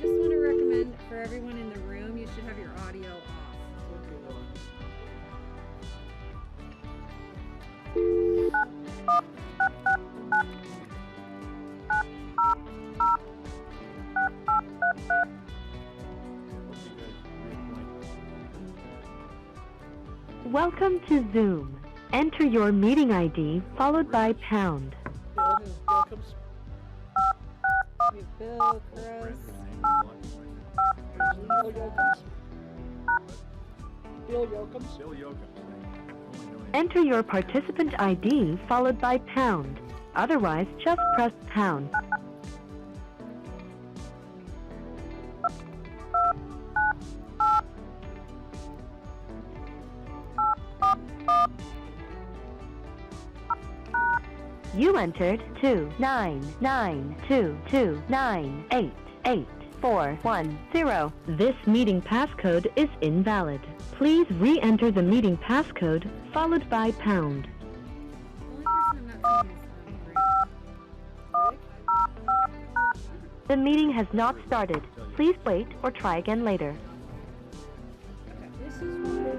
just want to recommend for everyone in the room, you should have your audio off. Welcome to Zoom. Enter your meeting ID followed by pound. Bill, Chris. Bill Yokums. Enter your participant ID followed by pound. Otherwise, just press pound. You entered 29922988410. This meeting passcode is invalid. Please re-enter the meeting passcode followed by pound. The only person I'm not seeing is Greg. The meeting has not started. Please wait or try again later. This is why.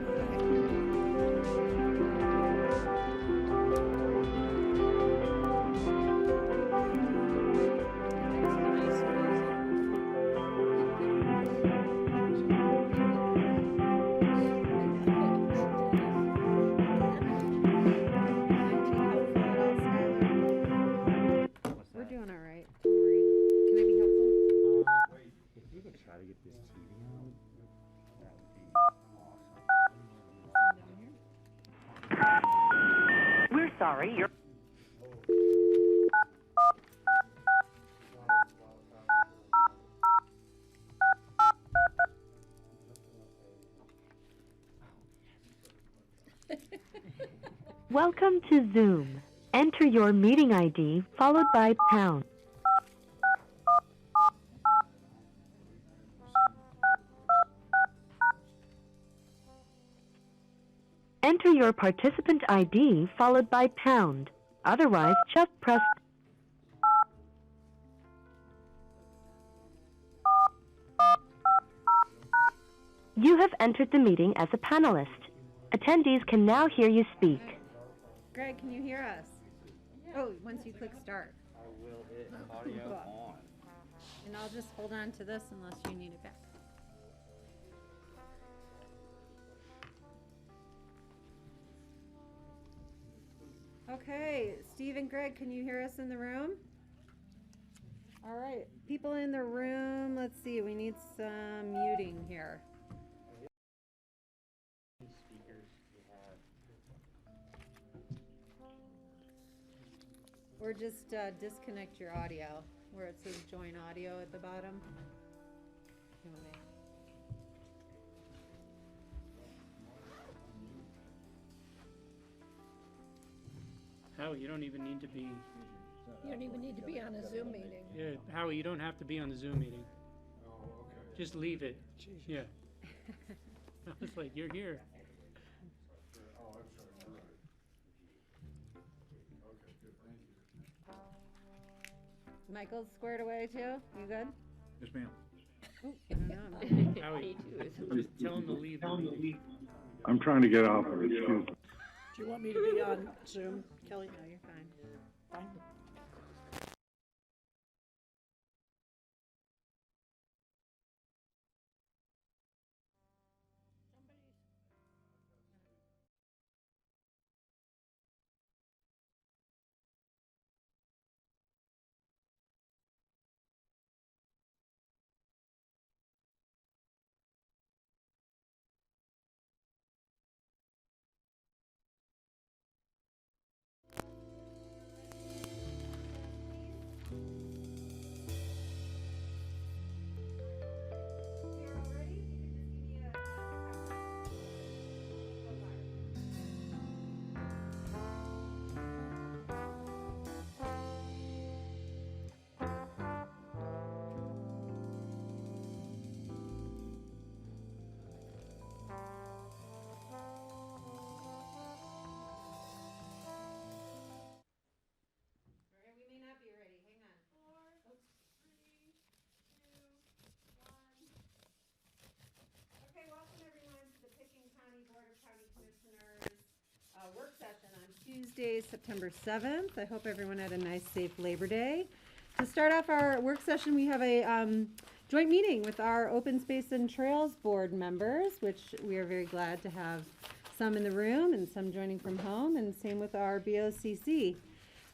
We're doing all right. Don't worry. Can I be helpful? If you could try to get this TV on, that would be awesome. We're sorry, you're... Welcome to Zoom. Enter your meeting ID followed by pound. Enter your participant ID followed by pound. Otherwise, just press... You have entered the meeting as a panelist. Attendees can now hear you speak. Greg, can you hear us? Oh, once you click start. I will hit audio on. And I'll just hold on to this unless you need it back. Okay, Steve and Greg, can you hear us in the room? All right, people in the room, let's see, we need some muting here. Speakers we have. Or just disconnect your audio where it says join audio at the bottom. You want me- Howie, you don't even need to be, You don't even need to be on a Zoom meeting. yeah, Howie, you don't have to be on the Zoom meeting. Oh, okay. Just leave it. Jeez. Yeah. I was like, you're here. Oh, I'm sorry, you're right. Okay, good, thank you. Michael's squared away too? You good? Yes, ma'am. Ooh, I don't know. Howie, just tell him to leave the meeting. I'm trying to get off of it, excuse me. Do you want me to be on Zoom, Kelly? No, you're fine. Fine. Tuesday, September 7th. I hope everyone had a nice, safe Labor Day. To start off our work session, we have a joint meeting with our Open Space and Trails Board members, which we are very glad to have some in the room and some joining from home, and same with our BOCC.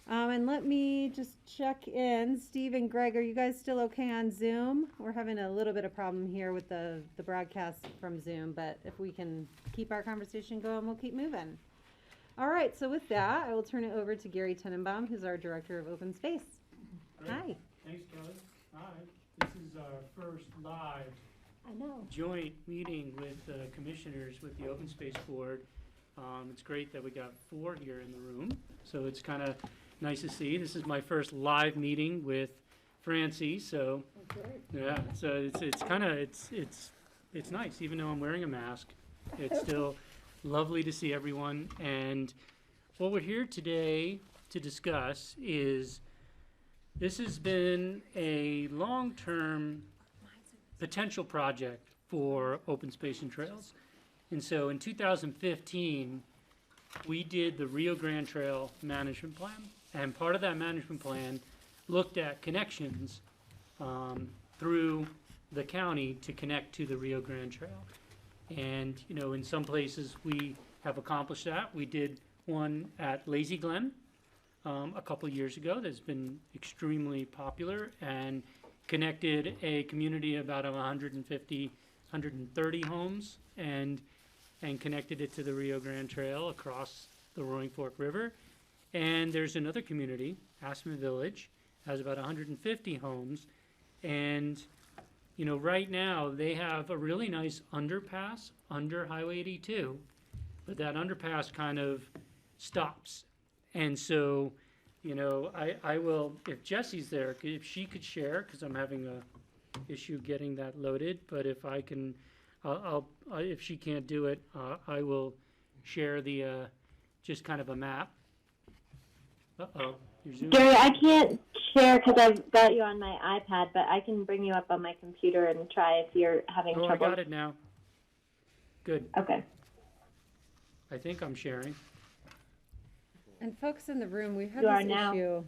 And let me just check in. Steve and Greg, are you guys still okay on Zoom? We're having a little bit of problem here with the broadcast from Zoom, but if we can keep our conversation going, we'll keep moving. All right, so with that, I will turn it over to Gary Tenenbaum, who's our Director of Open Space. Great. Hi. Thanks, Kelly. Hi. This is our first live joint meeting with the commissioners with the Open Space Board. It's great that we got 4 here in the room, so it's kind of nice to see. This is my first live meeting with Francie, so yeah, so it's kind of it's nice, even though I'm wearing a mask. It's still lovely to see everyone. And what we're here today to discuss is this has been a long-term potential project for Open Space and Trails. And so in 2015, we did the Rio Grande Trail Management Plan. And part of that management plan looked at connections through the county to connect to the Rio Grande Trail. And, you know, in some places we have accomplished that. We did one at Lazy Glen a couple years ago that's been extremely popular and connected a community of about 150, 130 homes and connected it to the Rio Grande Trail across the Roaring Fork River. And there's another community, Aspen Village, has about 150 homes. And, you know, right now they have a really nice underpass under Highway 82, but that underpass kind of stops. And so, you know, I will, if Jesse's there, if she could share, because I'm having a issue getting that loaded, but if I can, if she can't do it, I will share the, just kind of a map. Uh-oh, you're zooming. Gary, I can't share because I've got you on my iPad, but I can bring you up on my computer and try if you're having trouble. I got it now. Good. Okay. I think I'm sharing. And folks in the room, we had You are this now. issue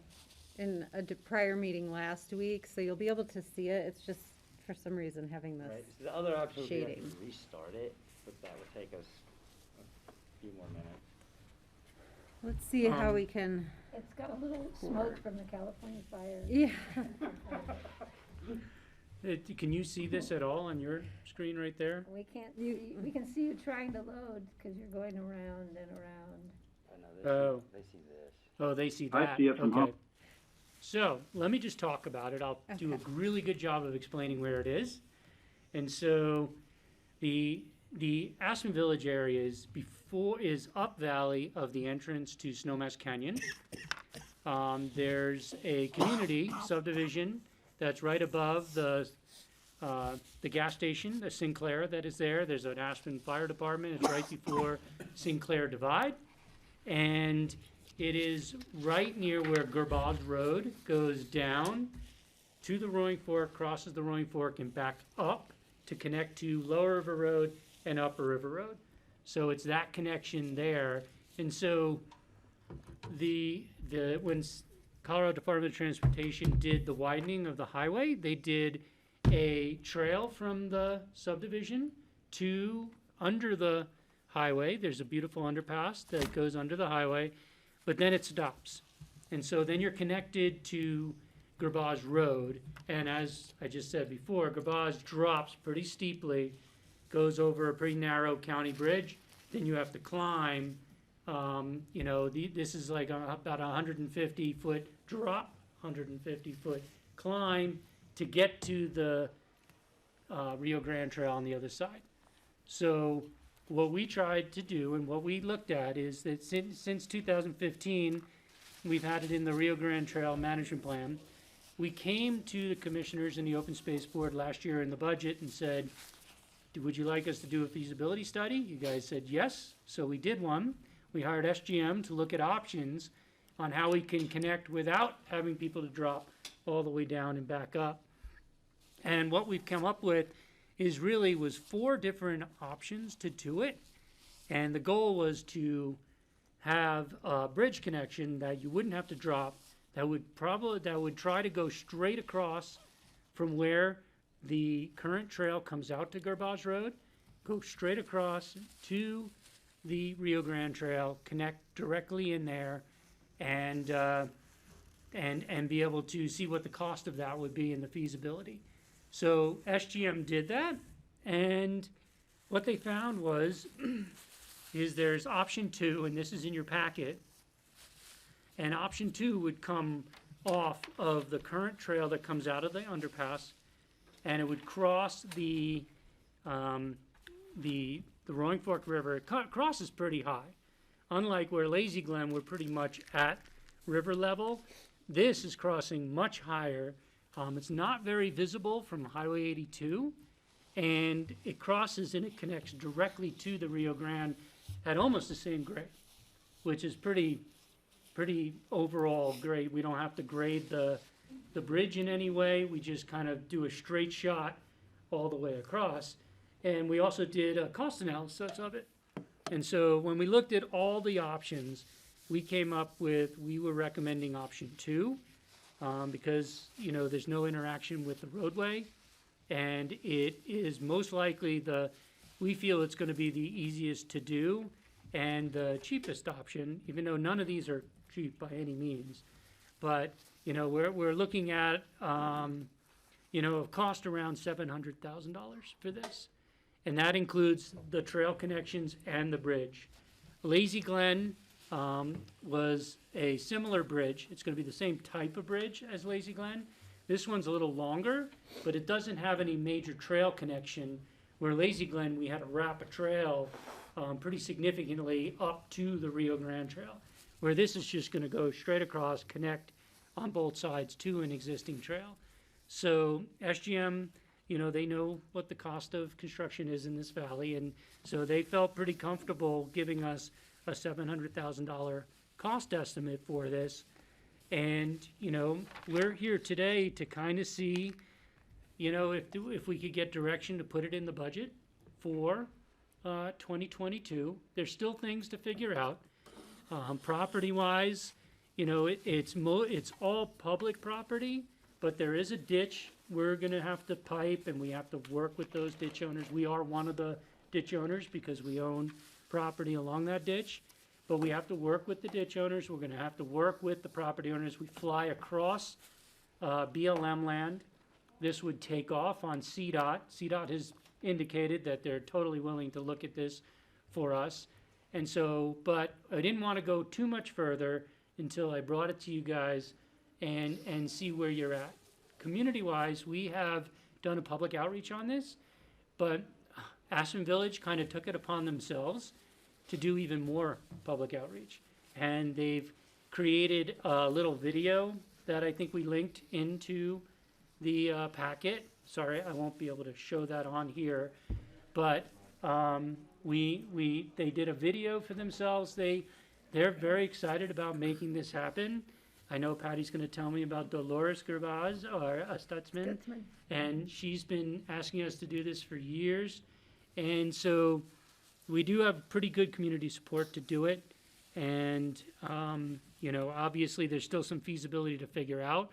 in a prior meeting last week, so you'll be able to see it. It's just, for some reason, having this. Right, so the other option would be shading. to restart it, but that would take us a few more minutes. Let's see how we can, It's got a little smoke from the California fire. yeah. Can you see this at all on your screen right there? We can't, we can see you trying to load because you're going around and around. I know, Oh. they see this. Oh, they see I that. see it from Okay. home. So let me just talk about it. I'll do a Okay. really good job of explaining where it is. And so the Aspen Village area is up valley of the entrance to Snowmass Canyon. There's a community subdivision that's right above the gas station, the Sinclair that is there. There's an Aspen Fire Department. It's right before Sinclair Divide. And it is right near where Gerbaz Road goes down to the Roaring Fork, crosses the Roaring Fork, and back up to connect to Lower River Road and Upper River Road. So it's that connection there. And so when Colorado Department of Transportation did the widening of the highway, they did a trail from the subdivision to under the highway. There's a beautiful underpass that goes under the highway, but then it stops. And so then you're connected to Gerbaz Road. And as I just said before, Gerbaz drops pretty steeply, goes over a pretty narrow county bridge. Then you have to climb. This is like about a 150-foot drop, 150-foot climb to get to the Rio Grande Trail on the other side. So what we tried to do and what we looked at is that since 2015, we've had it in the Rio Grande Trail Management Plan. We came to the commissioners in the Open Space Board last year in the budget and said, would you like us to do a feasibility study? You guys said yes, so we did one. We hired SGM to look at options on how we can connect without having people to drop all the way down and back up. And what we've come up with was 4 different options to do it. And the goal was to have a bridge connection that you wouldn't have to drop, that would try to go straight across from where the current trail comes out to Garbage Road, go straight across to the Rio Grande Trail, connect directly in there, and be able to see what the cost of that would be and the feasibility. So SGM did that, and what they found was is there's option 2, and this is in your packet, and option 2 would come off of the current trail that comes out of the underpass, and it would cross the Roaring Fork River. It crosses pretty high. Unlike where Lazy Glen, we're pretty much at river level, this is crossing much higher. It's not very visible from Highway 82, and it crosses and it connects directly to the Rio Grande at almost the same grade, which is pretty overall great. We don't have to grade the bridge in any way. We just kind of do a straight shot all the way across. And we also did a cost analysis of it. And so when we looked at all the options, we came up with, we were recommending option 2, because, you know, there's no interaction with the roadway, and it is most likely we feel it's gonna be the easiest to do and the cheapest option, even though none of these are cheap by any means. But, you know, we're looking at, you know, a cost around $700,000 for this. And that includes the trail connections and the bridge. Lazy Glen was a similar bridge. It's going to be the same type of bridge as Lazy Glen. This one's a little longer, but it doesn't have any major trail connection, where Lazy Glen, we had to wrap a trail pretty significantly up to the Rio Grande Trail, where this is just going to go straight across, connect on both sides to an existing trail. So SGM, you know, they know what the cost of construction is in this valley, and so they felt pretty comfortable giving us a $700,000 cost estimate for this. And, you know, we're here today to kind of see, you know, if we could get direction to put it in the budget for 2022. There's still things to figure out. Property-wise, you know, it's all public property, but there is a ditch we're gonna have to pipe, and we have to work with those ditch owners. We are one of the ditch owners because we own property along that ditch, but we have to work with the ditch owners. We're gonna have to work with the property owners. We fly across BLM land. This would take off on CDOT. CDOT has indicated that they're totally willing to look at this for us. And so, but I didn't want to go too much further until I brought it to you guys and see where you're at. Community-wise, we have done a public outreach on this, but Aspen Village kind of took it upon themselves to do even more public outreach. And they've created a little video that I think we linked into the packet. Sorry, I won't be able to show that on here, but they did a video for themselves. They're very excited about making this happen. I know Patty's going to tell me about Dolores Gerbaz, or Stutzman, and she's been asking us to do this for years. And so we do have pretty good community support to do it. And, you know, obviously there's still some feasibility to figure out,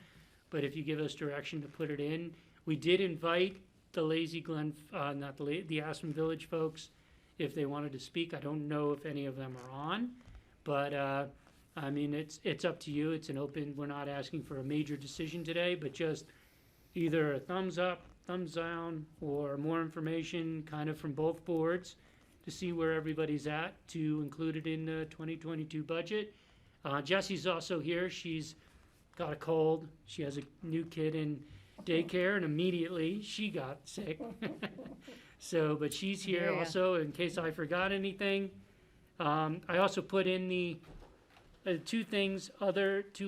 but if you give us direction to put it in, we did invite the Lazy Glen, not the Aspen Village folks, if they wanted to speak. I don't know if any of them are on, but I mean, it's up to you. It's an open, we're not asking for a major decision today, but just either a thumbs up, thumbs down, or more information kind of from both boards to see where everybody's at to include it in the 2022 budget. Jessie's also here. She's got a cold. She has a new kid in daycare, and immediately she got sick. So, but she's here also in case I forgot anything. I also put in the two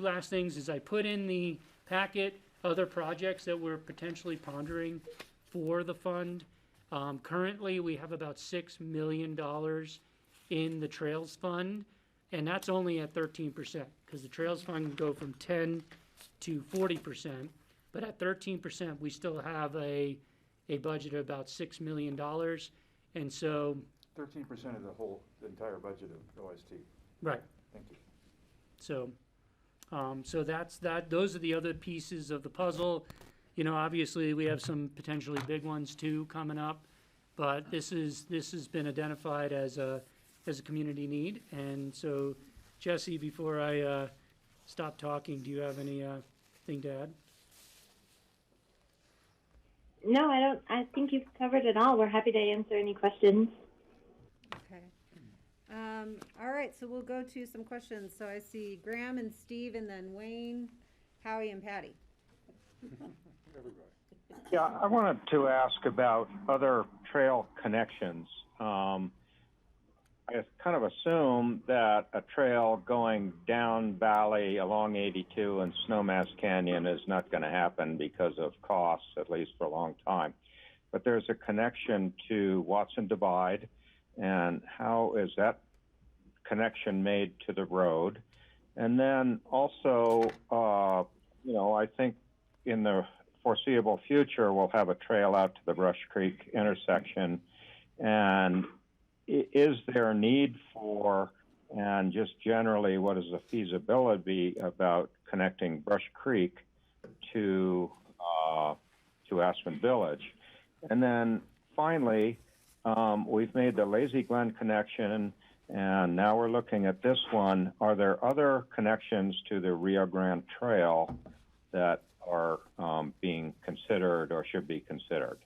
last things is I put in the packet other projects that we're potentially pondering for the fund. Currently, we have about $6 million in the Trails Fund, and that's only at 13%, because the Trails Fund can go from 10 to 40%, but at 13%, we still have a budget of about $6 million, and so 13% of the entire budget of OST. Right. Thank you. So, so that's that. Those are the other pieces of the puzzle. You know, obviously we have some potentially big ones too coming up, but this has been identified as a community need. And so, Jesse, before I stop talking, do you have any thing to add? No, I don't. I think you've covered it all. We're happy to answer any questions. Okay. All right, so we'll go to some questions. So I see Graham and Steve, and then Wayne, Howie, and Patty. Everybody. Yeah, I wanted to ask about other trail connections. I kind of assume that a trail going down valley along 82 and Snowmass Canyon is not going to happen because of costs, at least for a long time. But there's a connection to Watson Divide, and how is that connection made to the road? And then also, you know, I think in the foreseeable future, we'll have a trail out to the Brush Creek intersection. And is there a need for, and just generally, what is the feasibility about connecting Brush Creek to Aspen Village? And then finally, we've made the Lazy Glen connection, and now we're looking at this one. Are there other connections to the Rio Grande Trail that are being considered or should be considered?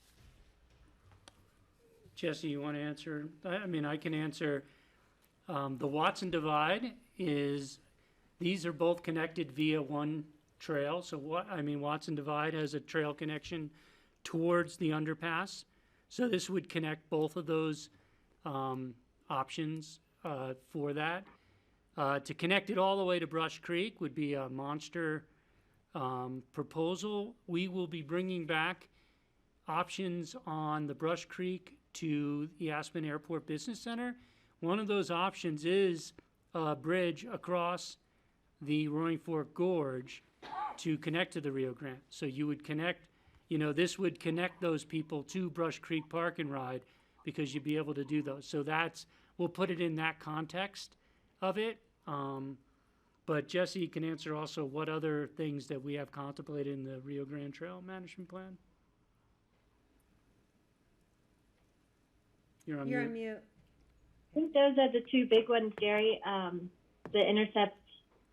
Jesse, you want to answer? I mean, I can answer. The Watson Divide these are both connected via one trail. So Watson Divide has a trail connection towards the underpass. So this would connect both of those options for that. To connect it all the way to Brush Creek would be a monster proposal. We will be bringing back options on the Brush Creek to the Aspen Airport Business Center. One of those options is a bridge across the Roaring Fork Gorge to connect to the Rio Grande. So you would connect, you know, this would connect those people to Brush Creek Park and Ride because you'd be able to do those. So we'll put it in that context of it. But Jesse can answer also what other things that we have contemplated in the Rio Grande Trail Management Plan. You're on mute. I think those are the two big ones, Gary. The Intercept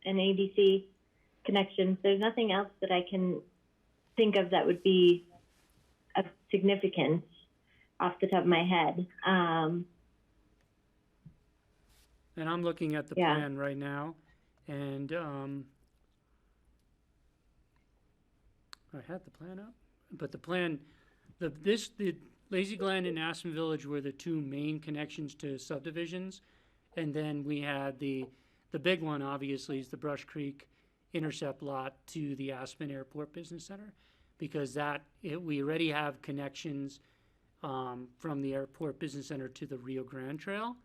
and ABC connections. There's nothing else that I can think of that would be of significance off the top of my head. And I'm looking at the plan right now, and I had the plan up, but the plan, the Lazy Glen and Aspen Village were the two main connections to subdivisions, and then we had the big one, obviously, is the Brush Creek Intercept lot to the Aspen Airport Business Center, because we already have connections from the Airport Business Center to the Rio Grande Trail,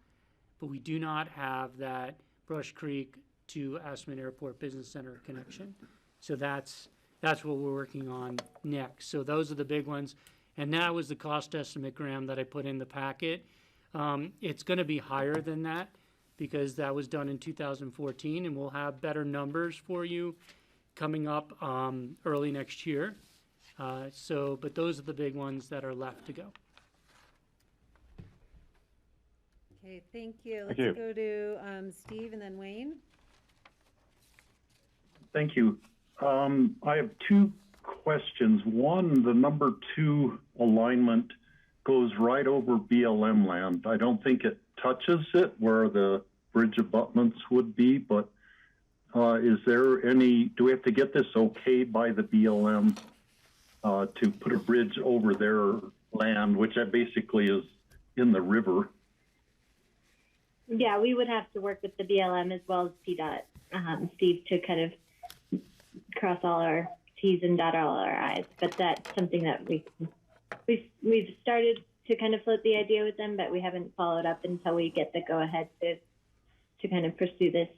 but we do not have that Brush Creek to Aspen Airport Business Center connection. So that's what we're working on next. So those are the big ones. And that was the cost estimate, Graham, that I put in the packet. It's going to be higher than that because that was done in 2014, and we'll have better numbers for you coming up early next year. But those are the big ones that are left to go. Okay, thank you. Thank Let's you. go to Steve and then Wayne. Thank you. I have two questions. One, the number 2 alignment goes right over BLM land. I don't think it touches it where the bridge abutments would be, but is there do we have to get this okay by the BLM to put a bridge over their land, which basically is in the river? Yeah, we would have to work with the BLM as well as PDOT, Steve, to kind of cross all our T's and dot all our I's. But that's something that we've started to kind of float the idea with them, but we haven't followed up until we get the go ahead to kind of pursue this.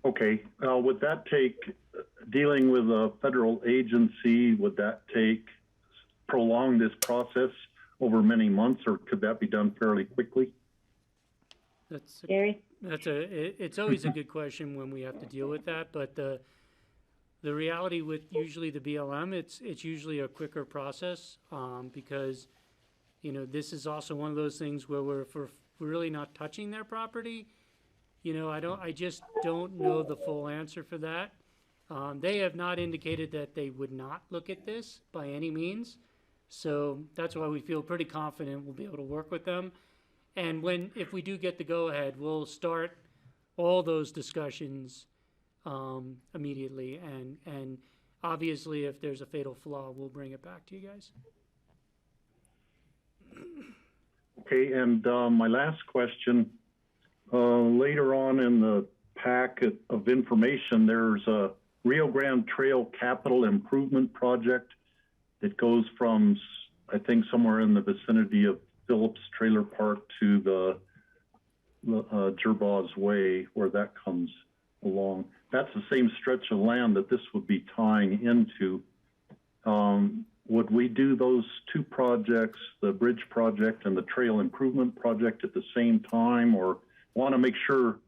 Okay. Would that take, dealing with a federal agency, would that prolong this process over many months, or could that be done fairly quickly? Gary? It's always a good question when we have to deal with that, but the reality with usually the BLM, it's usually a quicker process, because, you know, this is also one of those things where we're really not touching their property. You know, I just don't know the full answer for that. They have not indicated that they would not look at this by any means. So that's why we feel pretty confident we'll be able to work with them. And if we do get the go-ahead, we'll start all those discussions immediately. And obviously, if there's a fatal flaw, we'll bring it back to you guys. Okay, and my last question, later on in the packet of information, there's a Rio Grande Trail Capital Improvement Project that goes from, I think, somewhere in the vicinity of Phillips Trailer Park to the Gerbaugh Way, where that comes along. That's the same stretch of land that this would be tying into. Would we do those two projects, the bridge project and the trail improvement project, at the same time, or want to make sure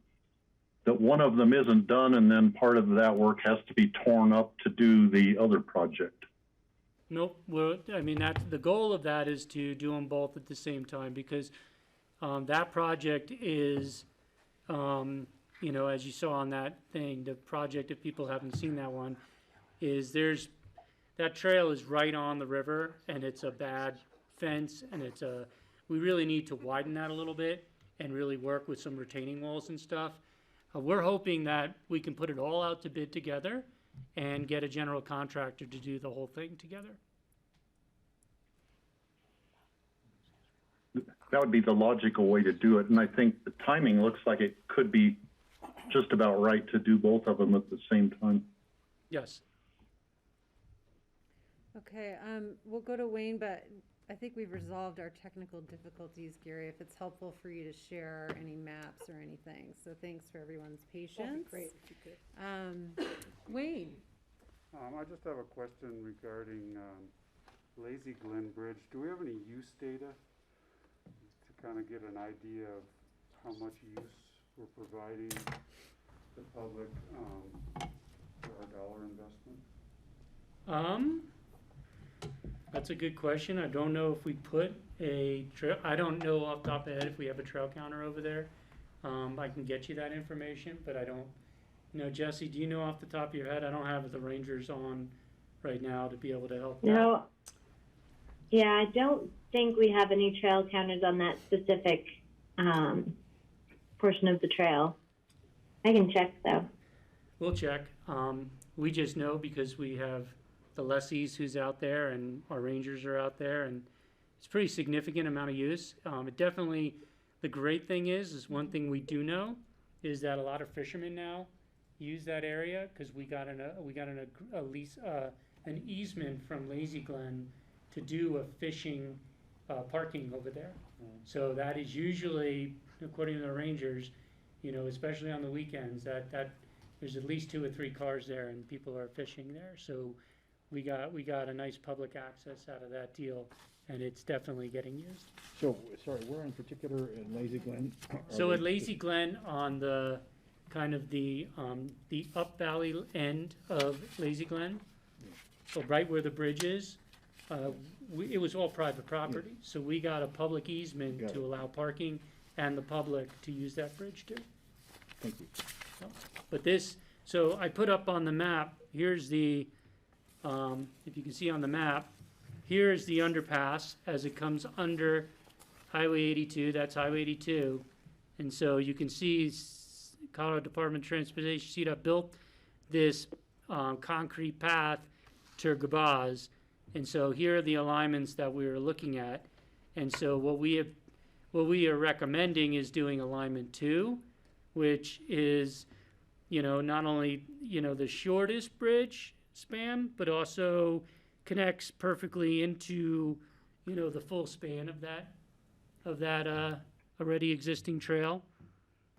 that one of them isn't done and then part of that work has to be torn up to do the other project? Nope. Well, I mean, that's the goal of that, is to do them both at the same time, because that project is, you know, as you saw on that thing, the project, if people haven't seen that one, is that trail is right on the river, and it's a bad fence, and we really need to widen that a little bit and really work with some retaining walls and stuff. We're hoping that we can put it all out to bid together and get a general contractor to do the whole thing together. That would be the logical way to do it, and I think the timing looks like it could be just about right to do both of them at the same time. Yes. Okay, we'll go to Wayne, but I think we've resolved our technical difficulties, Gary, if it's helpful for you to share any maps or anything. So thanks for everyone's patience. That'd be great if you could. Wayne. I just have a question regarding Lazy Glen Bridge. Do we have any use data to kind of get an idea of how much use we're providing the public for our dollar investment? That's a good question. I don't know if we put a trail. I don't know off the top of my head if we have a trail counter over there. I can get you that information, but I don't. You know, Jesse, do you know off the top of your head? I don't have the Rangers on right now to be able to help. No. Yeah, I don't think we have any trail counters on that specific portion of the trail. I can check though. We'll check. We just know because we have the lessees who's out there and our Rangers are out there, and it's a pretty significant amount of use. It definitely, the great thing is one thing we do know is that a lot of fishermen now use that area, because we got an easement from Lazy Glen to do a fishing parking over there. So that is usually, according to the Rangers, you know, especially on the weekends, that there's at least 2 or 3 cars there and people are fishing there. So we got a nice public access out of that deal, and it's definitely getting used. So, sorry, where in particular in Lazy Glen? So at Lazy Glen, on the kind of the up valley end of Lazy Glen, so right where the bridge is, it was all private property. So we got a public easement to allow parking and the public to use that bridge too. Thank you. But so I put up on the map, here's the, if you can see on the map, here's the underpass as it comes under Highway 82, that's Highway 82. And so you can see Colorado Department of Transportation, CDOT built this concrete path to Gabaz. And so here are the alignments that we were looking at. And so what we are recommending is doing alignment 2, which is, you know, not only, you know, the shortest bridge span, but also connects perfectly into, you know, the full span of that already existing trail.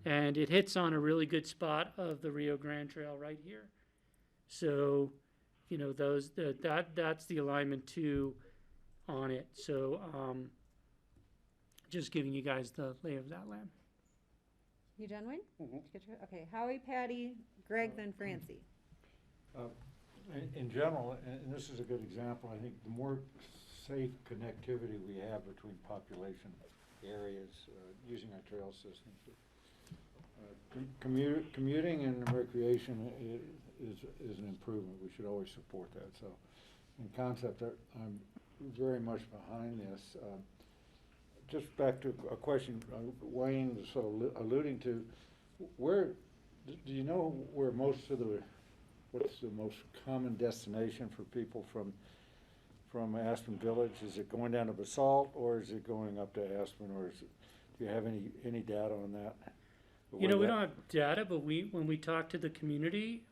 And it hits on a really good spot of the Rio Grande Trail right here. So, you know, that's the alignment 2 on it. So just giving you guys the lay of that land. You done, Wayne? Mhm. Did you get your- Okay, Howie, Patty, Greg, then Francie. In general, and this is a good example, I think the more safe connectivity we have between population areas using our trail systems. Commuting and recreation is an improvement. We should always support that. So in concept, I'm very much behind this. Just back to a question Wayne was sort of alluding to, where, do you know where most of what's the most common destination for people from Aspen Village? Is it going down to Basalt, or is it going up to Aspen, or do you have any data on that? You know, we don't have data, but when we talk to the community,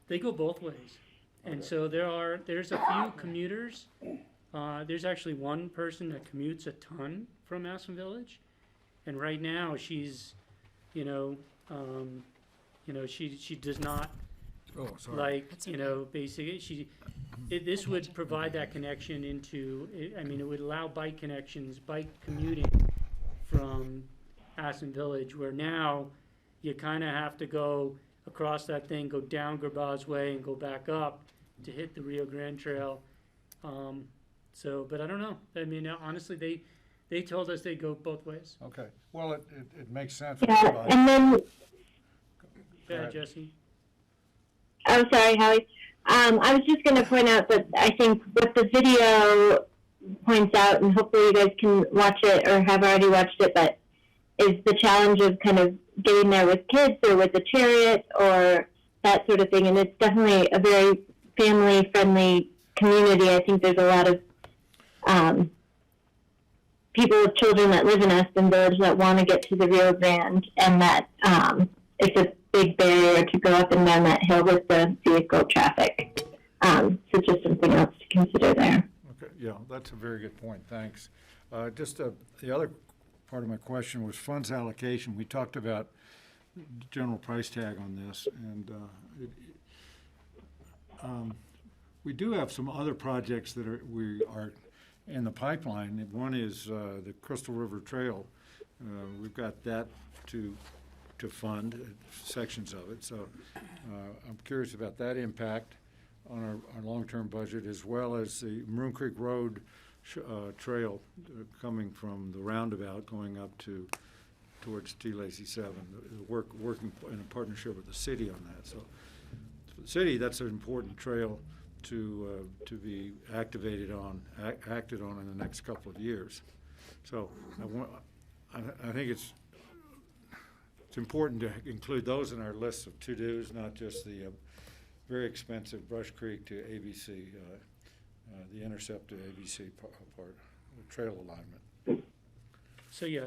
they go both ways. And Okay. so there's a few commuters. There's actually one person that commutes a ton from Aspen Village, and right now she's, she does not basically this would provide that connection it would allow bike connections, bike commuting from Aspen Village, where now you kind of have to go across that thing, go down Garbaz Way, and go back up to hit the Rio Grande Trail. But I don't know. I mean, honestly, they told us they go both ways. Okay. Well, it makes sense. Yeah, and then, Go ahead, Jesse. oh, sorry, Howie. I was just going to point out that I think what the video points out, and hopefully you guys can watch it or have already watched it, but is the challenge of kind of getting there with kids or with a chariot or that sort of thing. And it's definitely a very family-friendly community. I think there's a lot of people with children that live in Aspen Village that want to get to the Rio Grande, and that it's a big barrier to go up and down that hill with the vehicle traffic. So just something else to consider there. Okay, yeah, that's a very good point, thanks. The other part of my question was funds allocation. We talked about general price tag on this, and we do have some other projects that we are in the pipeline. One is the Crystal River Trail. We've got that to fund sections of it, so I'm curious about that impact on our long-term budget, as well as the Maroon Creek Road trail coming from the roundabout going up towards T. Lacey 7, working in a partnership with the city on that. So for the city, that's an important trail to be acted on in the next couple of years. So I think it's important to include those in our list of to-dos, not just the very expensive Brush Creek to ABC, the intercept to ABC part, the trail alignment. So yeah,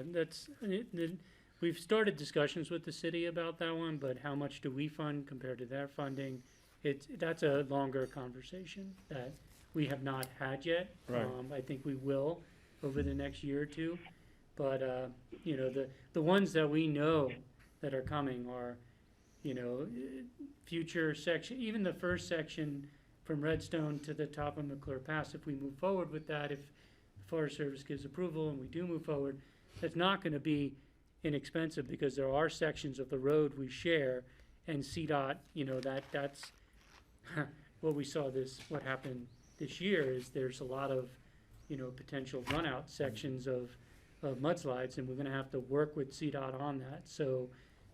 we've started discussions with the city about that one, but how much do we fund compared to their funding? That's a longer conversation that we have not had yet. Right. I think we will over the next year or two. But the ones that we know that are coming are, future section, even the first section from Redstone to the top of McClure Pass. If we move forward with that, if the Forest Service gives approval and we do move forward, that's not going to be inexpensive, because there are sections of the road we share, and CDOT, that's what happened this year is there's a lot of, potential run-out sections of mudslides, and we're going to have to work with CDOT on that. So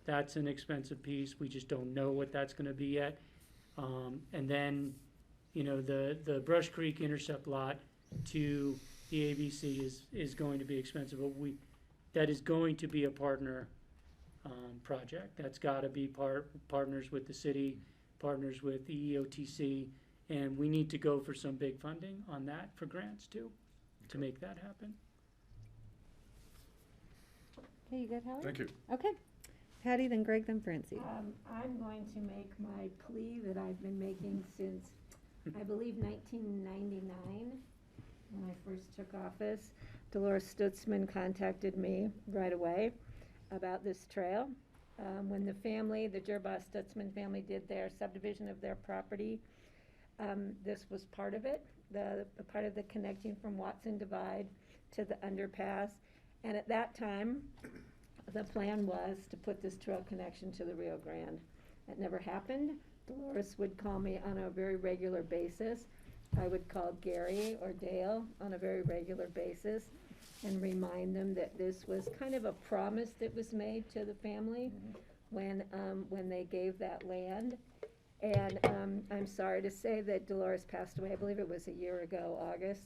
that's an expensive piece. We just don't know what that's going to be yet. And then, the Brush Creek intercept lot to the ABC is going to be expensive, but that is going to be a partner project. That's got to be partners with the city, partners with the EOTC, and we need to go for some big funding on that for grants too, to make that happen. Okay, you good, Howie? Thank you. Okay. Patty, then Greg, then Francie. I'm going to make my plea that I've been making since, I believe, 1999, when I first took office. Dolores Stutzman contacted me right away about this trail. When the Gerbaugh Stutzman family did their subdivision of their property, this was part of it, the part of the connecting from Watson Divide to the underpass. And at that time, the plan was to put this trail connection to the Rio Grande. It never happened. Dolores would call me on a very regular basis. I would call Gary or Dale on a very regular basis and remind them that this was kind of a promise that was made to the family when they gave that land. And I'm sorry to say that Dolores passed away, I believe it was a year ago, August,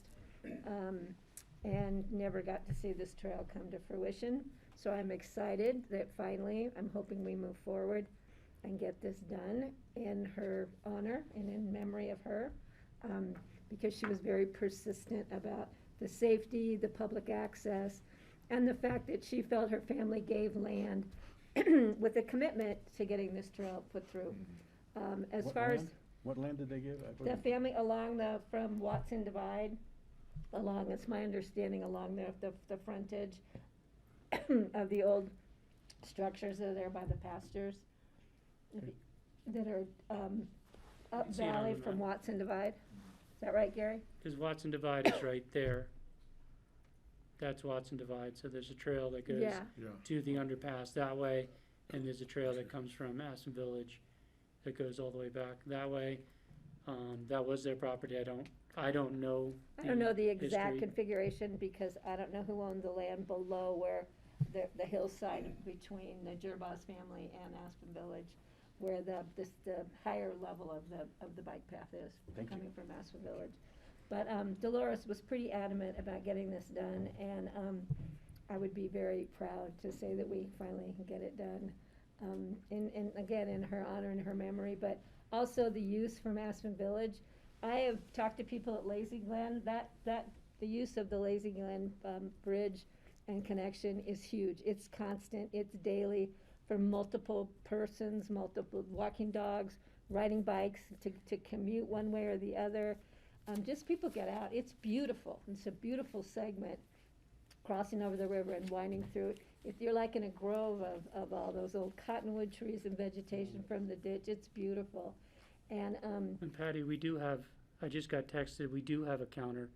and never got to see this trail come to fruition. So I'm excited that finally, I'm hoping we move forward and get this done in her honor and in memory of her, because she was very persistent about the safety, the public access, and the fact that she felt her family gave land with a commitment to getting this trail put through. As What far as land? What land did they give? the family along from Watson Divide, along, it's my understanding, along the frontage of the old structures that are there by the pastures, that are up See it on valley the from map. Watson Divide. Is that right, Gary? Because Watson Divide is right there. That's Watson Divide, so there's a trail that goes Yeah. to the underpass that way, and there's a trail that comes from Aspen Village that goes all the way back that way. That was their property. I don't know. I don't know the exact history. configuration because I don't know who owned the land below where the hillside between the Gerboss family and Aspen Village, where the higher level of the bike path is coming from Aspen Village. But Dolores was pretty adamant about getting this done, and I would be very proud to say that we finally can get it done. Again, in her honor and her memory, but also the use from Aspen Village. I have talked to people at Lazy Glen, that the use of the Lazy Glen bridge and connection is huge. It's constant, it's daily for multiple persons, multiple walking dogs, riding bikes to commute one way or the other. Just people get out. It's beautiful. It's a beautiful segment, crossing over the river and winding through. If you're like in a grove of all those old cottonwood trees and vegetation from the ditch, it's beautiful. And Patty, we do have, I just got texted, we do have a counter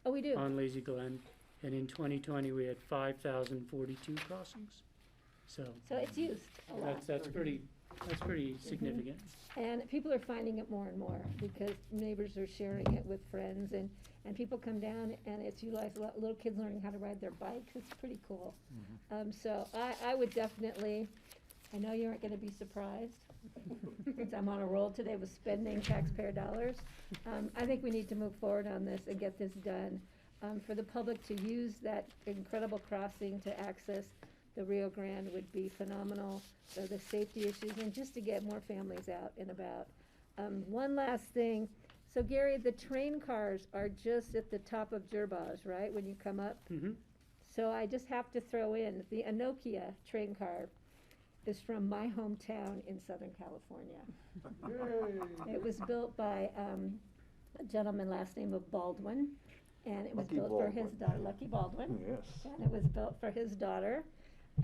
oh, we do. on Lazy Glen, and in 2020, we had 5,042 crossings. So It's used a lot. that's pretty significant. And people are finding it more and more because neighbors are sharing it with friends, and people come down and it's utilized. Little kids learning how to ride their bikes. It's pretty cool. So I would definitely, I know you aren't going to be surprised since I'm on a roll today with spending taxpayer dollars. I think we need to move forward on this and get this done for the public to use that incredible crossing to access the Rio Grande would be phenomenal. So the safety issues and just to get more families out and about. One last thing. So Gary, the train cars are just at the top of Gerboss, right, when you come up? Mm-hmm. So I just have to throw in, the Anokia train car is from my hometown in Southern California. It was built by a gentleman last name of Baldwin, and it was built for his daughter, Lucky Baldwin. Yes. And it was built for his daughter.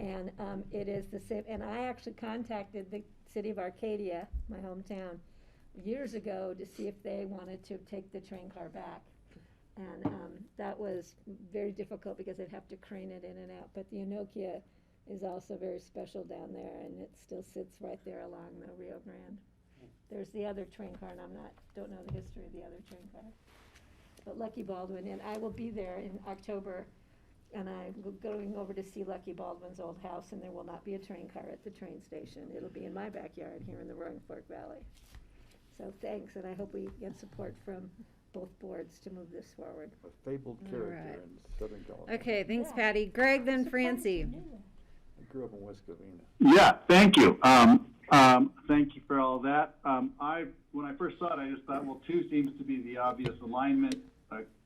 And it is the same, and I actually contacted the city of Arcadia, my hometown, years ago to see if they wanted to take the train car back. And that was very difficult because they'd have to crane it in and out. But the Anokia is also very special down there, and it still sits right there along the Rio Grande. There's the other train car, and don't know the history of the other train car. But Lucky Baldwin, and I will be there in October. And I'm going over to see Lucky Baldwin's old house, and there will not be a train car at the train station. It'll be in my backyard here in the Roaring Fork Valley. So thanks, and I hope we get support from both boards to move this forward. A fabled All character right. in Southern California. Okay, thanks, Patty. Greg, then Francie. I grew up in West Covina. Yeah, thank you. Thank you for all that. When I first saw it, I just thought, well, 2 seems to be the obvious alignment.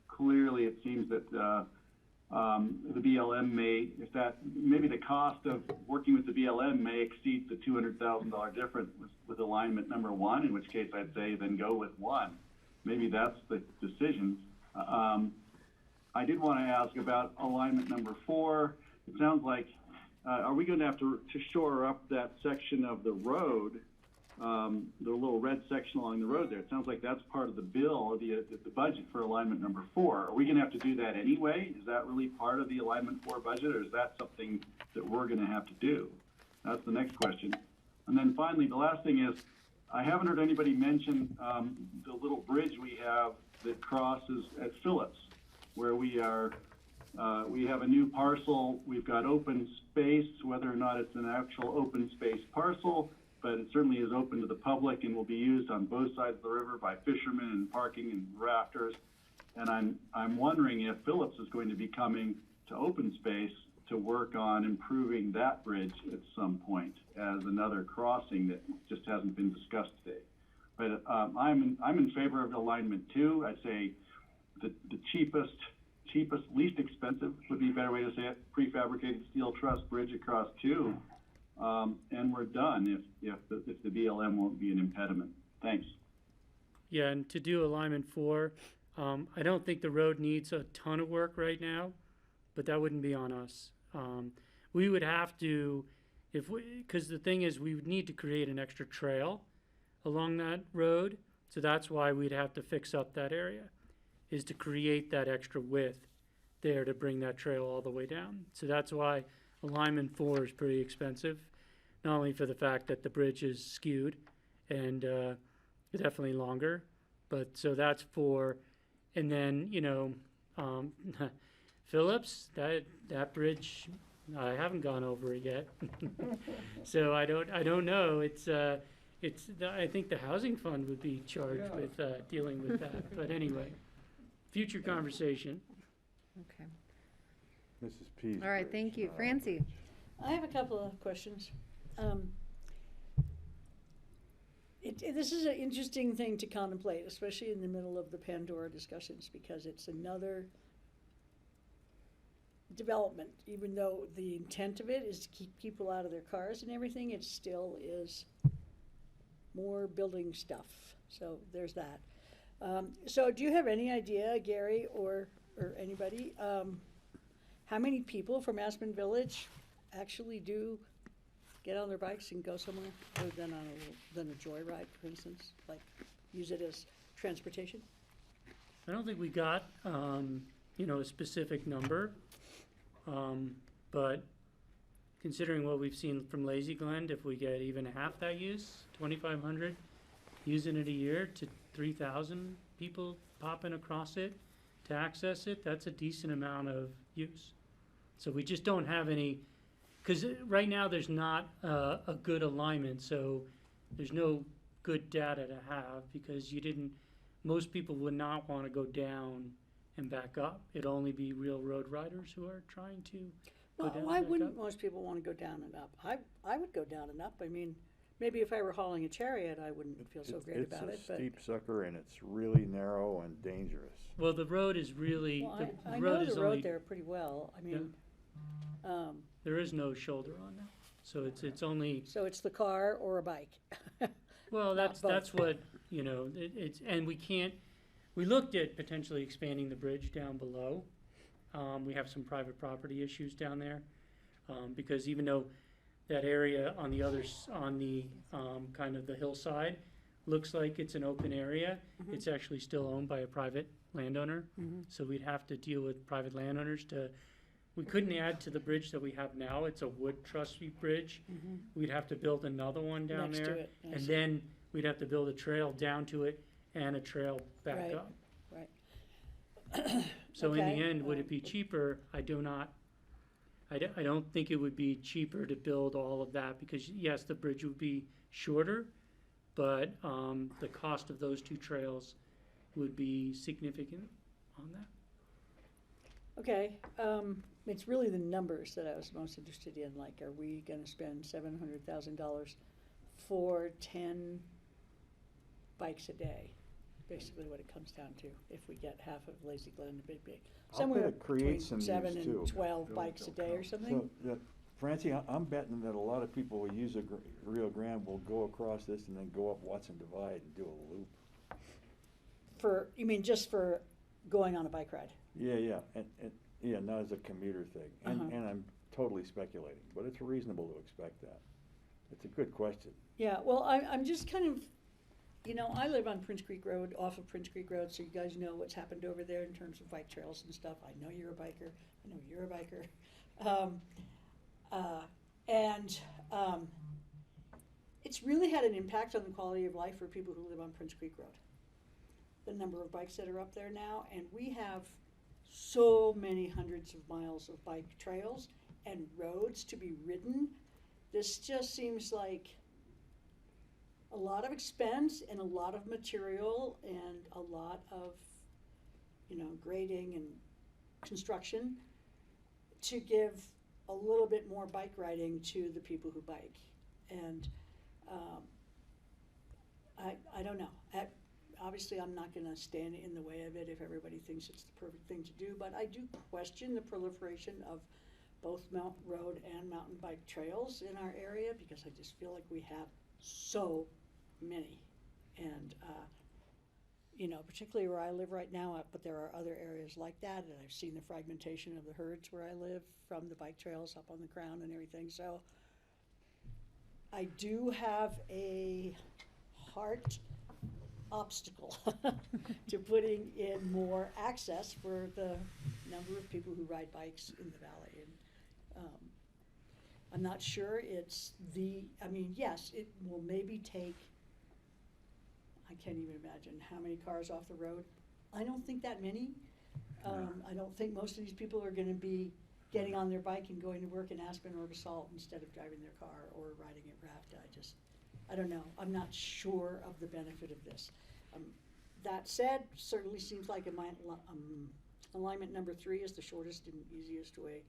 Clearly, it seems that the BLM maybe the cost of working with the BLM may exceed the $200,000 difference with alignment number 1, in which case I'd say then go with 1. Maybe that's the decision. I did want to ask about alignment number 4. It sounds like, are we going to have to shore up that section of the road the little red section along the road there. It sounds like that's part of the bill, the budget for alignment number 4. Are we gonna have to do that anyway? Is that really part of the alignment 4 budget, or is that something that we're gonna have to do? That's the next question. And then finally, the last thing is, I haven't heard anybody mention the little bridge we have that crosses at Phillips, where we have a new parcel. We've got open space, whether or not it's an actual open space parcel, but it certainly is open to the public and will be used on both sides of the river by fishermen and parking and rafters. And I'm wondering if Phillips is going to be coming to open space to work on improving that bridge at some point as another crossing that just hasn't been discussed today. But I'm in favor of alignment 2. I'd say the cheapest, least expensive would be a better way to say it, prefabricated steel truss bridge across 2. And we're done if the BLM won't be an impediment. Thanks. Yeah, and to do alignment 4, I don't think the road needs a ton of work right now, but that wouldn't be on us. We would have to, because the thing is, we would need to create an extra trail along that road. So that's why we'd have to fix up that area, is to create that extra width there to bring that trail all the way down. So that's why alignment 4 is pretty expensive, not only for the fact that the bridge is skewed and definitely longer, but so that's 4. And then, Phillips, that bridge, I haven't gone over it yet. So I don't know. I think the housing fund would be charged with dealing with that. But anyway, future conversation. Okay. Mrs. Pease. All right, thank you. Francie? I have a couple of questions. This is an interesting thing to contemplate, especially in the middle of the Pandora discussions, because it's another development. Even though the intent of it is to keep people out of their cars and everything, it still is more building stuff. So there's that. So do you have any idea, Gary or anybody, how many people from Aspen Village actually do get on their bikes and go somewhere other than a joyride, for instance, like use it as transportation? I don't think we got, a specific number, but considering what we've seen from Lazy Glen, if we get even half that use, 2,500 using it a year to 3,000 people popping across it to access it, that's a decent amount of use. So we just don't have any, because right now there's not a good alignment, so there's no good data to have, because most people would not want to go down and back up. It'd only be real road riders who are trying to go down. Why wouldn't most people want to go down and up? I would go down and up. I mean, maybe if I were hauling a chariot, I wouldn't feel so great about it. It's a steep sucker, and it's really narrow and dangerous. Well, the road is really, well, I know the road there pretty well. I mean, there is no shoulder on that, so it's only. So it's the car or a bike. Well, that's what it's, and we can't. We looked at potentially expanding the bridge down below. We have some private property issues down there, because even though that area on the kind of the hillside looks like it's an open area, it's actually still owned by a private landowner. So we'd have to deal with private landowners we couldn't add to the bridge that we have now. It's a wood truss bridge. We'd have to build another one down Next there. to it, And then we'd have to build a trail down to it and a trail back up. Right. So in the end, would it be cheaper? I don't think it would be cheaper to build all of that, because yes, the bridge would be shorter, but the cost of those 2 trails would be significant on that. Okay, it's really the numbers that I was most interested in. Like, are we going to spend $700,000 for 10 bikes a day? Basically, what it comes down to, if we get half of Lazy Glen to Big Big, somewhere between 7 and 12 bikes a day or something. So, Francie, I'm betting that a lot of people will use Rio Grande will go across this and then go up Watson Divide and do a loop. You mean just for going on a bike ride? Yeah, and not as a commuter thing. And I'm totally speculating, but it's reasonable to expect that. It's a good question. Yeah, well, I'm just kind of, you know, I live on Prince Creek Road, off of Prince Creek Road, so you guys know what's happened over there in terms of bike trails and stuff. I know you're a biker. I know you're a biker. It's really had an impact on the quality of life for people who live on Prince Creek Road. The number of bikes that are up there now, and we have so many hundreds of miles of bike trails and roads to be ridden. This just seems like a lot of expense and a lot of material and a lot of, you know, grading and construction to give a little bit more bike riding to the people who bike. And I don't know. Obviously, I'm not going to stand in the way of it if everybody thinks it's the perfect thing to do, but I do question the proliferation of both mountain road and mountain bike trails in our area, because I just feel like we have so many. And, you know, particularly where I live right now, but there are other areas like that, and I've seen the fragmentation of the herds where I live from the bike trails up on the Crown and everything. So I do have a heart obstacle to putting in more access for the number of people who ride bikes in the valley. And I'm not sure it's I mean, yes, it will maybe take, I can't even imagine how many cars off the road. I don't think that many. I don't think most of these people are going to be getting on their bike and going to work in Aspen or Basalt instead of driving their car or riding at Raft. I don't know. I'm not sure of the benefit of this. That said, certainly seems like alignment number 3 is the shortest and easiest way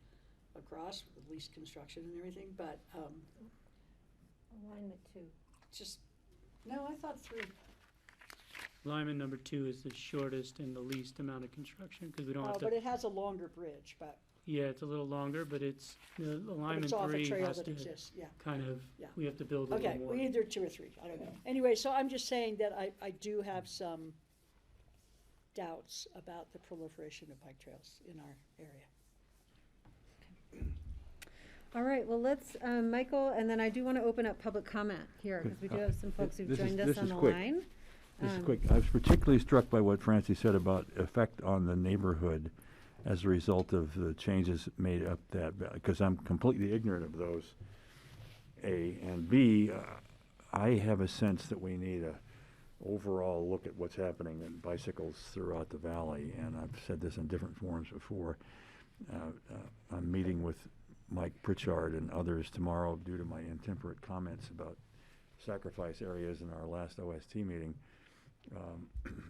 across, with the least construction and everything. But Alignment 2. No, I thought 3. Alignment number 2 is the shortest and the least amount of construction, because we don't have to. But it has a longer bridge, but. Yeah, it's a little longer, but it's, the alignment it's off a 3 trail has that to exists, yeah. kind of, Yeah. we have to build a little Okay, more. well, either 2 or 3, I don't know. Anyway, so I'm just saying that I do have some doubts about the proliferation of bike trails in our area. All right, well, let's, Michael, and then I do want to open up public comment here, because we do have some folks who've joined us on the line. This is quick. I was particularly struck by what Francie said about effect on the neighborhood as a result of the changes made up that, because I'm completely ignorant of those, A. And B, I have a sense that we need a overall look at what's happening in bicycles throughout the valley, and I've said this in different forums before. I'm meeting with Mike Pritchard and others tomorrow due to my intemperate comments about sacrifice areas in our last OST meeting.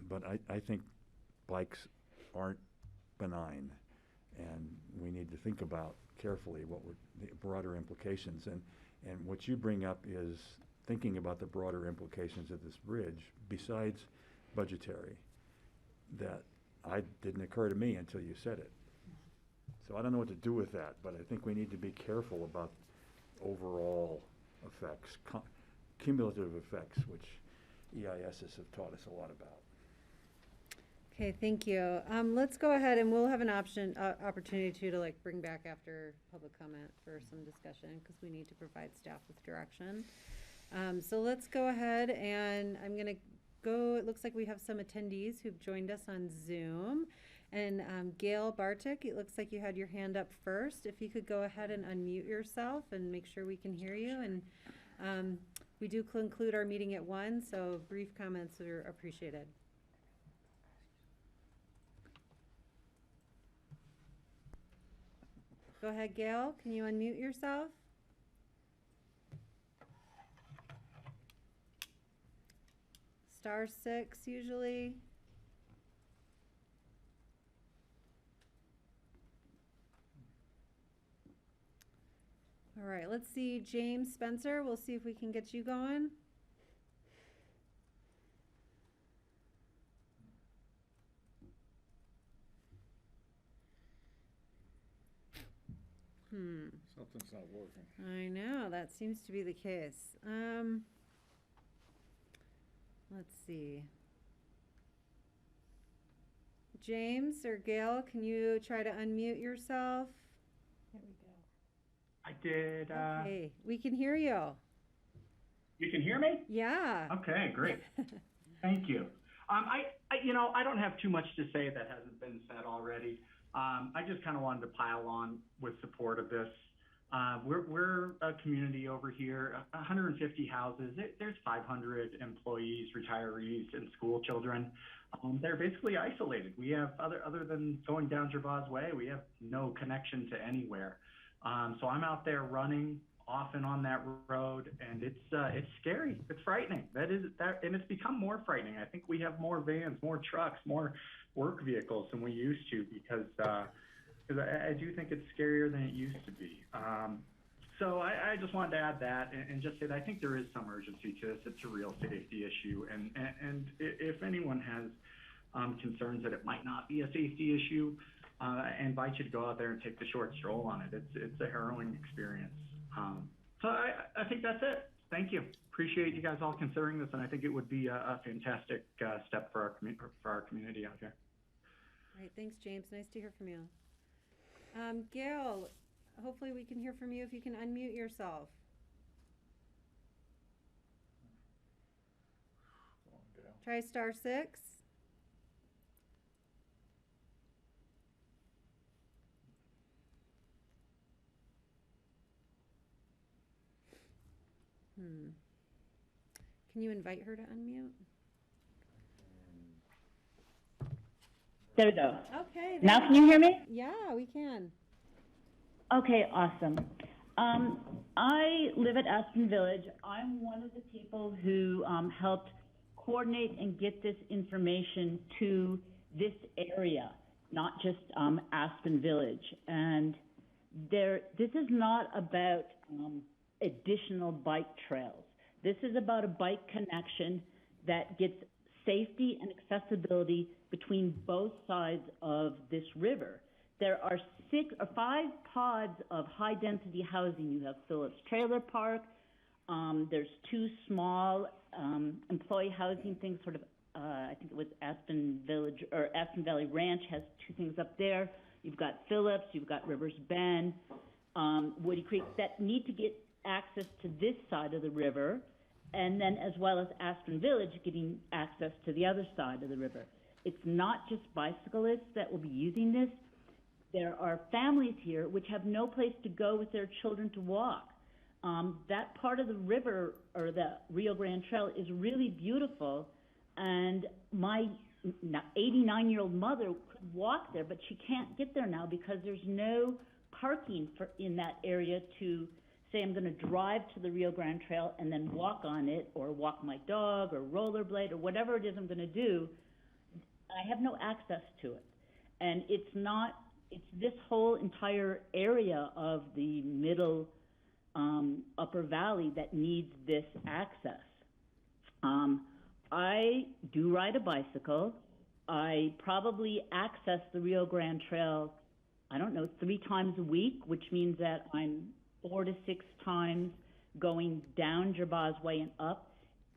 But I think bikes aren't benign, and we need to think about carefully what would the broader implications. And what you bring up is thinking about the broader implications of this bridge, besides budgetary, that didn't occur to me until you said it. So I don't know what to do with that, but I think we need to be careful about overall effects, cumulative effects, which EISs have taught us a lot about. Okay, thank you. Let's go ahead and we'll have an opportunity to like bring back after public comment for some discussion, because we need to provide staff with direction. So let's go ahead, and I'm gonna go, it looks like we have some attendees who've joined us on Zoom. And Gail Bartik, it looks like you had your hand up first. If you could go ahead and unmute yourself and make sure we can hear you. And we do conclude our meeting at 1, so brief comments are appreciated. Go ahead, Gail. Can you unmute yourself? *6 usually. All right, let's see, James Spencer. We'll see if we can get you going. Something's not working. I know, that seems to be the case. Let's see. James or Gail, can you try to unmute yourself? There we go. I did. Okay, we can hear you. You can hear me? Yeah. Okay, great. Thank you. I don't have too much to say that hasn't been said already. I just kind of wanted to pile on with support of this. We're a community over here, 150 houses. There's 500 employees, retirees, and school children. They're basically isolated. We have, other than going down Gervais Way, we have no connection to anywhere. So I'm out there running often on that road, and it's scary. It's frightening. And it's become more frightening. I think we have more vans, more trucks, more work vehicles than we used to because I do think it's scarier than it used to be. So I just wanted to add that and just say that I think there is some urgency to this. It's a real safety issue, and if anyone has concerns that it might not be a safety issue, I invite you to go out there and take the short stroll on it. It's a harrowing experience. So I think that's it. Thank you. Appreciate you guys all considering this, and I think it would be a fantastic step for our community out here. All right, thanks, James. Nice to hear from you. Gail, hopefully we can hear from you if you can unmute yourself. Try *6. Can you invite her to unmute? There we go. Okay. Now can you hear me? Yeah, we can. Okay, awesome. I live at Aspen Village. I'm one of the people who helped coordinate and get this information to this area, not just Aspen Village. And this is not about additional bike trails. This is about a bike connection that gets safety and accessibility between both sides of this river. There are 6 or 5 pods of high-density housing. You have Phillips Trailer Park. There's 2 small employee housing things, sort of, I think it was Aspen Village, or Aspen Valley Ranch has 2 things up there. You've got Phillips, you've got Rivers Bend, Woody Creek, that need to get access to this side of the river, and then as well as Aspen Village getting access to the other side of the river. It's not just bicyclists that will be using this. There are families here which have no place to go with their children to walk. That part of the river, or the Rio Grande Trail, is really beautiful, and my 89-year-old mother could walk there, but she can't get there now because there's no parking in that area to say I'm going to drive to the Rio Grande Trail and then walk on it, or walk my dog, or rollerblade, or whatever it is I'm going to do. I have no access to it. And it's this whole entire area of the middle upper valley that needs this access. I do ride a bicycle. I probably access the Rio Grande Trail, 3 times a week, which means that I'm 4 to 6 times going down Gervais Way and up.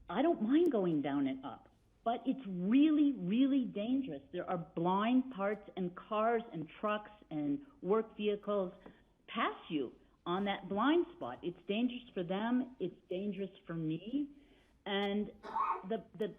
I don't mind going down and up, but it's really, really dangerous. There are blind parts, and cars and trucks and work vehicles pass you on that blind spot. It's dangerous for them. It's dangerous for me. And the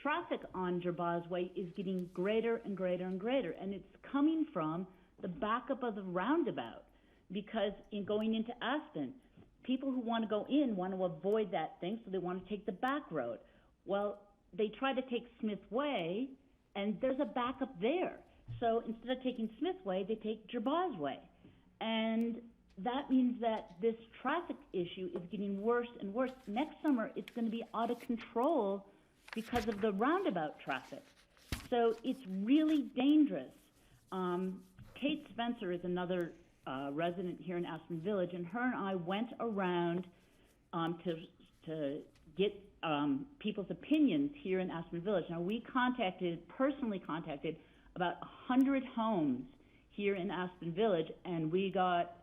traffic on Gervais Way is getting greater and greater and greater, and it's coming from the backup of the roundabout. Because in going into Aspen, people who want to go in want to avoid that thing, so they want to take the back road. Well, they try to take Smith Way, and there's a backup there. So instead of taking Smith Way, they take Gervais Way. And that means that this traffic issue is getting worse and worse. Next summer, it's going to be out of control because of the roundabout traffic. So it's really dangerous. Kate Spencer is another resident here in Aspen Village, and her and I went around to get people's opinions here in Aspen Village. Now, we personally contacted about 100 homes here in Aspen Village, and we got,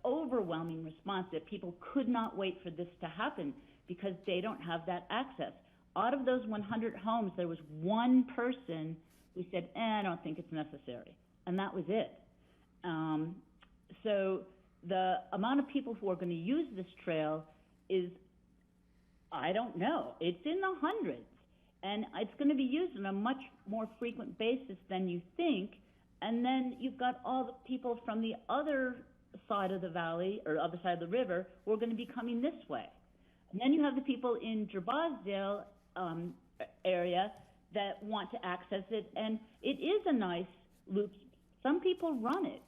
overwhelming response that people could not wait for this to happen because they don't have that access. Out of those 100 homes, there was one person who said, I don't think it's necessary, and that was it. So the amount of people who are going to use this trail is, I don't know, it's in the hundreds. And it's going to be used on a much more frequent basis than you think. And then you've got all the people from the other side of the valley or other side of the river who are going to be coming this way. And then you have the people in Jerbazdale area that want to access it. And it is a nice loop. Some people run it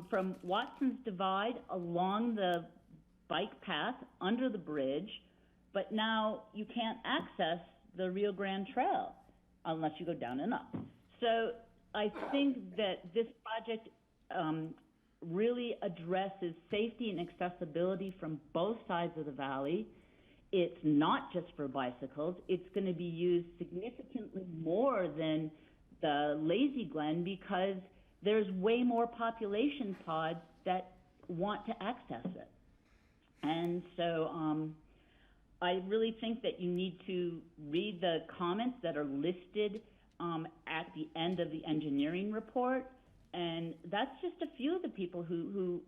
from Watson's Divide along the bike path under the bridge, but now you can't access the Rio Grande Trail unless you go down and up. So I think that this project really addresses safety and accessibility from both sides of the valley. It's not just for bicycles. It's going to be used significantly more than the Lazy Glen because there's way more population pods that want to access it. And so I really think that you need to read the comments that are listed at the end of the engineering report. And that's just a few of the people who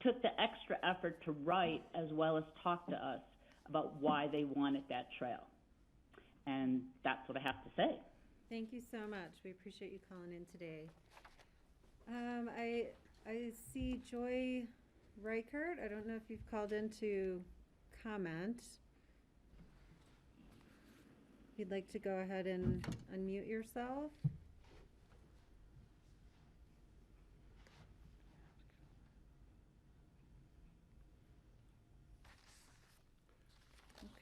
took the extra effort to write as well as talk to us about why they wanted that trail. And that's what I have to say. Thank you so much. We appreciate you calling in today. I see Joy Reichert. I don't know if you've called in to comment. If you'd like to go ahead and unmute yourself.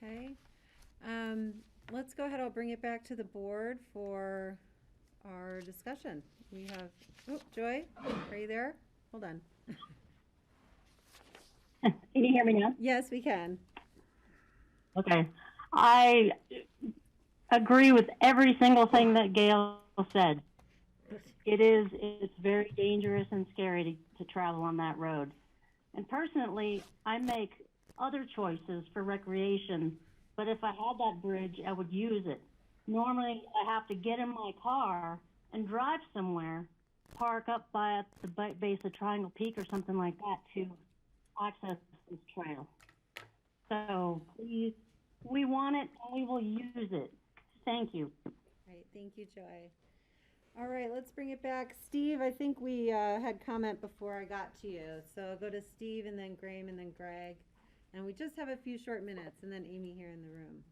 Okay. Let's go ahead. I'll bring it back to the board for our discussion. We have, oh, Joy, are you there? Hold on. Can you hear me now? Yes, we can. Okay. I agree with every single thing that Gail said. It's very dangerous and scary to travel on that road. And personally, I make other choices for recreation, but if I had that bridge, I would use it. Normally, I have to get in my car and drive somewhere, park up by the base of Triangle Peak or something like that to access this trail. So please, we want it and we will use it. Thank you. All right, thank you, Joy. All right, let's bring it back. Steve, I think we had comment before I got to you. So I'll go to Steve and then Graham and then Greg. And we just have a few short minutes and then Amy here in the room.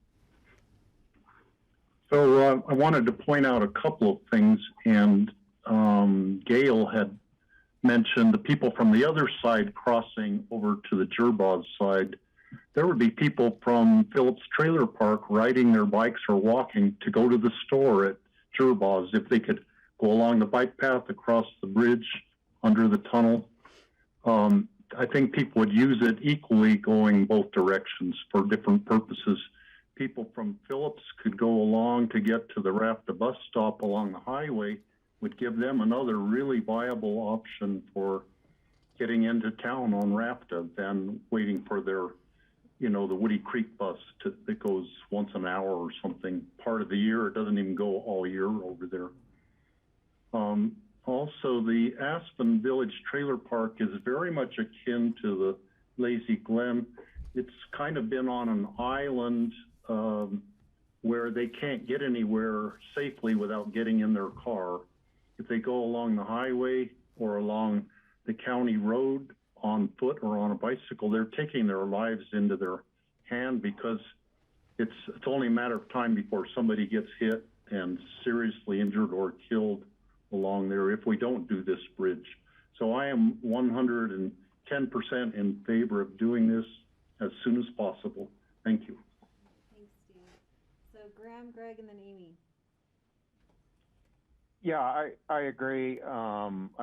So I wanted to point out a couple of things, and Gail had mentioned the people from the other side crossing over to the Jerboz side. There would be people from Phillips Trailer Park riding their bikes or walking to go to the store at Jerboz if they could go along the bike path across the bridge under the tunnel. I think people would use it equally going both directions for different purposes. People from Phillips could go along to get to the Rafta bus stop along the highway, would give them another really viable option for getting into town on Rafta than waiting for their, the Woody Creek bus that goes once an hour or something part of the year. It doesn't even go all year over there. Also, the Aspen Village Trailer Park is very much akin to the Lazy Glen. It's kind of been on an island where they can't get anywhere safely without getting in their car. If they go along the highway or along the county road on foot or on a bicycle, they're taking their lives into their hand because it's only a matter of time before somebody gets hit and seriously injured or killed along there if we don't do this bridge. So I am 110% in favor of doing this as soon as possible. Thank you. Thanks, Steve. So Graham, Greg, and then Amy. Yeah, I agree.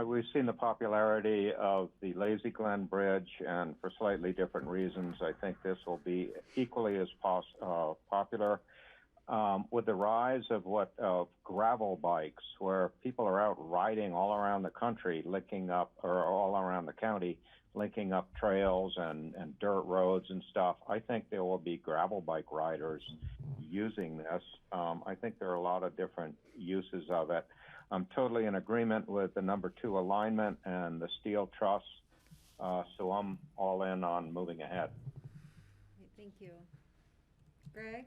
We've seen the popularity of the Lazy Glen Bridge, and for slightly different reasons, I think this will be equally as popular. With the rise of gravel bikes, where people are out riding all around the country, all around the county, linking up trails and dirt roads and stuff, I think there will be gravel bike riders using this. I think there are a lot of different uses of it. I'm totally in agreement with the number 2 alignment and the steel truss, so I'm all in on moving ahead. Thank you. Greg?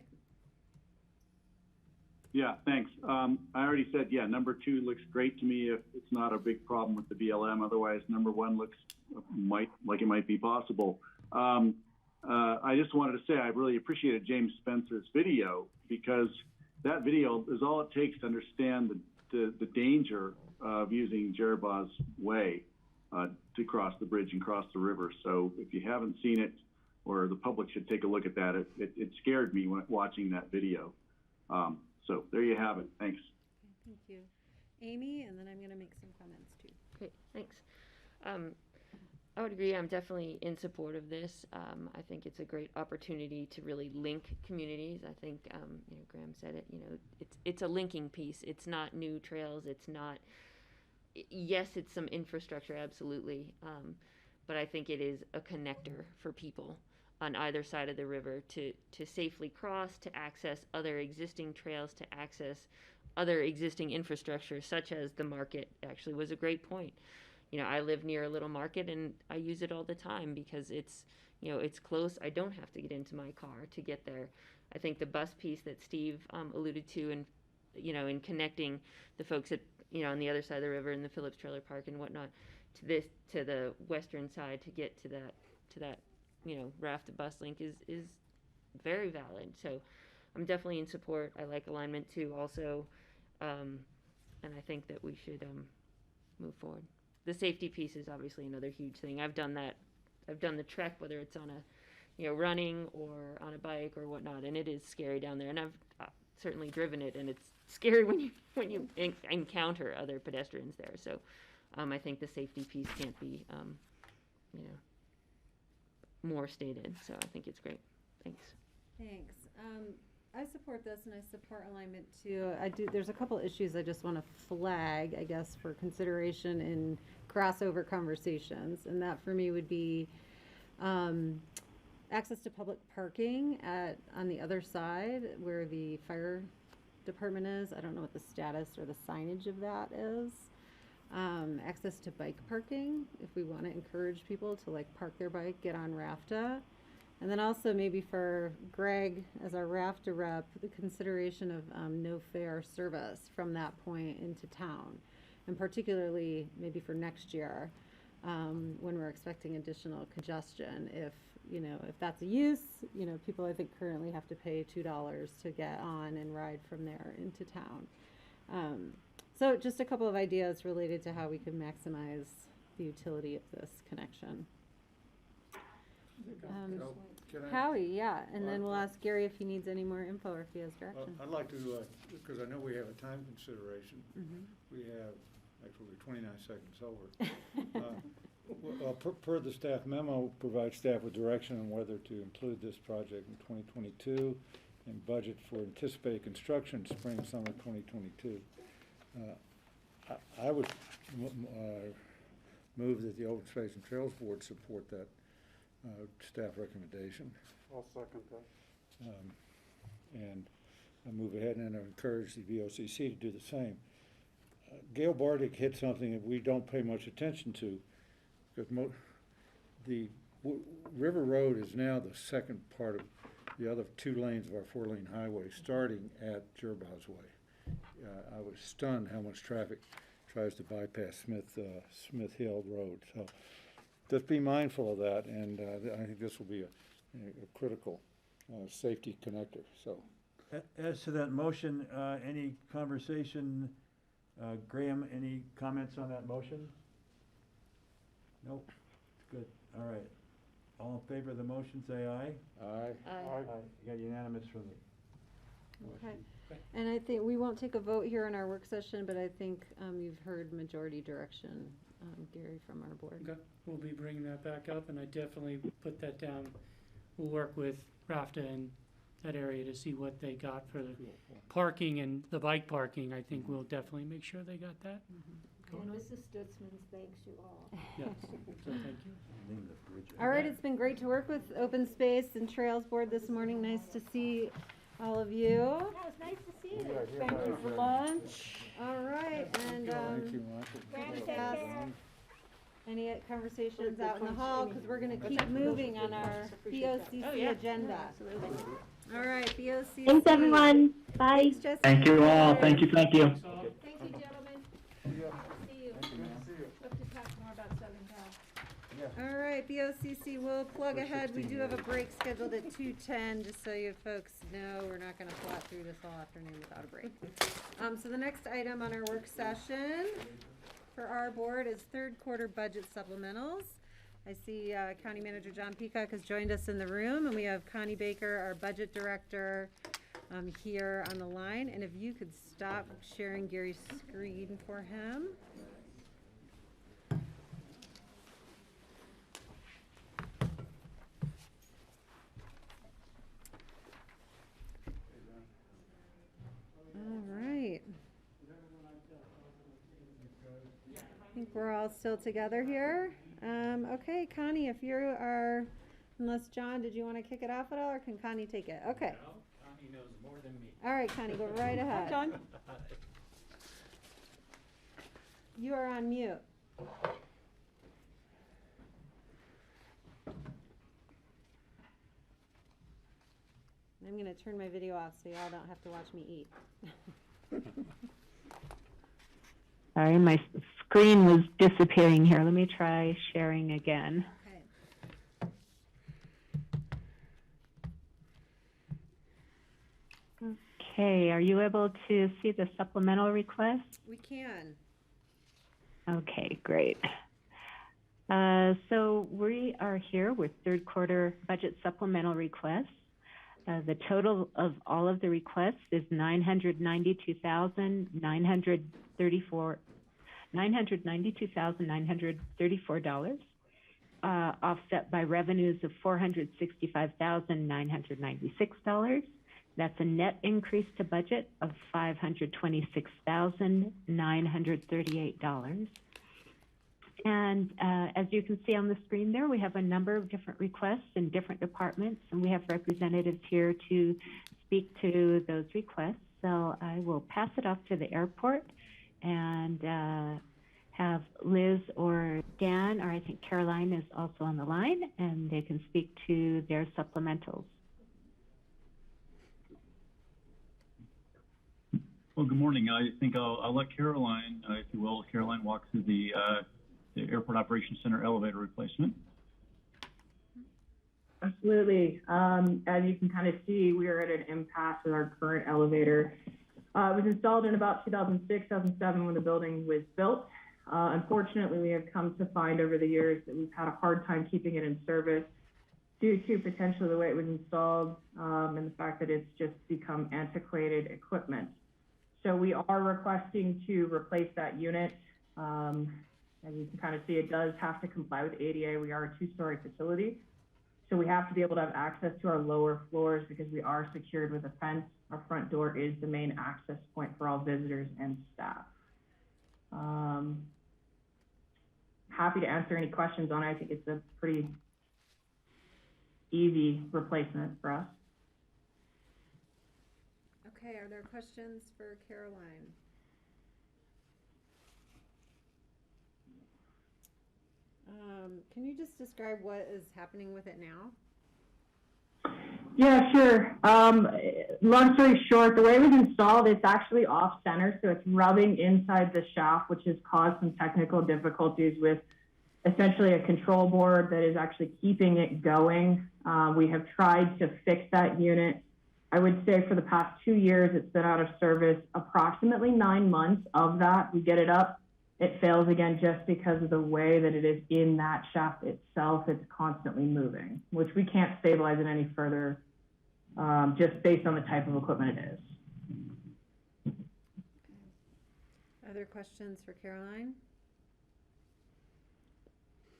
Yeah, thanks. I already said, yeah, number 2 looks great to me if it's not a big problem with the BLM. Otherwise, number 1 looks like it might be possible. I just wanted to say I really appreciated James Spencer's video, because that video is all it takes to understand the danger of using Jerubah's Way to cross the bridge and cross the river. So if you haven't seen it, or the public should take a look at that, it scared me when watching that video. So there you have it. Thanks. Okay, thank you. Amy, and then I'm going to make some comments too. Great, thanks. I would agree. I'm definitely in support of this. I think it's a great opportunity to really link communities. I think, Graham said it. It's a linking piece. It's not new trails. It's not. Yes, it's some infrastructure, absolutely. But I think it is a connector for people on either side of the river to safely cross, to access other existing trails, to access other existing infrastructure, such as the market. Actually was a great point. I live near a little market and I use it all the time because it's close. I don't have to get into my car to get there. I think the bus piece that Steve alluded to, and in connecting the folks at on the other side of the river in the Phillips Trailer Park and whatnot to the western side to get to that raft to bus link is very valid. So I'm definitely in support. I like alignment too also, and I think that we should move forward. The safety piece is obviously another huge thing. I've done that. I've done the trek, whether it's on a running or on a bike or whatnot, and it is scary down there. And I've certainly driven it, and it's scary when you encounter other pedestrians there. So I think the safety piece can't be more stated. So I think it's great. Thanks. Thanks. I support this, and I support alignment too. There's a couple issues I just want to flag, I guess, for consideration in crossover conversations, and that for me would be access to public parking on the other side where the fire department is. I don't know what the status or the signage of that is. Access to bike parking, if we want to encourage people to park their bike, get on RAFTA. And then also maybe for Greg as our RAFTA rep, the consideration of no fare service from that point into town. And particularly maybe for next year, when we're expecting additional congestion. If that's a use, people I think currently have to pay $2 to get on and ride from there into town. So just a couple of ideas related to how we can maximize the utility of this connection. Howie, yeah, and then we'll ask Gary if he needs any more info or if he has direction. I'd like to, because I know we have a time consideration. We have, actually, we're 29 seconds over. Per the staff memo, provide staff with direction on whether to include this project in 2022 and budget for anticipated construction spring, summer 2022. I would move that the Open Space and Trails Board support that staff recommendation. I'll second that. And I move ahead and encourage the BOCC to do the same. Gail Bardick hit something that we don't pay much attention to, because the River Road is now the second part of the other 2 lanes of our 4-lane highway, starting at Jerubah's Way. I was stunned how much traffic tries to bypass Smith Hill Road. So just be mindful of that, and I think this will be a critical safety connector. So, as to that motion, any conversation? Graham, any comments on that motion? Nope. Good. All right. All in favor of the motion, say aye. Aye. Aye. You got unanimous from the motion. Okay. And I think we won't take a vote here in our work session, but I think you've heard majority direction, Gary, from our board. Okay. We'll be bringing that back up, and I definitely put that down. We'll work with RAFTA in that area to see what they got for the parking and the bike parking. I think we'll definitely make sure they got that. And Mrs. Stutzman thanks you all. Yes, so thank you. All right, it's been great to work with Open Space and Trails Board this morning. Nice to see all of you. Yeah, it was nice to see you. Thank you for lunch. All right, and thank you, Michael. Graham, take care. Any conversations out in the hall, because we're gonna keep moving on our BOCC agenda. Absolutely. All right, BOCC. Thanks, everyone. Bye. Thanks, Jesse. Thank you all. Thank you. Thank you, gentlemen. See you. Hope to talk more about Southern Cal. All right, BOCC, we'll plug ahead. We do have a break scheduled at 2:10, just so you folks know, we're not gonna plot through this all afternoon without a break. So the next item on our work session for our board is third quarter budget supplementals. I see County Manager John Peacock has joined us in the room, and we have Connie Baker, our budget director, here on the line. And if you could stop sharing Gary's screen for him. All right. I think we're all still together here. Okay, Connie, if you are, unless John, did you want to kick it off at all, or can Connie take it? Okay. No, Connie knows more than me. All right, Connie, go right ahead. John? You are on mute. I'm going to turn my video off so y'all don't have to watch me eat. Sorry, my screen was disappearing here. Let me try sharing again. Okay, are you able to see the supplemental request? We can. Okay, great. So we are here with third quarter budget supplemental requests. The total of all of the requests is $992,934, offset by revenues of $465,996. That's a net increase to budget of $526,938. And as you can see on the screen there, we have a number of different requests in different departments, and we have representatives here to speak to those requests. So I will pass it off to the airport and have Liz or Dan, or I think Caroline is also on the line, and they can speak to their supplementals. Well, good morning. I think I'll let Caroline, if you will, Caroline walk through the Airport Operations Center elevator replacement. Absolutely. As you can kind of see, we are at an impasse with our current elevator. It was installed in about 2006, 2007 when the building was built. Unfortunately, we have come to find over the years that we've had a hard time keeping it in service due to potentially the way it was installed and the fact that it's just become antiquated equipment. So we are requesting to replace that unit. As you can kind of see, it does have to comply with ADA. We are a two-story facility. So we have to be able to have access to our lower floors because we are secured with a fence. Our front door is the main access point for all visitors and staff. Happy to answer any questions on it. I think it's a pretty easy replacement for us. Okay, are there questions for Caroline? Can you just describe what is happening with it now? Yeah, sure. Long story short, the way it was installed, it's actually off center, so it's rubbing inside the shaft, which has caused some technical difficulties with essentially a control board that is actually keeping it going. We have tried to fix that unit. I would say for the past 2 years, it's been out of service. Approximately 9 months of that, we get it up. It fails again just because of the way that it is in that shaft itself. It's constantly moving, which we can't stabilize it any further just based on the type of equipment it is. Other questions for Caroline?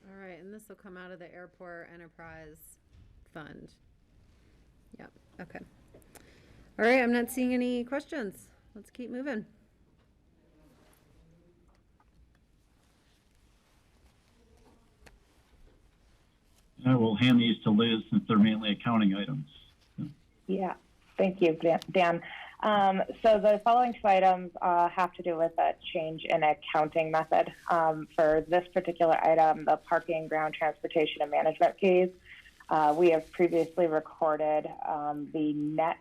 All right, and this will come out of the Airport Enterprise Fund. Yep, okay. All right, I'm not seeing any questions. Let's keep moving. I will hand these to Liz since they're mainly accounting items. Yeah, thank you, Dan. So the following two items have to do with a change in accounting method. For this particular item, the parking, ground transportation, and management fees, we have previously recorded the net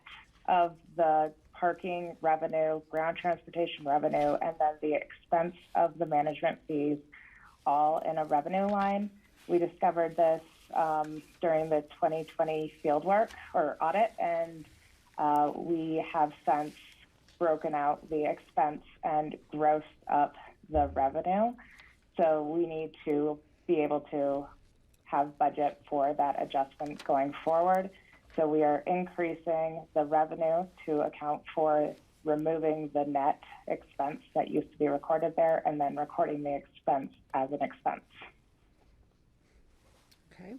of the parking revenue, ground transportation revenue, and then the expense of the management fees all in a revenue line. We discovered this during the 2020 fieldwork or audit, and we have since broken out the expense and grossed up the revenue. So we need to be able to have budget for that adjustment going forward. So we are increasing the revenue to account for removing the net expense that used to be recorded there and then recording the expense as an expense. Okay.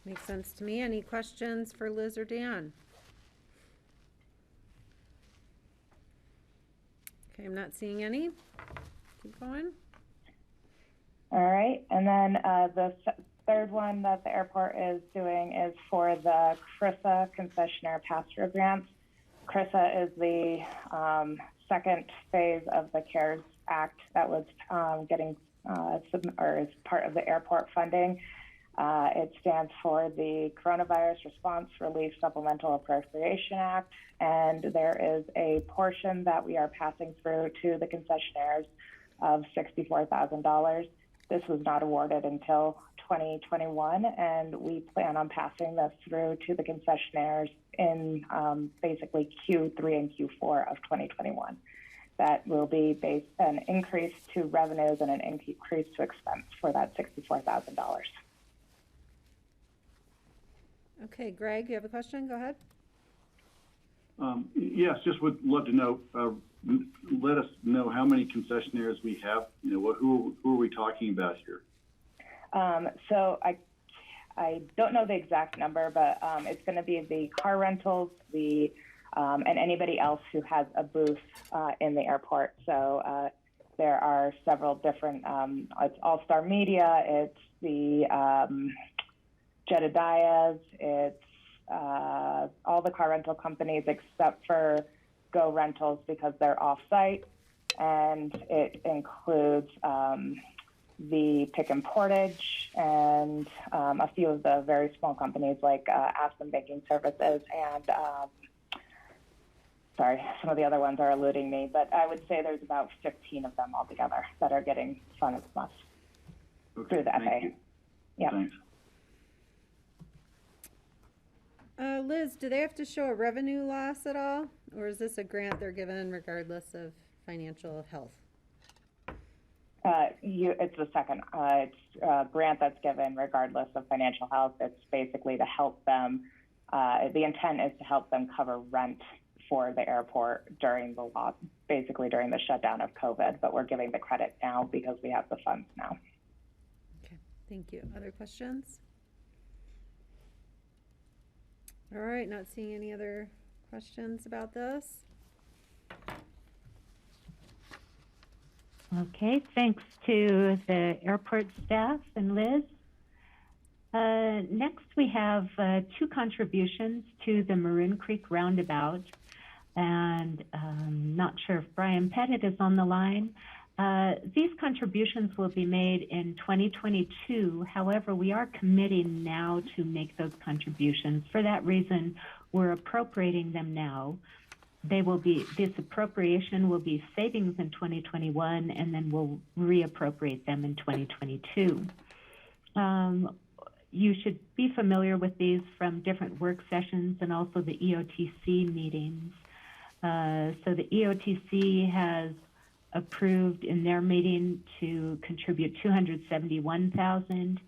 Makes sense to me. Any questions for Liz or Dan? Okay, I'm not seeing any. Keep going. All right, and then the third one that the airport is doing is for the CRISA concessionaire pass-through grants. CRISA is the second phase of the CARES Act that was getting or is part of the airport funding. It stands for the Coronavirus Response Relief Supplemental Appropriation Act, and there is a portion that we are passing through to the concessionaires of $64,000. This was not awarded until 2021, and we plan on passing this through to the concessionaires in basically Q3 and Q4 of 2021. That will be based an increase to revenues and an increase to expense for that $64,000. Okay, Greg, you have a question? Go ahead. Yes, just would love to know, let us know how many concessionaires we have. You know, who are we talking about here? So I don't know the exact number, but it's going to be the car rentals, the and anybody else who has a booth in the airport. So there are several different. It's All Star Media. It's the Jedediah's. It's all the car rental companies except for Go Rentals because they're off-site, and it includes the Pick and Portage and a few of the very small companies like Aspen Banking Services and sorry, some of the other ones are eluding me, but I would say there's about 15 of them altogether that are getting funded from us through the FAA. Yeah. Thanks. Liz, do they have to show a revenue loss at all? Or is this a grant they're given regardless of financial health? It's the second. It's a grant that's given regardless of financial health. It's basically to help them. The intent is to help them cover rent for the airport during the basically during the shutdown of COVID. But we're giving the credit now because we have the funds now. Okay, thank you. Other questions? All right, not seeing any other questions about this. Okay, thanks to the airport staff and Liz. Next, we have two contributions to the Maroon Creek Roundabout, and not sure if Brian Pettit is on the line. These contributions will be made in 2022. However, we are committing now to make those contributions. For that reason, we're appropriating them now. This appropriation will be savings in 2021, and then we'll reappropriate them in 2022. You should be familiar with these from different work sessions and also the EOTC meetings. So the EOTC has approved in their meeting to contribute $271,000,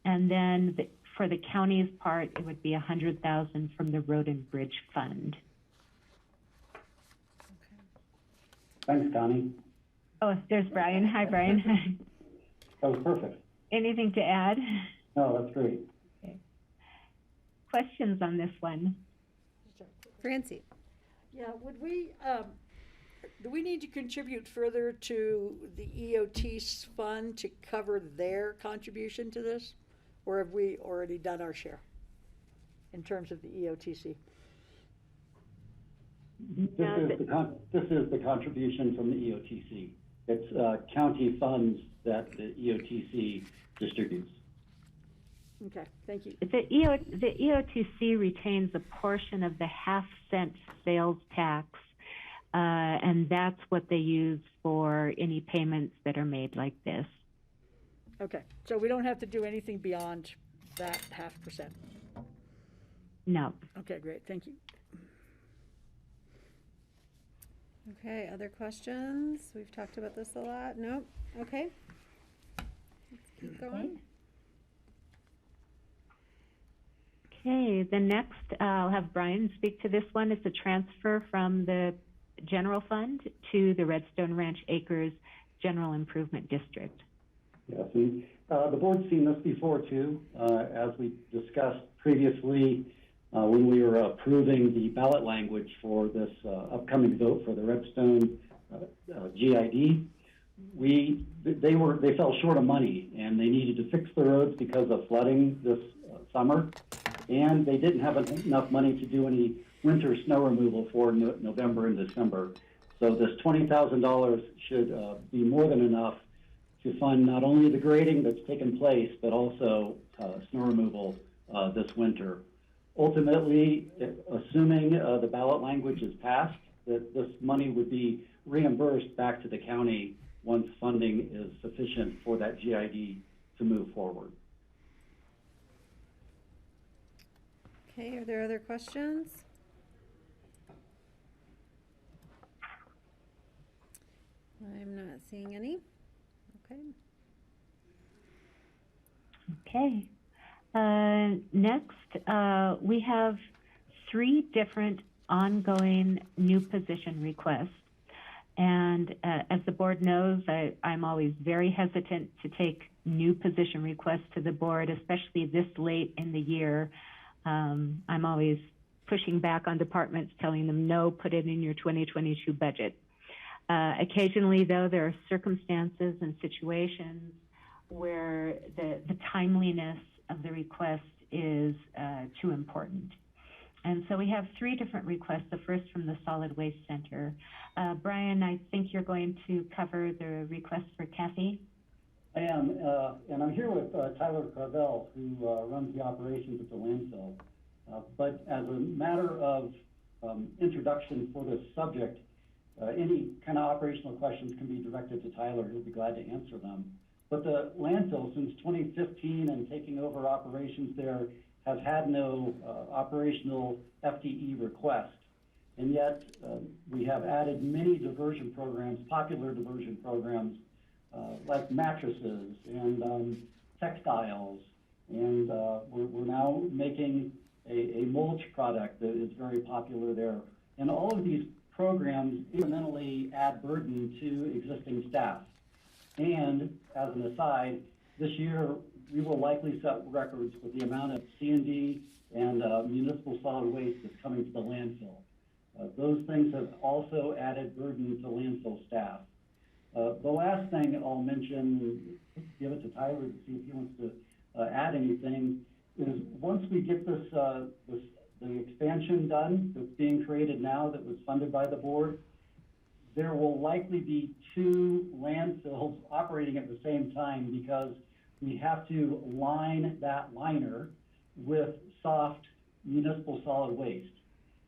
and then for the county's part, it would be $100,000 from the Road and Bridge Fund. Thanks, Connie. Oh, there's Brian. Hi, Brian. That was perfect. Anything to add? No, that's great. Okay. Questions on this one? Francie. Yeah, would we, do we need to contribute further to the EOT's fund to cover their contribution to this? Or have we already done our share in terms of the EOTC? This is the contribution from the EOTC. It's county funds that the EOTC distributes. Okay, thank you. The EOTC retains a portion of the half-cent sales tax, and that's what they use for any payments that are made like this. Okay, so we don't have to do anything beyond that 0.5%. No. Okay, great, thank you. Okay, other questions? We've talked about this a lot. Nope. Okay. Let's keep going. Okay, the next, I'll have Brian speak to this one. It's a transfer from the general fund to the Redstone Ranch Acres General Improvement District. Yes, and the board's seen this before too. As we discussed previously, when we were approving the ballot language for this upcoming vote for the Redstone GID, they fell short of money and they needed to fix the roads because of flooding this summer, and they didn't have enough money to do any winter snow removal for November and December. So this $20,000 should be more than enough to fund not only the grading that's taken place, but also snow removal this winter. Ultimately, assuming the ballot language is passed, that this money would be reimbursed back to the county once funding is sufficient for that GID to move forward. Okay, are there other questions? I'm not seeing any. Okay. Okay. Next, we have 3 different ongoing new position requests. And as the board knows, I'm always very hesitant to take new position requests to the board, especially this late in the year. I'm always pushing back on departments, telling them, no, put it in your 2022 budget. Occasionally, though, there are circumstances and situations where the timeliness of the request is too important. And so we have 3 different requests, the first from the Solid Waste Center. Brian, I think you're going to cover the request for Kathy. I am, and I'm here with Tyler Carvel, who runs the operations at the landfill. But as a matter of introduction for this subject, any kind of operational questions can be directed to Tyler. He'll be glad to answer them. But the landfill, since 2015 and taking over operations there, has had no operational FTE request. And yet we have added many diversion programs, popular diversion programs, like mattresses and textiles. And we're now making a mulch product that is very popular there. And all of these programs incrementally add burden to existing staff. And as an aside, this year we will likely set records with the amount of C&D and municipal solid waste that's coming to the landfill. Those things have also added burden to landfill staff. The last thing I'll mention, give it to Tyler to see if he wants to add anything, is once we get the expansion done that's being created now that was funded by the board, there will likely be 2 landfills operating at the same time because we have to line that liner with soft municipal solid waste.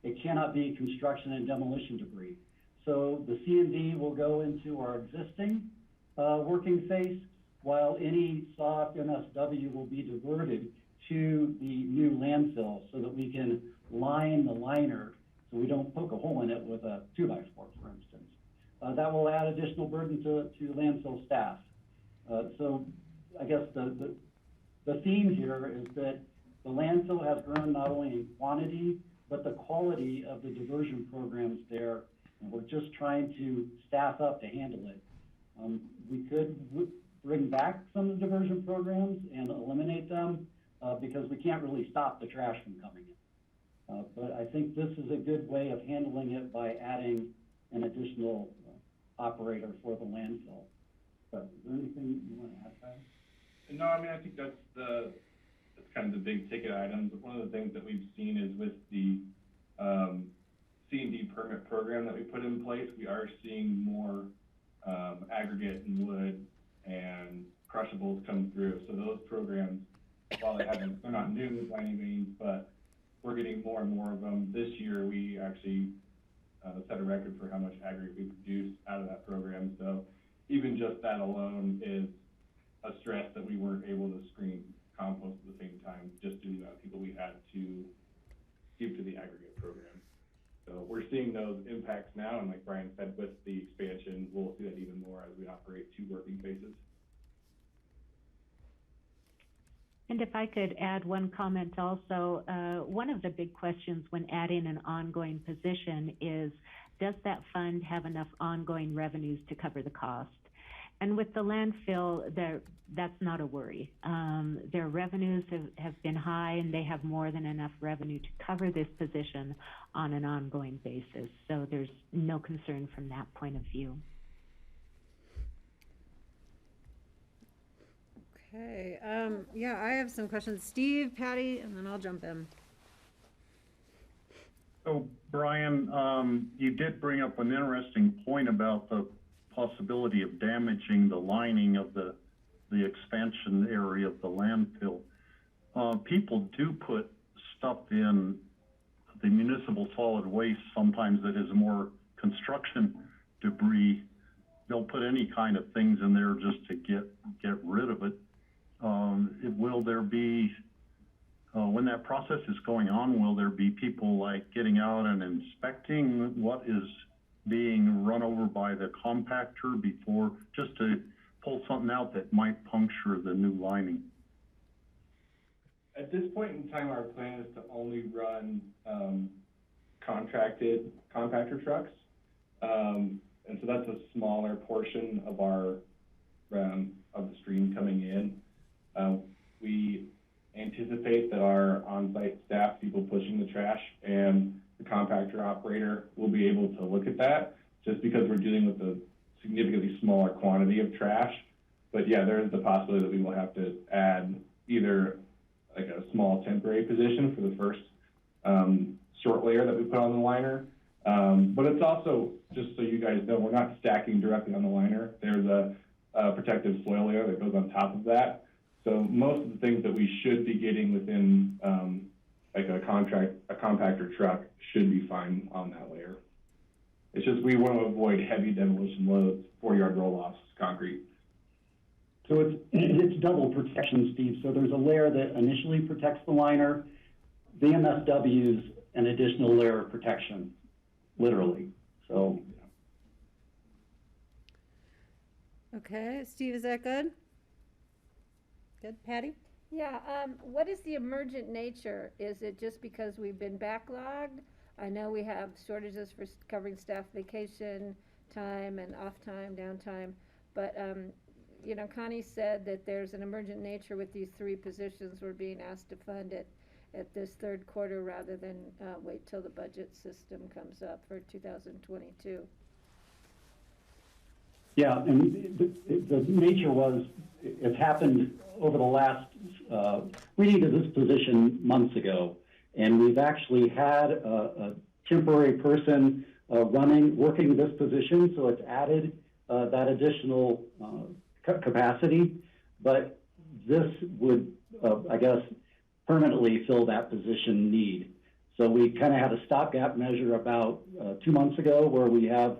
It cannot be construction and demolition debris. So the C&D will go into our existing working face, while any soft MSW will be diverted to the new landfill so that we can line the liner so we don't poke a hole in it with a 2x4, for instance. That will add additional burden to landfill staff. So I guess the theme here is that the landfill has grown not only in quantity, but the quality of the diversion programs there, and we're just trying to staff up to handle it. We could bring back some of the diversion programs and eliminate them because we can't really stop the trash from coming in. But I think this is a good way of handling it by adding an additional operator for the landfill. But is there anything you want to add, Tyler? No, I mean, I think that's kind of the big ticket items. One of the things that we've seen is with the C&D permit program that we put in place, we are seeing more aggregate and wood and crushables come through. So those programs, while they're not new by any means, but we're getting more and more of them. This year, we actually set a record for how much aggregate we produced out of that program. So even just that alone is a stress that we weren't able to screen compost at the same time, just due to the amount of people we had to give to the aggregate program. So we're seeing those impacts now, and like Brian said, with the expansion, we'll see that even more as we operate 2 working phases. And if I could add one comment also, one of the big questions when adding an ongoing position is, does that fund have enough ongoing revenues to cover the cost? And with the landfill, that's not a worry. Their revenues have been high, and they have more than enough revenue to cover this position on an ongoing basis. So there's no concern from that point of view. Okay, yeah, I have some questions. Steve, Patty, and then I'll jump in. So, Brian, you did bring up an interesting point about the possibility of damaging the lining of the expansion area of the landfill. People do put stuff in the municipal solid waste sometimes that is more construction debris. They'll put any kind of things in there just to get rid of it. Will there be, when that process is going on, will there be people like getting out and inspecting what is being run over by the compactor before, just to pull something out that might puncture the new lining? At this point in time, our plan is to only run contracted compactor trucks. And so that's a smaller portion of our of the stream coming in. We anticipate that our on-site staff, people pushing the trash, and the compactor operator will be able to look at that, just because we're dealing with a significantly smaller quantity of trash. But yeah, there is the possibility that we will have to add either like a small temporary position for the first short layer that we put on the liner. But it's also, just so you guys know, we're not stacking directly on the liner. There's a protective soil layer that goes on top of that. So most of the things that we should be getting within like a compactor truck should be fine on that layer. It's just we want to avoid heavy demolition loads, 4-yard roll-offs, concrete. So it's double protection, Steve. So there's a layer that initially protects the liner. The MSW's an additional layer of protection, literally. So. Okay, Steve, is that good? Good, Patty? Yeah, what is the emergent nature? Is it just because we've been backlogged? I know we have shortages for covering staff vacation time and off time, downtime, but you know, Connie said that there's an emergent nature with these 3 positions. We're being asked to fund it at this 3rd quarter rather than wait till the budget system comes up for 2022. Yeah, and the nature was, it's happened over the last, we needed this position months ago, and we've actually had a temporary person working this position, so it's added that additional capacity, but this would, I guess, permanently fill that position need. So we kind of had a stopgap measure about 2 months ago where we have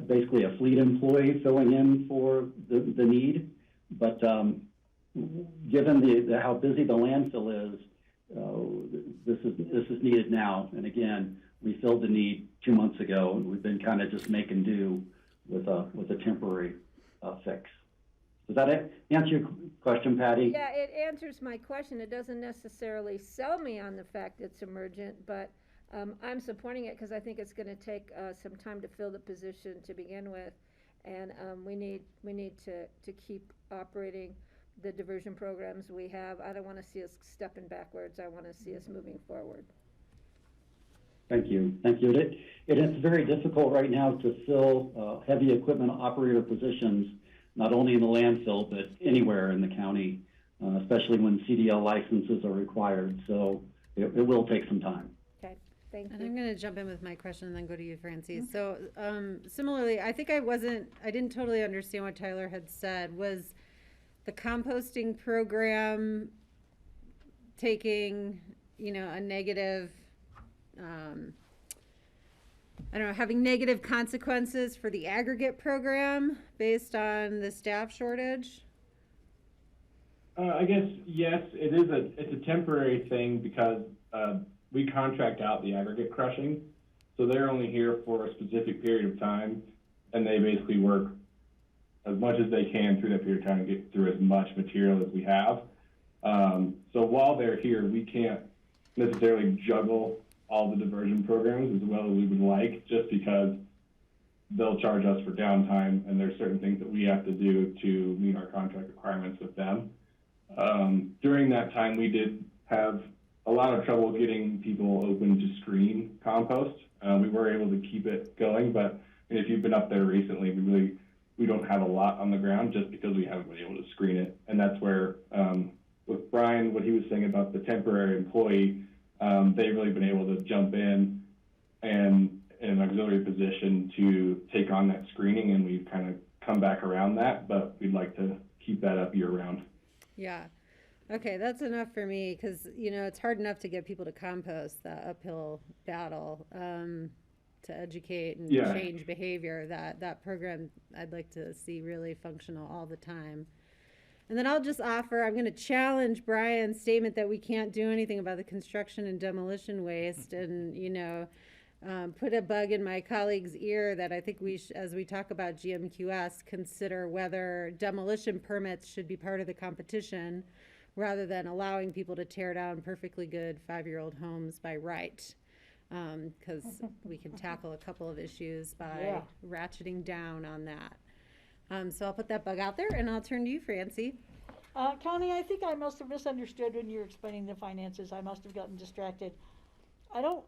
basically a fleet employee filling in for the need. But given how busy the landfill is, this is needed now. And again, we filled the need 2 months ago, and we've been kind of just making do with a temporary fix. Does that answer your question, Patty? Yeah, it answers my question. It doesn't necessarily sell me on the fact it's emergent, but I'm supporting it because I think it's going to take some time to fill the position to begin with, and we need to keep operating the diversion programs we have. I don't want to see us stepping backwards. I want to see us moving forward. Thank you. Thank you. It's very difficult right now to fill heavy equipment operator positions, not only in the landfill, but anywhere in the county, especially when CDL licenses are required. So it will take some time. Okay. Thank And you. I'm going to jump in with my question and then go to you, Francie. So, similarly, I think I didn't totally understand what Tyler had said. Was the composting program taking, a negative, I don't know, having negative consequences for the aggregate program based on the staff shortage? I guess, yes, it's a temporary thing because we contract out the aggregate crushing. So they're only here for a specific period of time, and they basically work as much as they can through that period of time to get through as much material as we have. So while they're here, we can't necessarily juggle all the diversion programs as well as we would like, just because they'll charge us for downtime, and there's certain things that we have to do to meet our contract requirements with them. During that time, we did have a lot of trouble getting people open to screen compost. We were able to keep it going, but if you've been up there recently, we don't have a lot on the ground just because we haven't been able to screen it. And that's where, with Brian, what he was saying about the temporary employee, they've really been able to jump in and in an auxiliary position to take on that screening, and we've kind of come back around that, but we'd like to keep that up year round. Yeah. Okay, that's enough for me because, it's hard enough to get people to compost, that uphill battle, to educate and change behavior. That program I'd like to see really functional all the time. And then I'll just offer, I'm going to challenge Brian's statement that we can't do anything about the construction and demolition waste and, put a bug in my colleague's ear that I think as we talk about GMQS, consider whether demolition permits should be part of the competition rather than allowing people to tear down perfectly good 5-year-old homes by right. Because we can tackle a couple of issues by ratcheting down on that. So I'll put that bug out there, and I'll turn to you, Francie. Connie, I think I must have misunderstood when you were explaining the finances. I must have gotten distracted.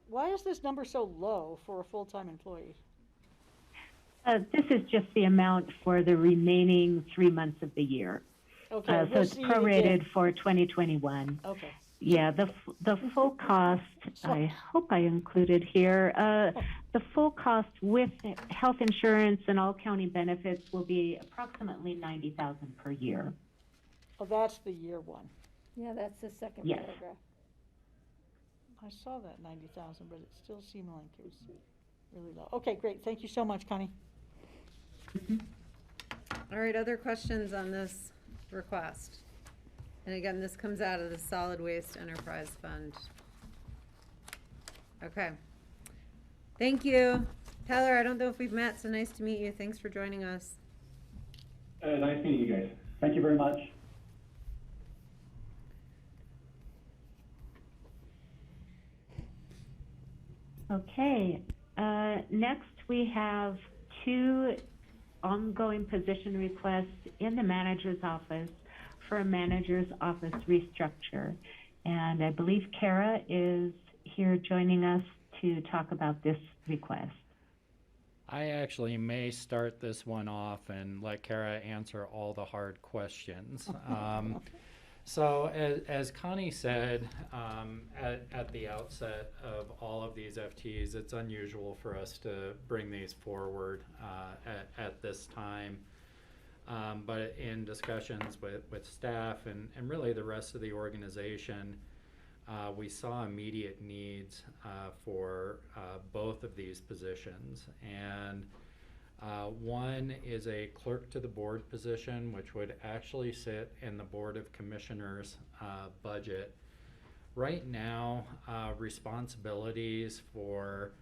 Why is this number so low for a full-time employee? This is just the amount for the remaining 3 months of the year. Okay, so it's prorated for 2021. Okay. Yeah, the full cost, I hope I included here, the full cost with health insurance and all county benefits will be approximately $90,000 per year. Oh, that's the year one. Yeah, that's the second Yes. paragraph. I saw that 90,000, but it still seemed like it was really low. Okay, great. Thank you so much, Connie. All right, other questions on this request? And again, this comes out of the Solid Waste Enterprise Fund. Okay. Thank you. Tyler, I don't know if we've met, so nice to meet you. Thanks for joining us. Nice meeting you guys. Thank you very much. Okay, next we have 2 ongoing position requests in the manager's office for a manager's office restructure. And I believe Kara is here joining us to talk about this request. I actually may start this one off and let Kara answer all the hard questions. So as Connie said at the outset of all of these FTs, it's unusual for us to bring these forward at this time. But in discussions with staff and really the rest of the organization, we saw immediate needs for both of these positions. And one is a clerk to the board position, which would actually sit in the Board of Commissioners budget. Right now, responsibilities for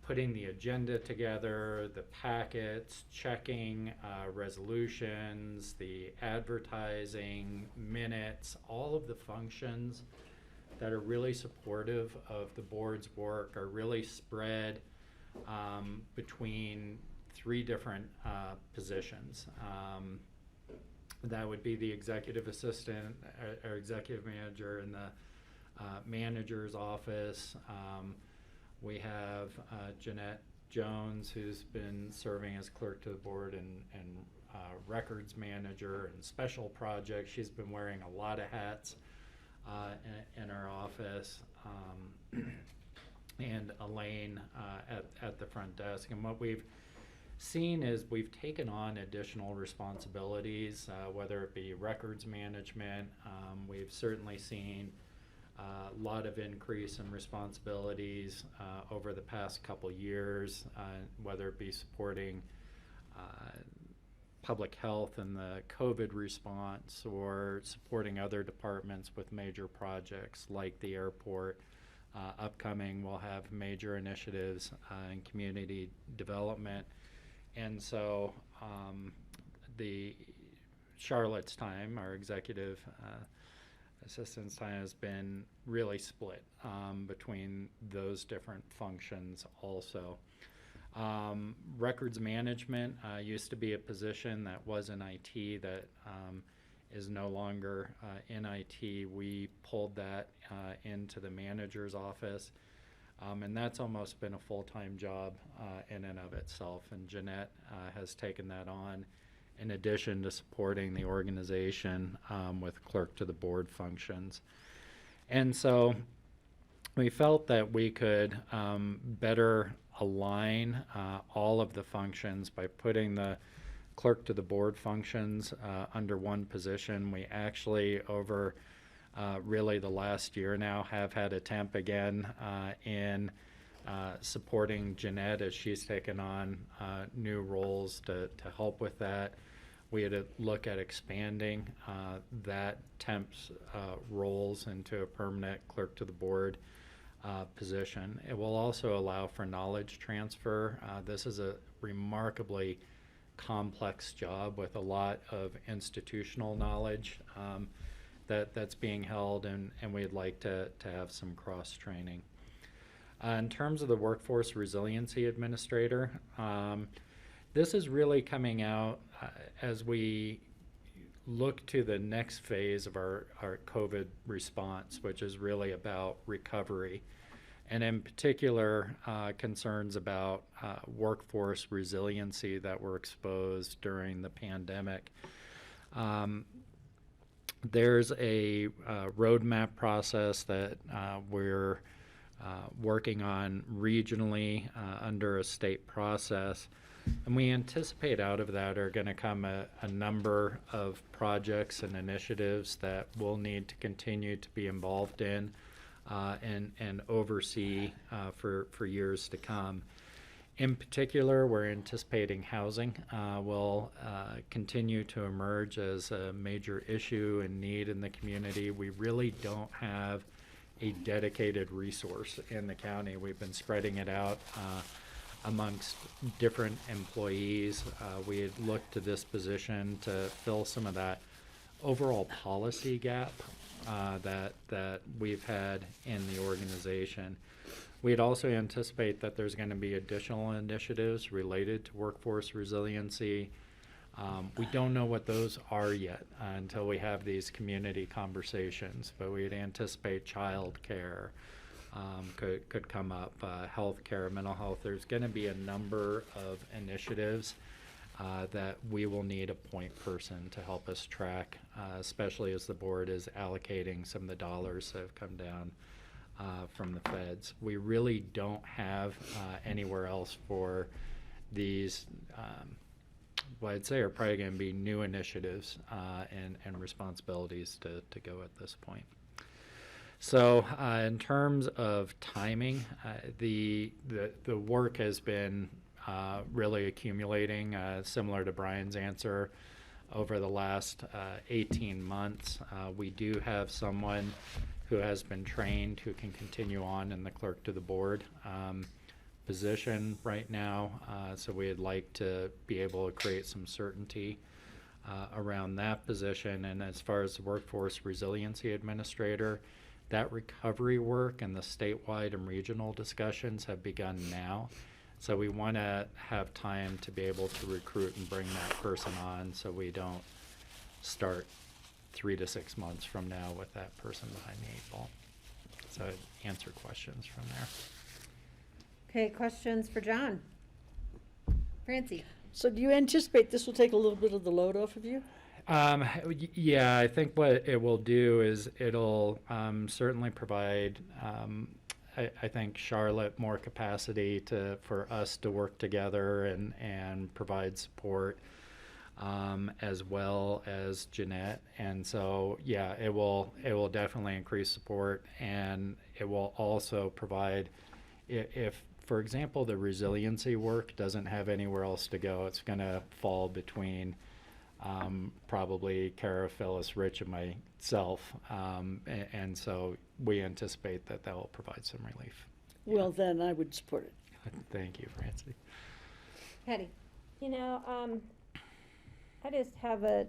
putting the agenda together, the packets, checking resolutions, the advertising, minutes, all of the functions that are really supportive of the board's work are really spread between 3 different positions. That would be the executive assistant or executive manager in the manager's office. We have Jeanette Jones, who's been serving as clerk to the board and records manager and special projects. She's been wearing a lot of hats in our office, and Elaine at the front desk. And what we've seen is we've taken on additional responsibilities, whether it be records management. We've certainly seen a lot of increase in responsibilities over the past couple years, whether it be supporting public health and the COVID response, or supporting other departments with major projects like the airport. Upcoming, we'll have major initiatives in community development. And so the Charlotte's time, our executive assistant's time, has been really split between those different functions also. Records management used to be a position that was in IT that is no longer in IT. We pulled that into the manager's office, and that's almost been a full-time job in and of itself. And Jeanette has taken that on in addition to supporting the organization with clerk to the board functions. And so we felt that we could better align all of the functions by putting the clerk to the board functions under one position. We actually, over really the last year now, have had a temp again in supporting Jeanette as she's taken on new roles to help with that. We had to look at expanding that temp's roles into a permanent clerk to the board position. It will also allow for knowledge transfer. This is a remarkably complex job with a lot of institutional knowledge that's being held, and we'd like to have some cross-training. In terms of the Workforce Resiliency Administrator, this is really coming out as we look to the next phase of our COVID response, which is really about recovery, and in particular concerns about workforce resiliency that were exposed during the pandemic. There's a roadmap process that we're working on regionally under a state process. And we anticipate out of that are going to come a number of projects and initiatives that we'll need to continue to be involved in and oversee for years to come. In particular, we're anticipating housing will continue to emerge as a major issue and need in the community. We really don't have a dedicated resource in the county. We've been spreading it out amongst different employees. We had looked to this position to fill some of that overall policy gap that we've had in the organization. We'd also anticipate that there's going to be additional initiatives related to workforce resiliency. We don't know what those are yet until we have these community conversations, but we'd anticipate child care could come up, health care, mental health. There's going to be a number of initiatives that we will need a point person to help us track, especially as the board is allocating some of the dollars that have come down from the feds. We really don't have anywhere else for these, what I'd say are probably going to be new initiatives and responsibilities to go at this point. So in terms of timing, the work has been really accumulating, similar to Brian's answer, over the last 18 months. We do have someone who has been trained who can continue on in the clerk to the board position right now. So we'd like to be able to create some certainty around that position. And as far as the Workforce Resiliency Administrator, that recovery work and the statewide and regional discussions have begun now. So we want to have time to be able to recruit and bring that person on so we don't start 3 to 6 months from now with that person behind the 8 ball. So I'd answer questions from there. Okay, questions for John? Francie? So do you anticipate this will take a little bit of the load off of you? Yeah, I think what it will do is it'll certainly provide, I think, Charlotte more capacity for us to work together and provide support, as well as Jeanette. And so, yeah, it will definitely increase support, and it will also provide, if for example, the resiliency work doesn't have anywhere else to go, it's going to fall between probably Kara, Phyllis, Rich, and myself. And so we anticipate that will provide some relief. Well, then I would support it. Thank you, Francie. Patty. You know, I just have a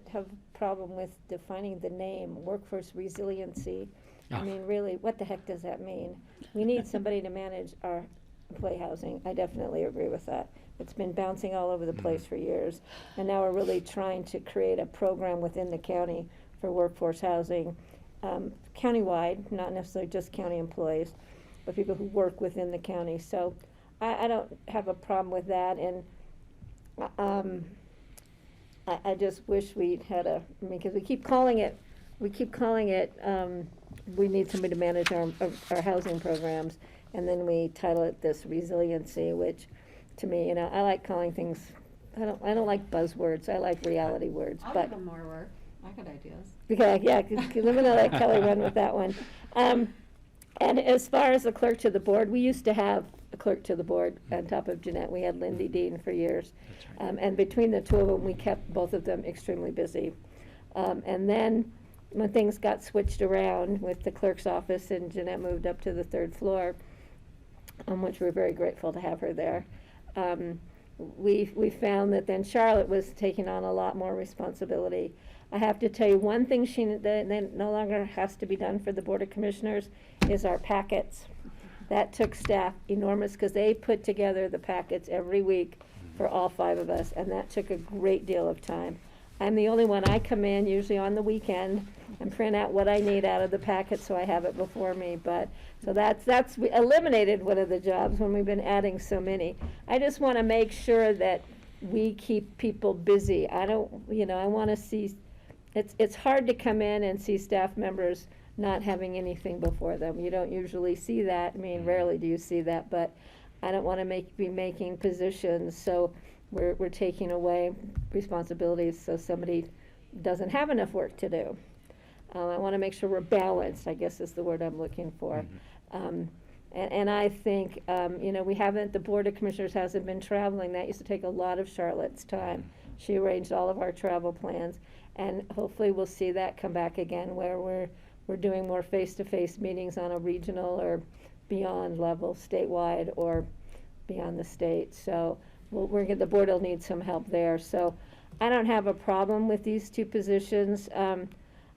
problem with defining the name workforce resiliency. I mean, really, what the heck does that mean? We need somebody to manage our employee housing. I definitely agree with that. It's been bouncing all over the place for years, and now we're really trying to create a program within the county for workforce housing, countywide, not necessarily just county employees, but people who work within the county. So I don't have a problem with that, and I just wish we had because we keep calling it, we need somebody to manage our housing programs, and then we title it this resiliency, which to me, you know, I like calling things, I don't like buzzwords, I like reality words. I'll but give them more work. I got ideas. Okay, yeah, let me know that Kelly run with that one. And as far as the clerk to the board, we used to have a clerk to the board on top of Jeanette. We had Lindy Dean for years. And between the two of them, we kept both of them extremely busy. And then when things got switched around with the clerk's office and Jeanette moved up to the third floor, which we're very grateful to have her there, we found that then Charlotte was taking on a lot more responsibility. I have to tell you, one thing that no longer has to be done for the Board of Commissioners is our packets. That took staff enormous, because they put together the packets every week for all 5 of us, and that took a great deal of time. I'm the only one. I come in usually on the weekend and print out what I need out of the packet so I have it before me. But so that's we eliminated one of the jobs when we've been adding so many. I just want to make sure that we keep people busy. I don't, I want to see. It's hard to come in and see staff members not having anything before them. You don't usually see that. I mean, rarely do you see that. But I don't want to be making positions so we're taking away responsibilities so somebody doesn't have enough work to do. I want to make sure we're balanced, I guess is the word I'm looking for. And I think, the Board of Commissioners hasn't been traveling. That used to take a lot of Charlotte's time. She arranged all of our travel plans, and hopefully we'll see that come back again, where we're doing more face-to-face meetings on a regional or beyond level, statewide or beyond the state. So the board will need some help there. So I don't have a problem with these 2 positions.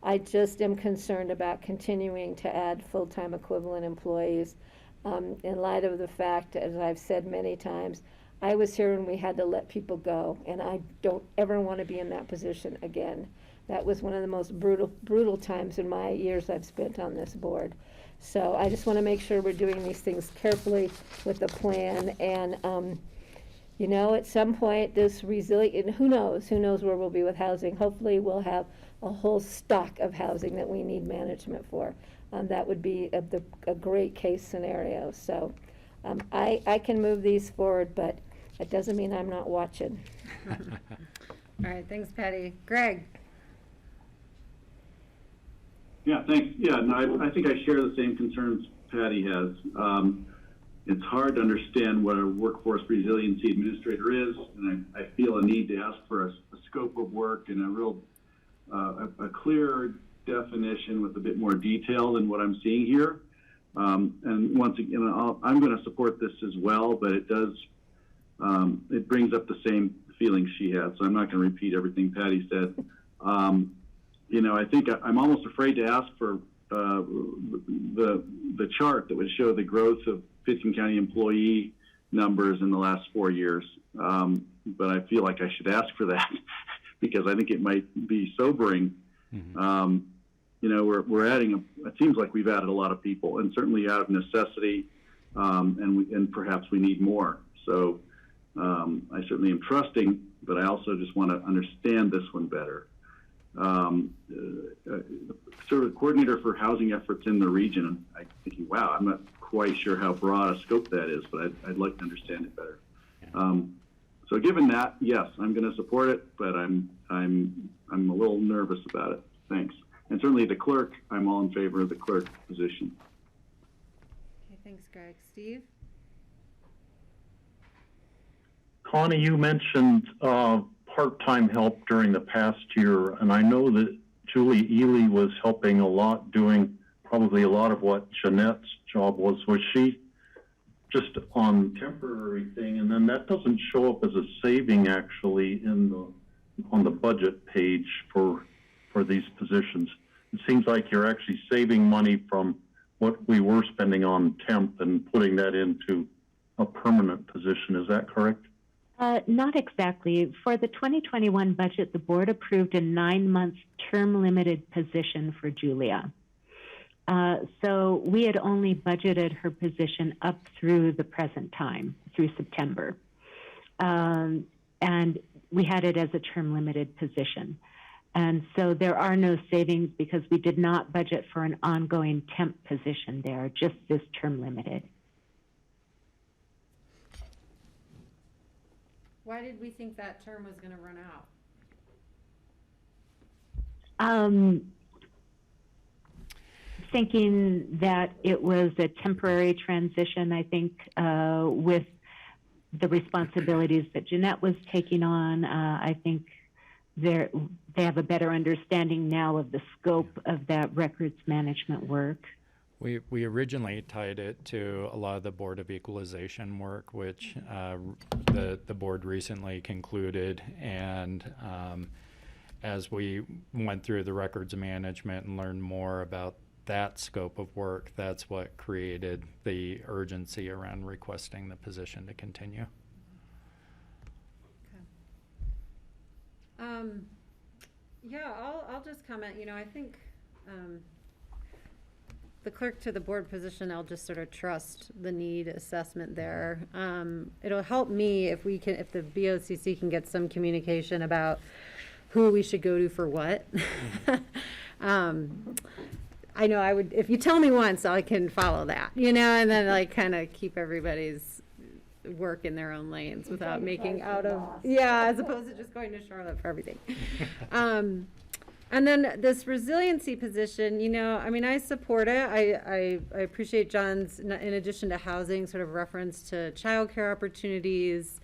I just am concerned about continuing to add full-time equivalent employees in light of the fact, as I've said many times, I was here when we had to let people go, and I don't ever want to be in that position again. That was one of the most brutal times in my years I've spent on this board. So I just want to make sure we're doing these things carefully with a plan, and at some point this and who knows where we'll be with housing. Hopefully we'll have a whole stock of housing that we need management for. That would be a great case scenario. So I can move these forward, but it doesn't mean I'm not watching. All right, thanks, Patty. Greg. Yeah, thanks. Yeah, no, I think I share the same concerns Patty has. It's hard to understand what a workforce resiliency administrator is, and I feel a need to ask for a scope of work and a real a clear definition with a bit more detail than what I'm seeing here. And once again, I'm going to support this as well, but it does it brings up the same feelings she had, so I'm not going to repeat everything Patty said. I think I'm almost afraid to ask for the chart that would show the growth of Pitkin County employee numbers in the last 4 years. But I feel like I should ask for that because I think it might be sobering. We're adding, it seems like we've added a lot of people, and certainly out of necessity, and perhaps we need more. So I certainly am trusting, but I also just want to understand this one better. sort of coordinator for housing efforts in the region. I'm thinking, wow, I'm not quite sure how broad a scope that is, but I'd like to understand it better. So given that, yes, I'm going to support it, but I'm a little nervous about it. Thanks. And certainly the clerk, I'm all in favor of the clerk position. Okay, thanks, Greg. Steve? Connie, you mentioned part-time help during the past year, and I know that Julie Ely was helping a lot, doing probably a lot of what Jeanette's job was. Was she just on temporary thing? And then that doesn't show up as a saving actually on the budget page for these positions. It seems like you're actually saving money from what we were spending on temp and putting that into a permanent position. Is that correct? Not exactly. For the 2021 budget, the board approved a 9-month term-limited position for Julia. So we had only budgeted her position up through the present time, through September. And we had it as a term-limited position. And so there are no savings because we did not budget for an ongoing temp position there, just this term-limited. Why did we think that term was going to run out? Thinking that it was a temporary transition, I think, with the responsibilities that Jeanette was taking on. I think they have a better understanding now of the scope of that records management work. We originally tied it to a lot of the Board of Equalization work, which the board recently concluded. And as we went through the records management and learned more about that scope of work, that's what created the urgency around requesting the position to continue. Okay. Yeah, I'll just comment. You know, I think the clerk to the board position, I'll just sort of trust the need assessment there. It'll help me if the BOCC can get some communication about who we should go to for what. I know I would, if you tell me once, I can follow that, you know, and then like kind of keep everybody's work in their own lanes without making out of, as opposed to just going to Charlotte for everything. And then this resiliency position, you know, I mean, I support it. I appreciate John's, in addition to housing, sort of reference to childcare opportunities.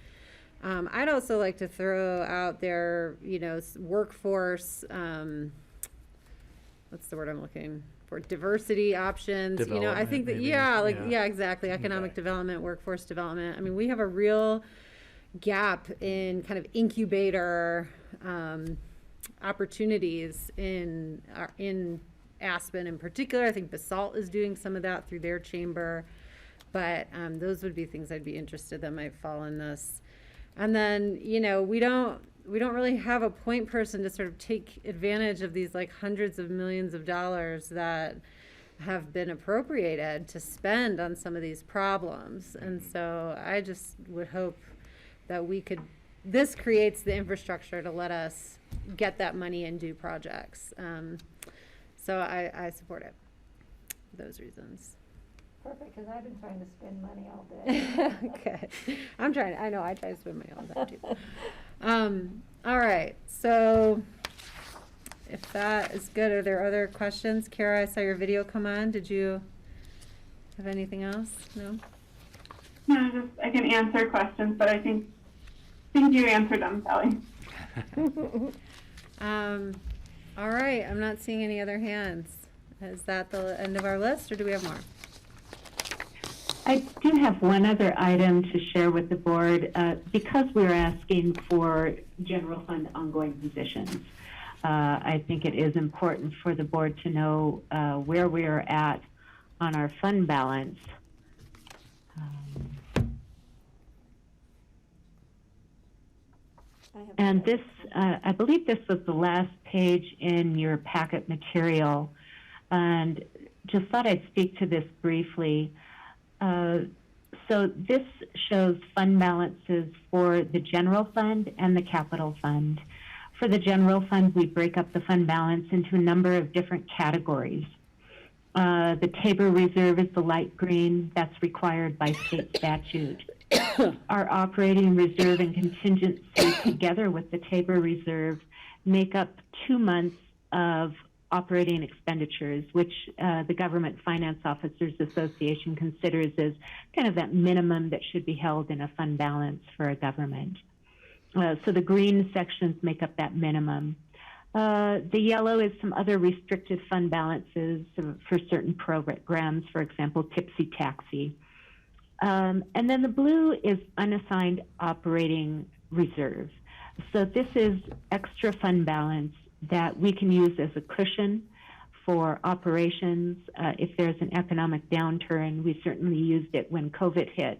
I'd also like to throw out there, you know, workforce, what's the word I'm looking for? Diversity options. You know, I think that, maybe, exactly. Economic development, workforce development. I mean, we have a real gap in kind of incubator opportunities in Aspen in particular. I think BOCC is doing some of that through their chamber, but those would be things I'd be interested that might fall in this. And then, you know, we don't really have a point person to sort of take advantage of these like hundreds of millions of dollars that have been appropriated to spend on some of these problems. And so I just would hope that this creates the infrastructure to let us get that money and do projects. So I support it for those reasons. Perfect, because I've been trying to spend money all day. Okay. I know I try to spend money all the time too. All right, so if that is good, are there other questions? Kara, I saw your video come on. Did you have anything else? No? No, I can answer questions, but I think you answered them, Sally. All right, I'm not seeing any other hands. Is that the end of our list, or do we have more? I do have one other item to share with the board. Because we're asking for general fund ongoing positions, I think it is important for the board to know where we are at on our fund balance. And this, I believe this was the last page in your packet material, and just thought I'd speak to this briefly. So this shows fund balances for the general fund and the capital fund. For the general fund, we break up the fund balance into a number of different categories. The Tabor Reserve is the light green. That's required by state statute. Our operating reserve and contingency, together with the Tabor Reserve, make up 2 months of operating expenditures, which the Government Finance Officers Association considers as kind of that minimum that should be held in a fund balance for a government. So the green sections make up that minimum. The yellow is some other restricted fund balances for certain programs, for example, Tipsy Taxi. And then the blue is unassigned operating reserve. So this is extra fund balance that we can use as a cushion for operations. If there's an economic downturn, we certainly used it when COVID hit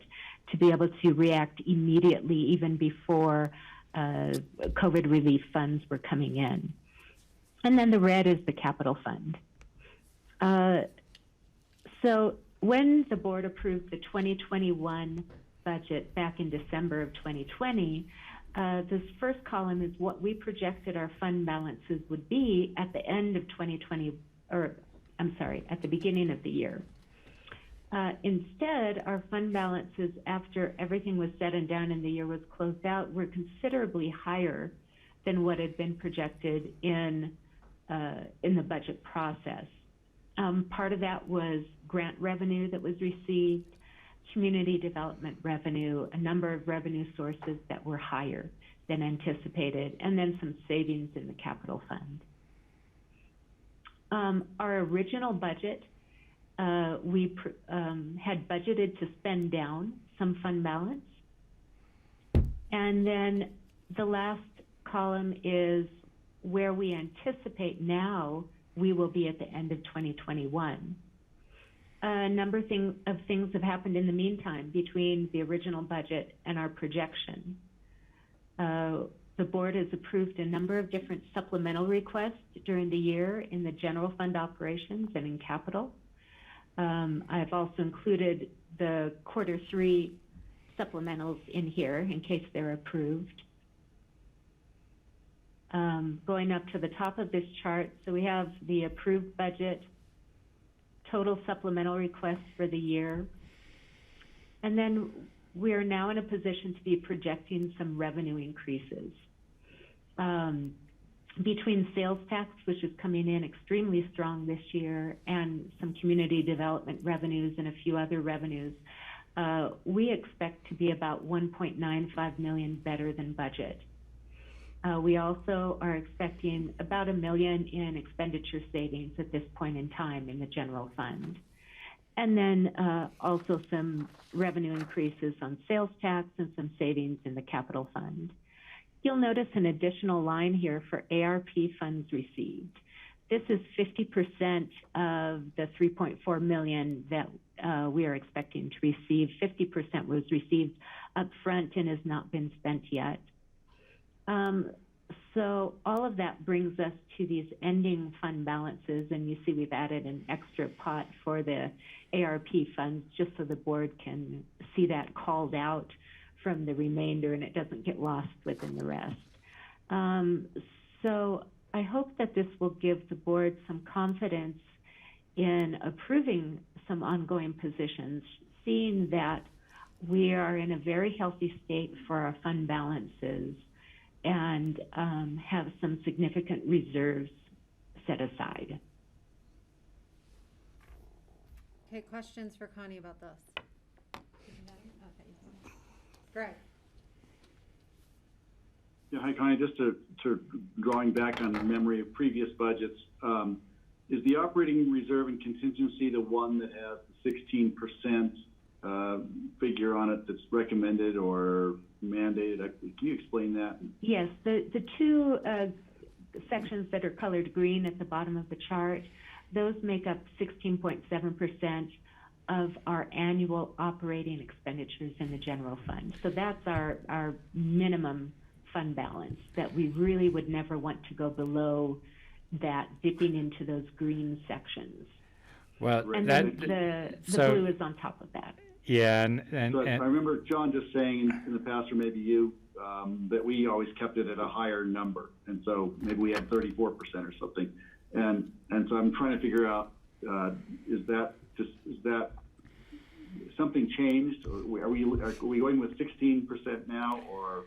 to be able to react immediately, even before COVID relief funds were coming in. And then the red is the capital fund. So when the board approved the 2021 budget back in December of 2020, this first column is what we projected our fund balances would be at the end of 2020, or I'm sorry, at the beginning of the year. Instead, our fund balances, after everything was said and done and the year was closed out, were considerably higher than what had been projected in the budget process. Part of that was grant revenue that was received, community development revenue, a number of revenue sources that were higher than anticipated, and then some savings in the capital fund. Our original budget, we had budgeted to spend down some fund balance. And then the last column is where we anticipate now we will be at the end of 2021. A number of things have happened in the meantime between the original budget and our projection. The board has approved a number of different supplemental requests during the year in the general fund operations and in capital. I've also included the Q3 supplementals in here in case they're approved. Going up to the top of this chart, so we have the approved budget, total supplemental requests for the year, and then we are now in a position to be projecting some revenue increases. Between sales tax, which is coming in extremely strong this year, and some community development revenues and a few other revenues, we expect to be about $1.95 million better than budget. We also are expecting about $1 million in expenditure savings at this point in time in the general fund. And then also some revenue increases on sales tax and some savings in the capital fund. You'll notice an additional line here for ARP funds received. This is 50% of the $3.4 million that we are expecting to receive. 50% was received up front and has not been spent yet. So all of that brings us to these ending fund balances, and you see we've added an extra pot for the ARP funds just so the board can see that called out from the remainder and it doesn't get lost within the rest. So I hope that this will give the board some confidence in approving some ongoing positions, seeing that we are in a very healthy state for our fund balances and have some significant reserves set aside. Okay, questions for Connie about this? Okay. Greg. Yeah, hi Connie, just to drawing back on the memory of previous budgets, is the operating reserve and contingency the one that has the 16% figure on it that's recommended or mandated? Can you explain that? Yes, the two sections that are colored green at the bottom of the chart, those make up 16.7% of our annual operating expenditures in the general fund. So that's our minimum fund balance that we really would never want to go below that, dipping into those green sections. Well, and then the blue is on top of that. Yeah, So I remember John just saying in the past, or maybe you, that we always kept it at a higher number. And so maybe we had 34% or something. And so I'm trying to figure out, is that something changed? Or are we going with 16% now, or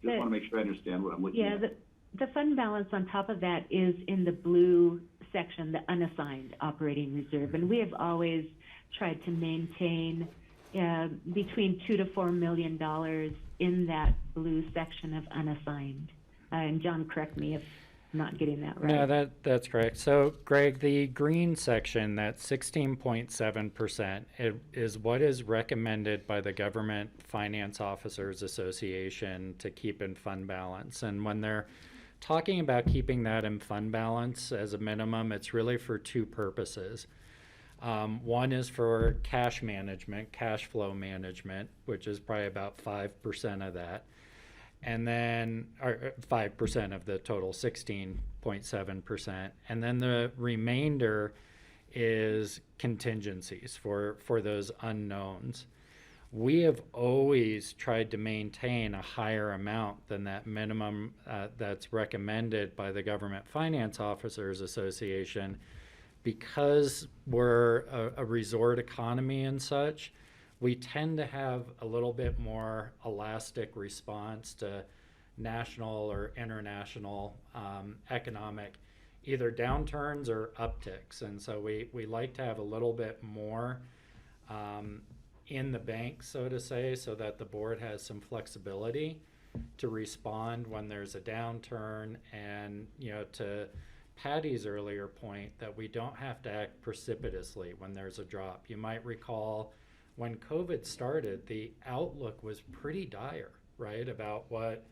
just want to make sure I understand what I'm looking at? Yeah, the fund balance on top of that is in the blue section, the unassigned operating reserve. And we have always tried to maintain between $2 to $4 million in that blue section of unassigned. And John, correct me if I'm not getting that right. No, that's correct. So, Greg, the green section, that 16.7%, is what is recommended by the Government Finance Officers Association to keep in fund balance. And when they're talking about keeping that in fund balance as a minimum, it's really for two purposes. One is for cash management, cash flow management, which is probably about 5% of that. And then, or 5% of the total 16.7%. And then the remainder is contingencies for those unknowns. We have always tried to maintain a higher amount than that minimum that's recommended by the Government Finance Officers Association, because we're a resort economy and such. We tend to have a little bit more elastic response to national or international economic either downturns or upticks. And so we like to have a little bit more in the bank, so to say, so that the board has some flexibility to respond when there's a downturn. And, you know, to Patty's earlier point, that we don't have to act precipitously when there's a drop. You might recall when COVID started, the outlook was pretty dire, right, about what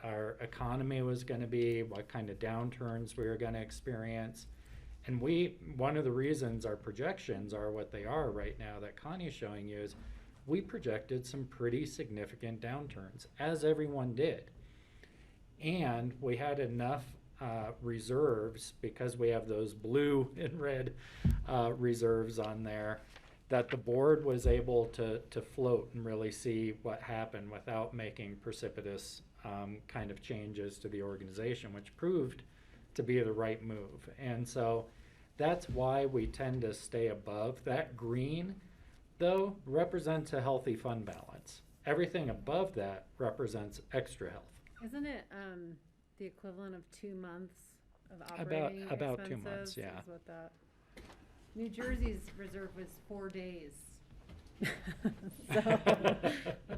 our economy was going to be, what kind of downturns we were going to experience. And one of the reasons our projections are what they are right now that Connie's showing you is we projected some pretty significant downturns, as everyone did. And we had enough reserves, because we have those blue and red reserves on there, that the board was able to float and really see what happened without making precipitous kind of changes to the organization, which proved to be the right move. And so that's why we tend to stay above. That green, though, represents a healthy fund balance. Everything above that represents extra health. Isn't it the equivalent of 2 months of operating about expenses? 2 months, yeah. Is what that. New Jersey's reserve was 4 days. So,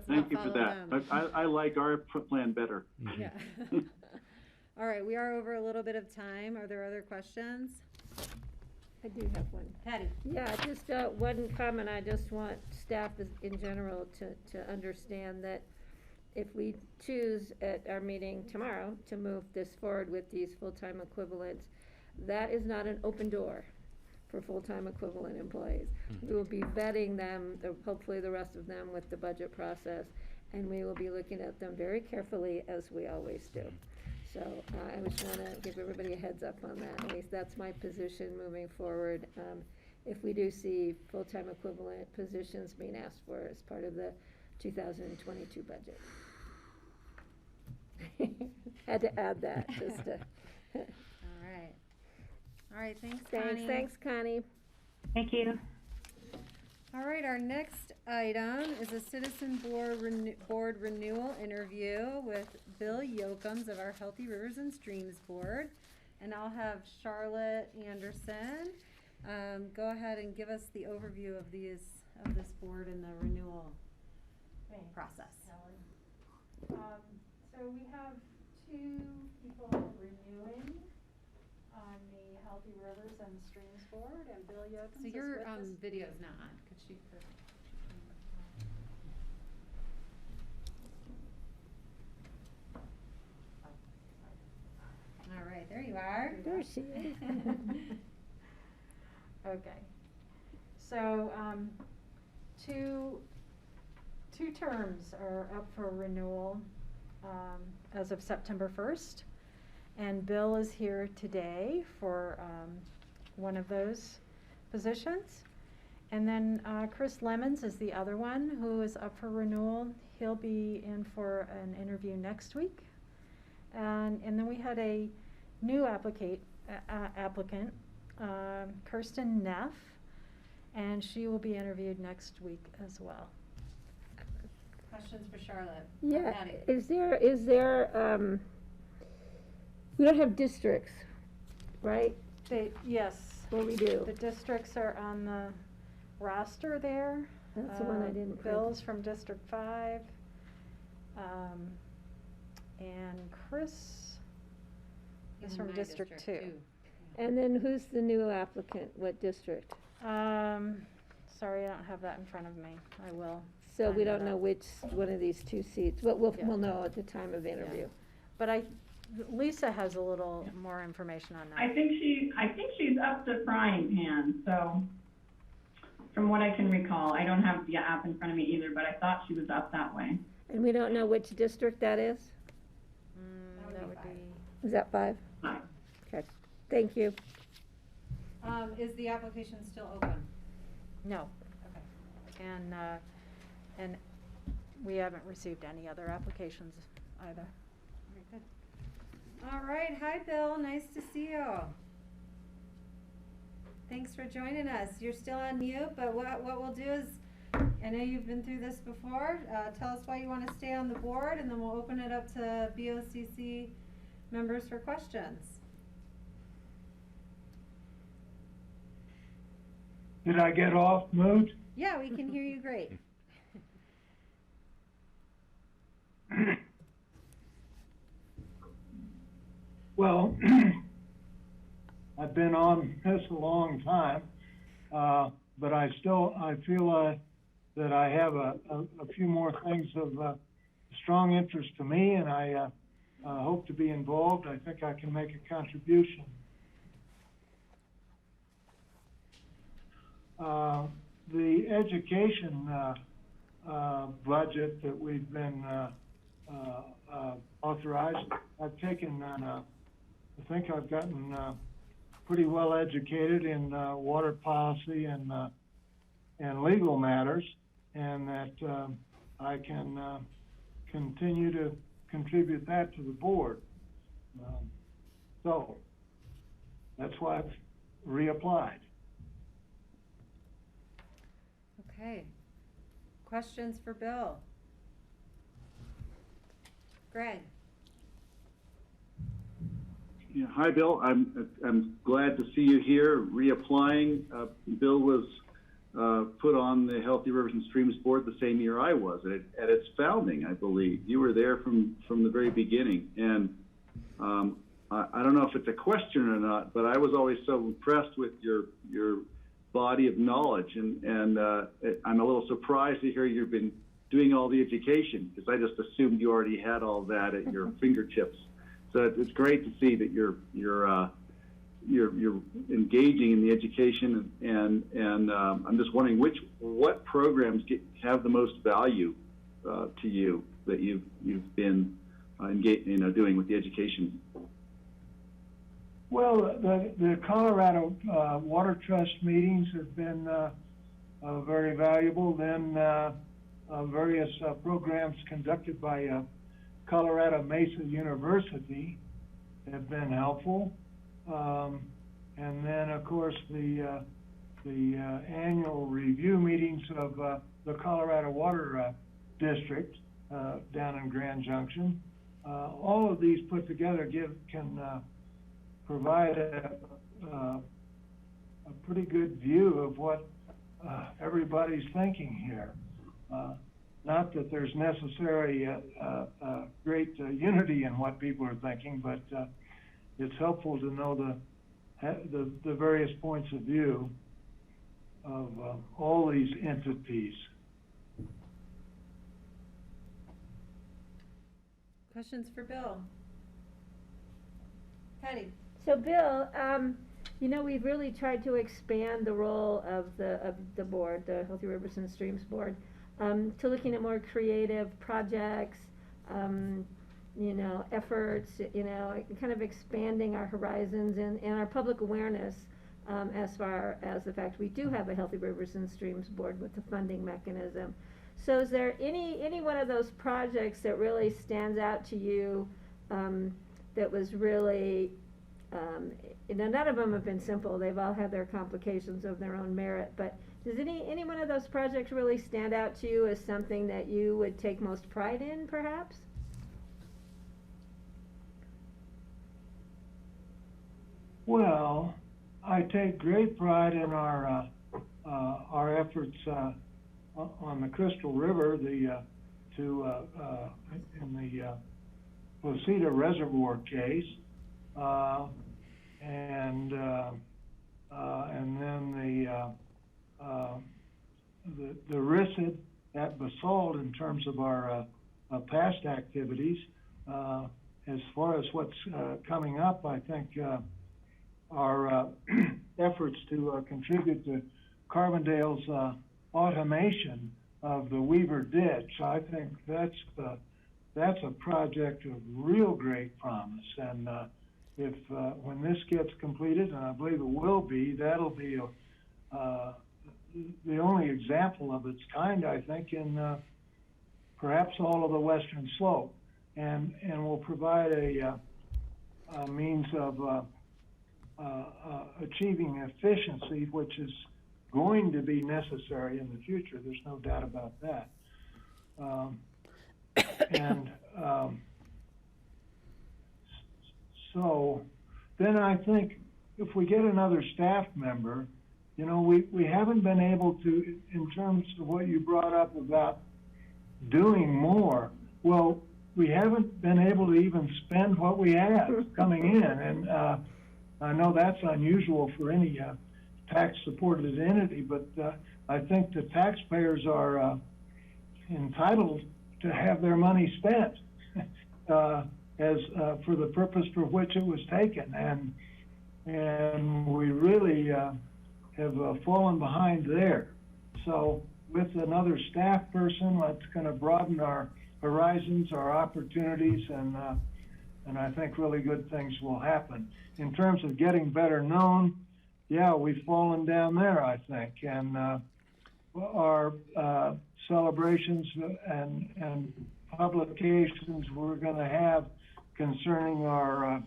Thank you for that. them. I like our plan better. Yeah. All right, we are over a little bit of time. Are there other questions? I do have one. Patty? Yeah, just one comment. I just want staff in general to understand that if we choose at our meeting tomorrow to move this forward with these full-time equivalents, that is not an open door for full-time equivalent employees. We will be vetting them, hopefully the rest of them, with the budget process, and we will be looking at them very carefully, as we always do. So I just want to give everybody a heads up on that. At least that's my position moving forward. If we do see full-time equivalent positions being asked for as part of the 2022 budget. Had to add that just to. All right. All right, thanks, Connie. Thanks, Connie. Thank you. All right, our next item is a citizen board renewal interview with Bill Yocums of our Healthy Rivers and Streams Board. And I'll have Charlotte Anderson go ahead and give us the overview of this board and the renewal process. So we have 2 people renewing on the Healthy Rivers and Streams Board, and Bill Yocums. So your video's not on. Could she? All right, there you are. There she is. Okay. So two terms are up for renewal as of September 1st. And Bill is here today for one of those positions. And then Chris Lemons is the other one who is up for renewal. He'll be in for an interview next week. And then we had a new applicant, Kirsten Neff, and she will be interviewed next week as well. Questions for Charlotte? Yeah, Patty? is there, we don't have districts, right? Yes. What we do? The districts are on the roster there. That's the one I didn't print. Bill's from District 5. And Chris is from District 2. And then who's the new applicant? What district? Sorry, I don't have that in front of me. I will. So we find don't that know out. which one of these two seats. We'll Yeah. know at the time of interview. But Lisa has a little more information on that. I think she's up to frying pan, so from what I can recall, I don't have the app in front of me either, but I thought she was up that way. And we don't know which district that is? That would be. Is that 5? 5. Okay, thank you. Is the application still open? No. Okay. And we haven't received any other applications either. Very good. All right, hi Bill, nice to see you. Thanks for joining us. You're still on mute, but what we'll do is, I know you've been through this before, tell us why you want to stay on the board, and then we'll open it up to BOCC members for questions. Did I get off mute? Yeah, we can hear you great. Well, I've been on this a long time, but I feel that I have a few more things of strong interest to me, and I hope to be involved. I think I can make a contribution. The education budget that we've been authorized, I've taken I think I've gotten pretty well educated in water policy and legal matters, and that I can continue to contribute that to the board. So that's why I've reapplied. Okay. Questions for Bill? Greg? Yeah, hi, Bill. I'm glad to see you here reapplying. Bill was put on the Healthy Rivers and Streams Board the same year I was at its founding, I believe. You were there from the very beginning, and I don't know if it's a question or not, but I was always so impressed with your body of knowledge, and I'm a little surprised to hear you've been doing all the education, because I just assumed you already had all that at your fingertips. So it's great to see that you're engaging in the education, and I'm just wondering what programs have the most value to you that you've been doing with the education. Well, the Colorado Water Trust meetings have been very valuable. Then various programs conducted by Colorado Mesa University have been helpful. And then, of course, the annual review meetings of the Colorado Water District down in Grand Junction. All of these put together can provide a pretty good view of what everybody's thinking here. Not that there's necessarily great unity in what people are thinking, but it's helpful to know the various points of view of all these entities. Questions for Bill? Patty? So Bill, we've really tried to expand the role of the board, the Healthy Rivers and Streams Board, to looking at more creative projects, efforts, kind of expanding our horizons and our public awareness as far as the fact we do have a Healthy Rivers and Streams Board with the funding mechanism. So is there any one of those projects that really stands out to you that was really, none of them have been simple. They've all had their complications of their own merit, but does any one of those projects really stand out to you as something that you would take most pride in, perhaps? Well, I take great pride in our efforts on the Crystal River, in the Placida Reservoir case, and then the RISD at Basalt in terms of our past activities. As far as what's coming up, I think our efforts to contribute to Carbondale's automation of the Weaver Ditch, I think that's a project of real great promise. And if when this gets completed, and I believe it will be, that'll be the only example of its kind, I think, in perhaps all of the Western Slope, and will provide a means of achieving efficiency, which is going to be necessary in the future. There's no doubt about that. So then I think if we get another staff member, you know, we haven't been able to, in terms of what you brought up about doing more, well, we haven't been able to even spend what we have coming in. And I know that's unusual for any tax-supported entity, but I think the taxpayers are entitled to have their money spent as for the purpose for which it was taken. And we really have fallen behind there. So with another staff person, that's going to broaden our horizons, our opportunities, and I think really good things will happen. In terms of getting better known, yeah, we've fallen down there, I think. And our celebrations and publications we're going to have concerning our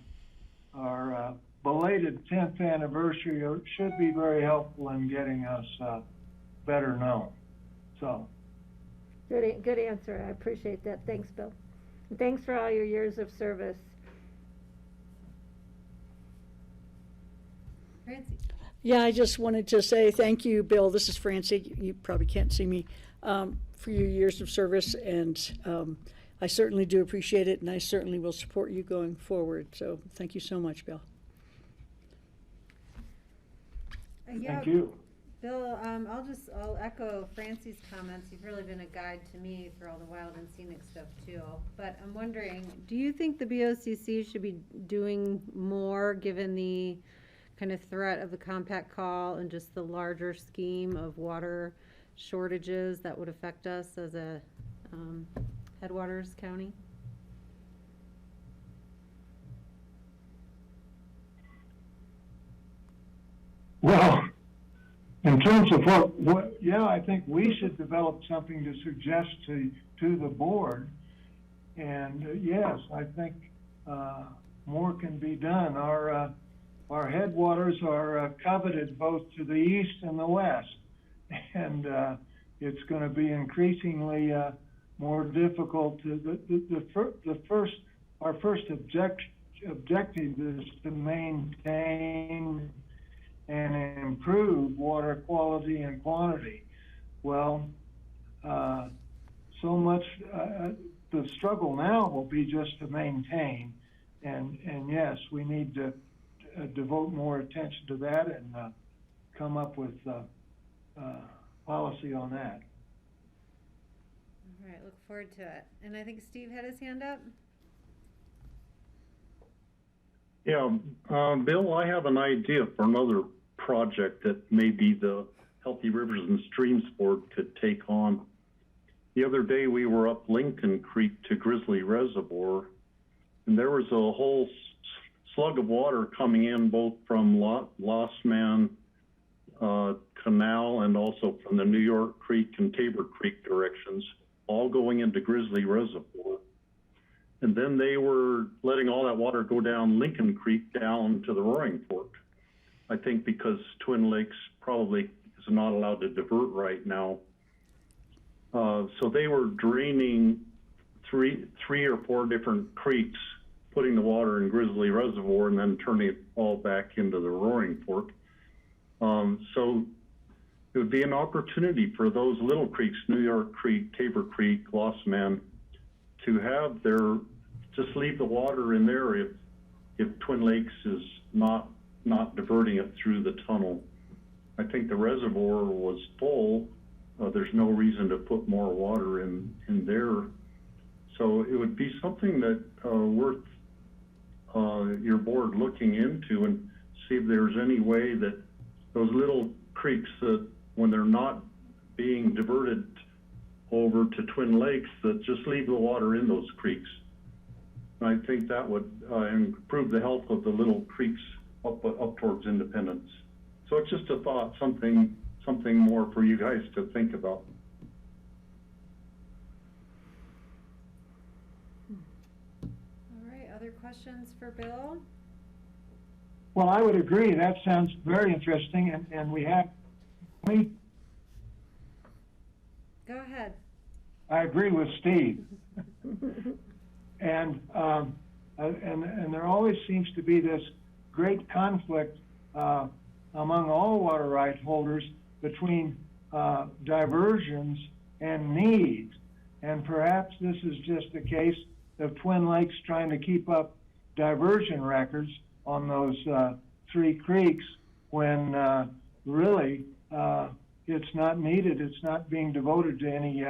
belated 10th anniversary should be very helpful in getting us better known. So. Good answer. I appreciate that. Thanks, Bill. And thanks for all your years of service. Francie. Yeah, I just wanted to say thank you, Bill. This is Francie. You probably can't see me, for your years of service, and I certainly do appreciate it, and I certainly will support you going forward. So thank you so much, Bill. Thank you. Bill, I'll echo Francie's comments. You've really been a guide to me through all the wild and scenic stuff too. But I'm wondering, do you think the BOCC should be doing more given the kind of threat of the compact call and just the larger scheme of water shortages that would affect us as a headwaters county? Well, in terms of what, yeah, I think we should develop something to suggest to the board. And yes, I think more can be done. Our headwaters are coveted both to the east and the west, and it's going to be increasingly more difficult. Our first objective is to maintain and improve water quality and quantity. Well, so much the struggle now will be just to maintain, and yes, we need to devote more attention to that and come up with policy on that. All right, look forward to it. And I think Steve had his hand up. Yeah, Bill, I have an idea for another project that maybe the Healthy Rivers and Streams Board could take on. The other day we were up Lincoln Creek to Grizzly Reservoir, and there was a whole slug of water coming in both from Lost Man Canal and also from the New York Creek and Tabor Creek directions, all going into Grizzly Reservoir. And then they were letting all that water go down Lincoln Creek down to the Roaring Fork. I think because Twin Lakes probably is not allowed to divert right now. So they were draining three or four different creeks, putting the water in Grizzly Reservoir and then turning it all back into the Roaring Fork. So it would be an opportunity for those little creeks, New York Creek, Tabor Creek, Lost Man, to have just leave the water in there if Twin Lakes is not diverting it through the tunnel. I think the reservoir was full. There's no reason to put more water in there. So it would be something that worth your board looking into and see if there's any way that those little creeks that when they're not being diverted over to Twin Lakes, that just leave the water in those creeks. I think that would improve the health of the little creeks up towards Independence. So it's just a thought, something more for you guys to think about. All right, other questions for Bill? Well, I would agree. That sounds very interesting, and we have. Go ahead. I agree with Steve. And there always seems to be this great conflict among all water right holders between diversions and needs. And perhaps this is just a case of Twin Lakes trying to keep up diversion records on those three creeks when really it's not needed. It's not being devoted to any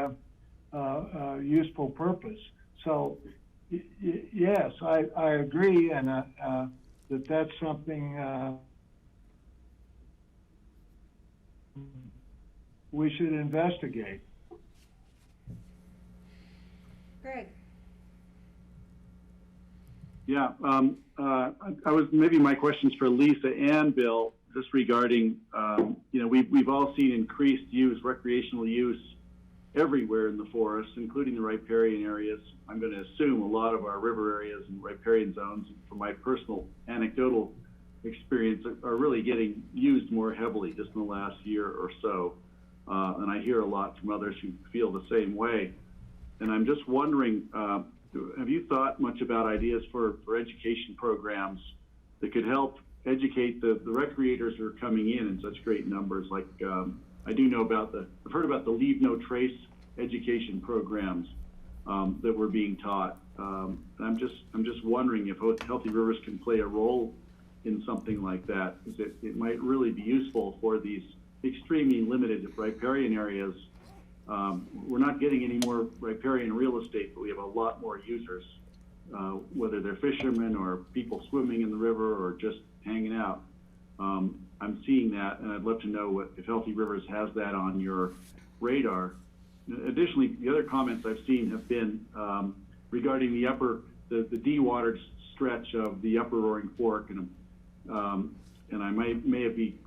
useful purpose. So yes, I agree, and that's something we should investigate. Greg. Yeah, I was maybe my question's for Lisa and Bill, just regarding we've all seen increased use, recreational use everywhere in the forest, including the riparian areas. I'm going to assume a lot of our river areas and riparian zones, from my personal anecdotal experience, are really getting used more heavily just in the last year or so. And I hear a lot from others who feel the same way. And I'm just wondering, have you thought much about ideas for education programs that could help educate the recreators who are coming in such great numbers? Like I do know I've heard about the Leave No Trace education programs that were being taught. And I'm just wondering if Healthy Rivers can play a role in something like that, because it might really be useful for these extremely limited riparian areas. We're not getting any more riparian real estate, but we have a lot more users, whether they're fishermen or people swimming in the river or just hanging out. I'm seeing that, and I'd love to know if Healthy Rivers has that on your radar. Additionally, the other comments I've seen have been regarding the dewatered stretch of the upper Roaring Fork, and I may have be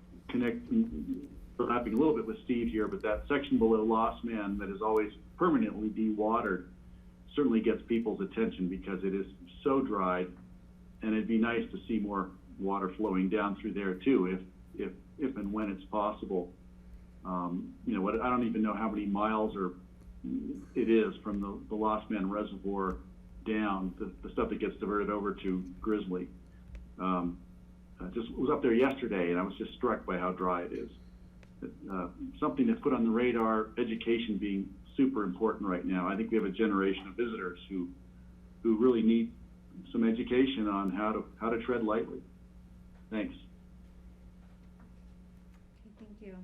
overlapping a little bit with Steve here, but that section below Lost Man that is always permanently dewatered certainly gets people's attention because it is so dried, and it'd be nice to see more water flowing down through there too, if and when it's possible. I don't even know how many miles it is from the Lost Man Reservoir down, the stuff that gets diverted over to Grizzly. I just was up there yesterday, and I was just struck by how dry it is. Something that's put on the radar, education being super important right now. I think we have a generation of visitors who really need some education on how to tread lightly. Thanks. Okay, thank you.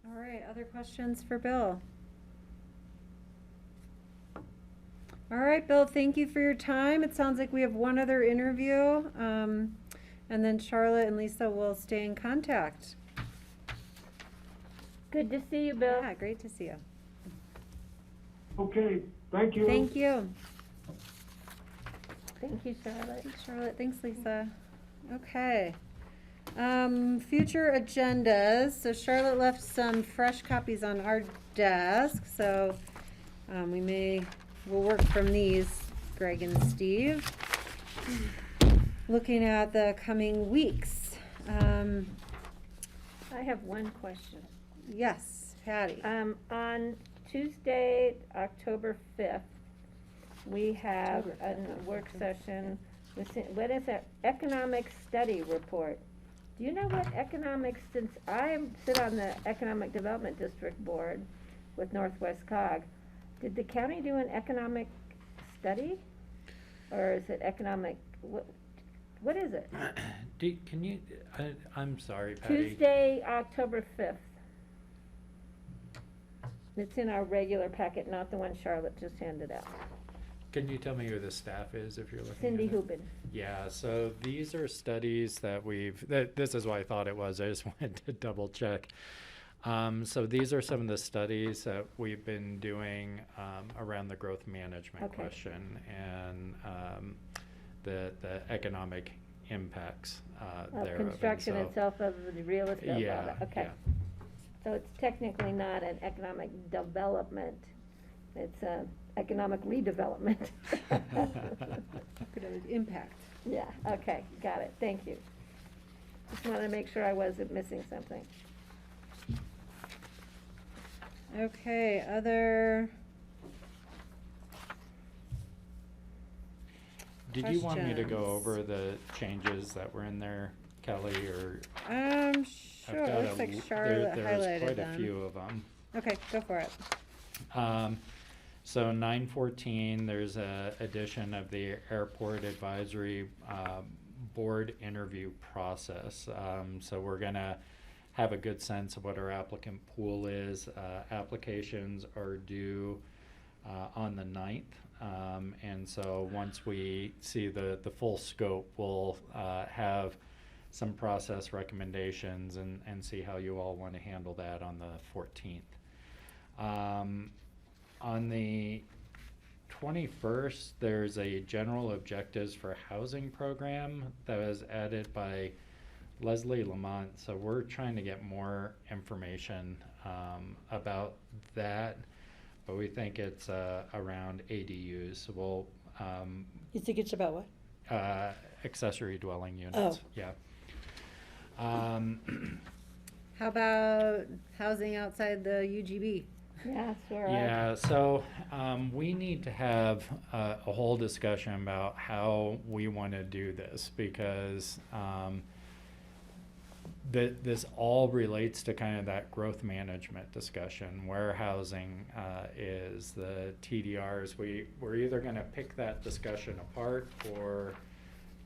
All right, other questions for Bill? All right, Bill, thank you for your time. It sounds like we have one other interview, and then Charlotte and Lisa will stay in contact. Good to see you, Bill. Yeah, great to see you. Okay, thank you. Thank you. Thank you, Charlotte. Thanks, Charlotte. Thanks, Lisa. Okay. Future agendas. So Charlotte left some fresh copies on our desk. So we'll work from these, Greg and Steve. Looking at the coming weeks. I have one question. Yes, Patty. On Tuesday, October 5th, we have a work session. What is that? Economic Study Report. Do you know what since I sit on the Economic Development District Board with Northwest COG, did the county do an economic study? Or is it economic, what is it? I'm sorry, Patty. Tuesday, October 5th. It's in our regular packet, not the one Charlotte just handed out. Can you tell me who the staff is if you're looking Cindy at it? Hubin. Yeah, so these are studies that this is what I thought it was. I just wanted to double check. So these are some of the studies that we've been doing around the growth management question and the economic impacts thereof. Construction itself of the real estate. Yeah, okay. yeah. So it's technically not an economic development. It's an economic redevelopment. Economic impact. Yeah, okay, got it. Thank you. Just wanted to make sure I wasn't missing something. Okay, other Did you want me to go questions? over the changes that were in there, Kelly, or? Sure. Looks like Charlotte There's highlighted quite them. a few of them. Okay, go for it. So 914, there's a addition of the airport advisory board interview process. So we're gonna have a good sense of what our applicant pool is. Applications are due on the 9th. And so once we see the full scope, we'll have some process recommendations and see how you all want to handle that on the 14th. On the 21st, there's a general objectives for housing program that was added by Leslie Lamont. So we're trying to get more information about that, but we think it's around ADUs. So we'll You think it's about what? accessory dwelling units. Oh. Yeah. How about housing outside the UGB? Yeah, sure. Yeah, so we need to have a whole discussion about how we want to do this, because this all relates to kind of that growth management discussion. Warehousing is the TDRs. We're either going to pick that discussion apart or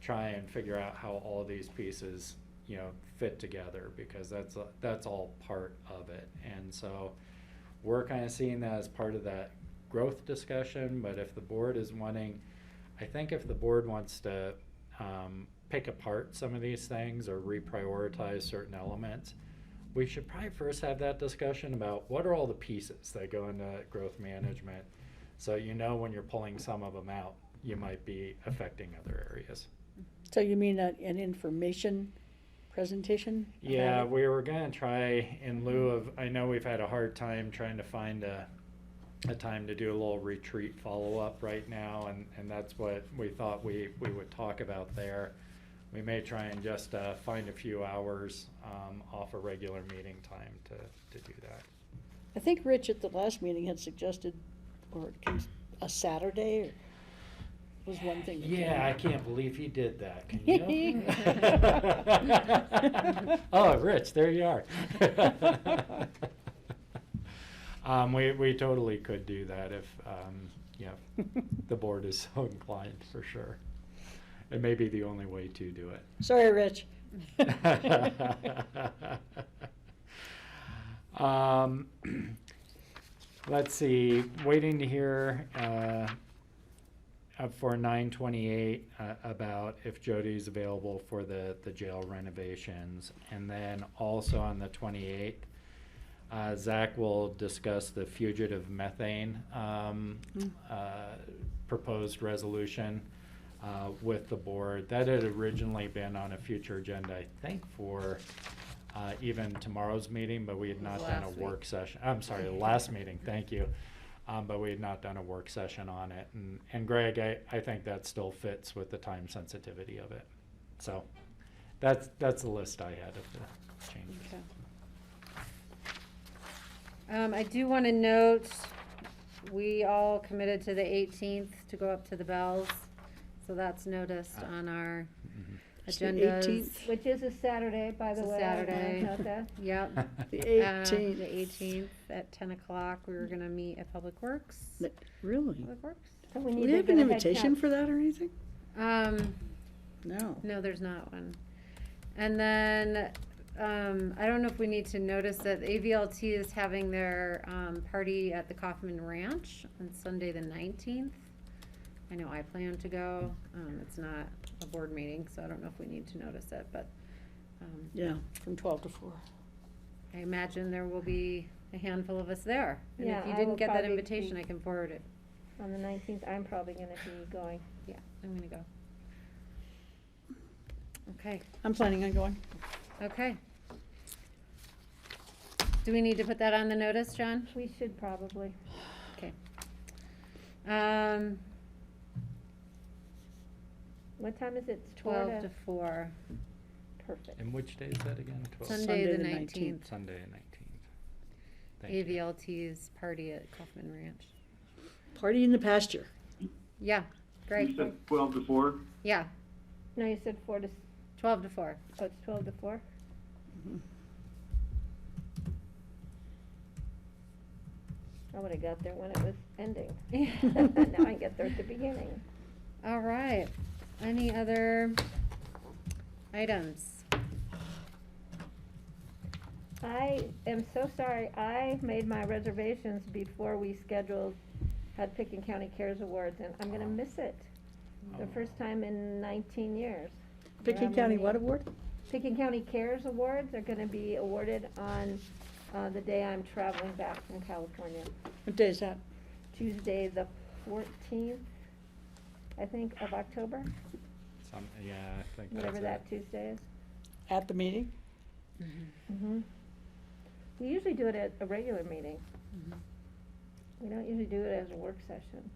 try and figure out how all these pieces, fit together, because that's all part of it. And so we're kind of seeing that as part of that growth discussion. But if the board is wanting, I think if the board wants to pick apart some of these things or reprioritize certain elements, we should probably first have that discussion about what are all the pieces that go into growth management. So when you're pulling some of them out, you might be affecting other areas. So you mean an information presentation? Yeah, we were going to try, in lieu of, I know we've had a hard time trying to find a time to do a little retreat follow-up right now, and that's what we thought we would talk about there. We may try and just find a few hours off a regular meeting time to do that. I think Rich at the last meeting had suggested, a Saturday was one thing. Yeah, I can't believe he did that. Can you? Oh, Rich, there you are. We totally could do that if the board is so inclined, for sure. It may be the only way to do it. Sorry, Rich. Let's see, waiting to hear for 928 about if Jody's available for the jail renovations. And then also on the 28th, Zach will discuss the fugitive methane proposed resolution. with the board. That had originally been on a future agenda, I think, for even tomorrow's meeting, but we had not done a work session. I'm sorry, the last meeting, thank you. But we had not done a work session on it. And Greg, I think that still fits with the time sensitivity of it. So that's the list I had of the changes. Okay. I do want to note, we all committed to the 18th to go up to the Bells. So that's noticed on our agendas. Which is a Saturday, by the It's a way. Saturday. Note that. Yep. The 18th. The 18th at 10 o'clock. We were going to meet at Public Works. Really? Public Works. So we Do need we to have get an a head invitation count. for that or anything? No. No. There's not one. And then, I don't know if we need to notice that AVLT is having their, party at the Kaufman Ranch on Sunday the 19th. I know I plan to go. It's not a board meeting, so I don't know if we need to notice it, but, Yeah, from 12 to 4. I imagine there will be a handful of us there. And Yeah, if you I didn't will get that probably invitation, be- I can forward it. On the 19th, I'm probably gonna be going. Yeah, I'm gonna go. Okay. I'm planning on going. Okay. Do we need to put that on the notice, John? We should probably. Okay. What time is it? It's 12 to 4. Perfect. And which day is that again? 12? Sunday the 19th. Sunday the 19th. Thank you. AVLT's party at Kaufman Ranch. Party in the pasture. Yeah, great. You said 12 to 4? Yeah, No, you said 4 to, 12 to 4. oh, it's 12 to 4? I would've got there when it was ending. Now I get there at the beginning. All right. Any other items? I am so sorry, I made my reservations before we had Picken County Cares Awards, and I'm gonna miss it. The first time in 19 years. Picken County what award? Picken County Cares Awards are gonna be awarded on, the day I'm traveling back from California. What day is that? Tuesday, the 14th, I think, of October, Yeah, I think whatever that's that Tuesday is. At the meeting? Mm-hmm. We usually do it at a regular meeting. We don't usually do it as a work session.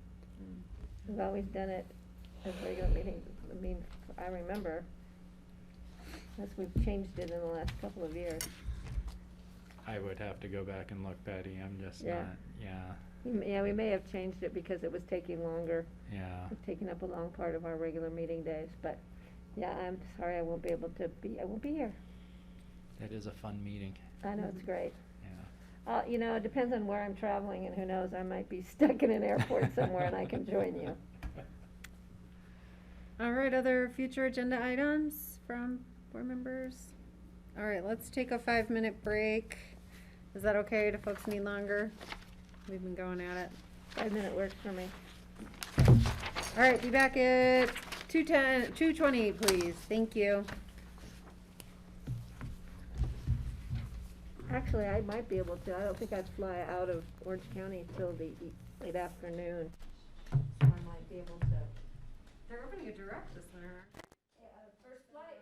We've always done it as regular meetings. I mean, I remember, unless we've changed it in the last couple of years. I would have to go back and look, Betty. I'm just Yeah. not, yeah, Yeah, we may have changed it because it was taking longer. yeah. It's taking up a long part of our regular meeting days, but, yeah, I'm sorry I won't be able to I won't be here. It is a fun meeting. I know, it's great. Yeah. You know, it depends on where I'm traveling, and who knows, I might be stuck in an airport somewhere and I can join you. All right, other future agenda items from board members? All right, let's take a 5-minute break. Is that okay? Do folks need longer? We've been going at it. 5-minute works for me. All right, be back at 2:20, please. Thank you. Actually, I might be able to. I don't think I'd fly out of Orange County till the late afternoon. So I might be able to. They're opening a direct this winter. First flight,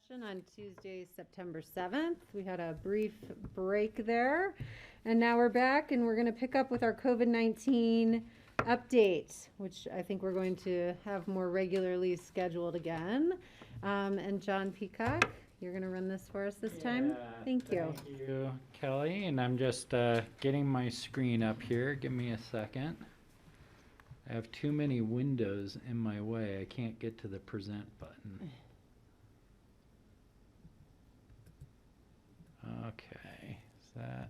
session on Tuesday, September 7th. We had a brief break there, and now we're back, and we're going to pick up with our COVID-19 update, which I think we're going to have more regularly scheduled again. And John Peacock, you're going to run this for us this time? Thank you. Thank you, Kelly. And I'm just getting my screen up here. Give me a second. I have too many windows in my way. I can't get to the present button. Okay, is that?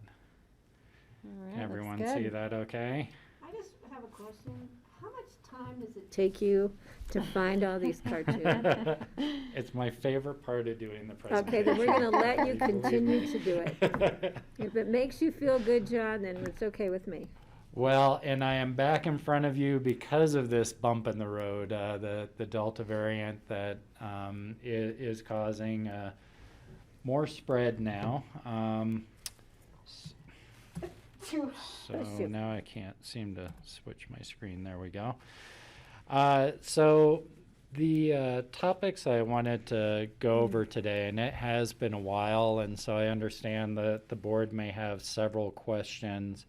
All right, Can everyone looks see good. that okay? I just have a question. How much time does it take you to find all these cartoons? It's my favorite part of doing the presentation. Okay, then we're going to let you Believe continue me. to do it. If it makes you feel good, John, then it's okay with me. Well, and I am back in front of you because of this bump in the road, the Delta variant that is causing more spread now. So now I can't seem to switch my screen. There we go. So the topics I wanted to go over today, and it has been a while, and so I understand that the board may have several questions.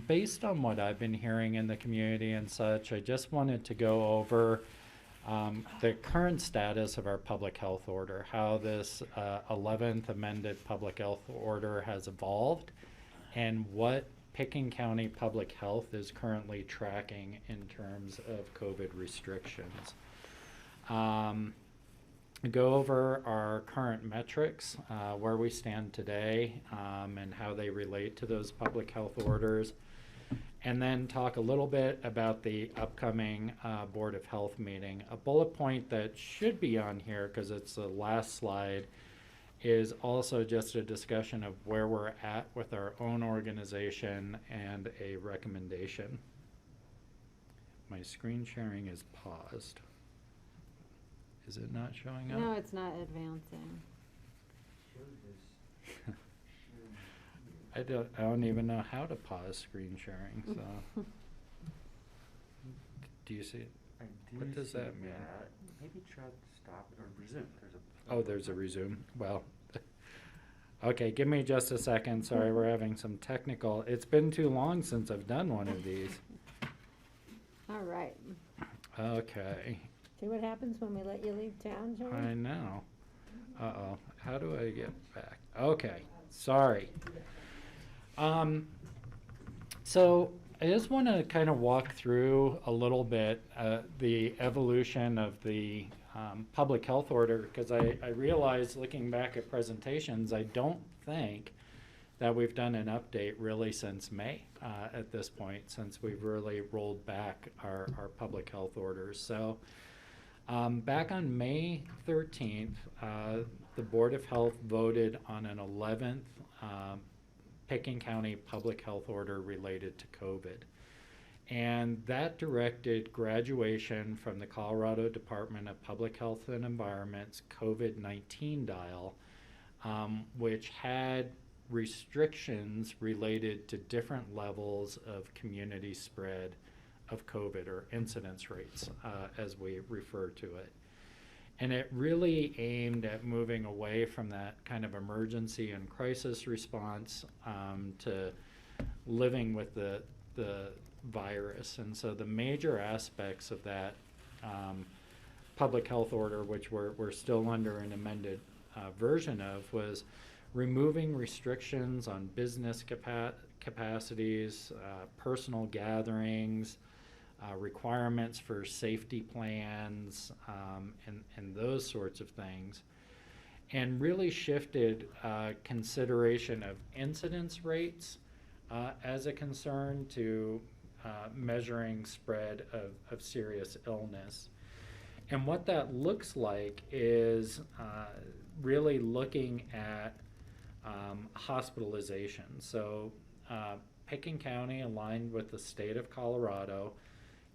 Based on what I've been hearing in the community and such, I just wanted to go over the current status of our public health order, how this 11th amended public health order has evolved, and what Pickens County Public Health is currently tracking in terms of COVID restrictions. Go over our current metrics, where we stand today, and how they relate to those public health orders, and then talk a little bit about the upcoming Board of Health meeting. A bullet point that should be on here, because it's the last slide, is also just a discussion of where we're at with our own organization and a recommendation. My screen sharing is paused. Is it not showing up? No, it's not advancing. I don't even know how to pause screen sharing, so. Do you see it? What does that mean? Maybe try to stop or resume. Oh, there's a resume. Well, okay, give me just a second. Sorry, we're having some technical. It's been too long since I've done one of these. All right. Okay, See what happens when we let you leave town, John? I know. Uh-oh, how do I get back? Okay, sorry. So I just want to kind of walk through a little bit the evolution of the public health order, because I realized looking back at presentations, I don't think that we've done an update really since May at this point, since we've really rolled back our public health orders. So back on May 13th, the Board of Health voted on an 11th Pickens County public health order related to COVID. And that directed graduation from the Colorado Department of Public Health and Environment's COVID-19 dial, which had restrictions related to different levels of community spread of COVID, or incidence rates, as we refer to it. And it really aimed at moving away from that kind of emergency and crisis response to living with the virus. And so the major aspects of that public health order, which we're still under an amended version of, was removing restrictions on business capacities, personal gatherings, requirements for safety plans, and those sorts of things, and really shifted consideration of incidence rates as a concern to measuring spread of serious illness. And what that looks like is really looking at hospitalization. So Pickens County aligned with the state of Colorado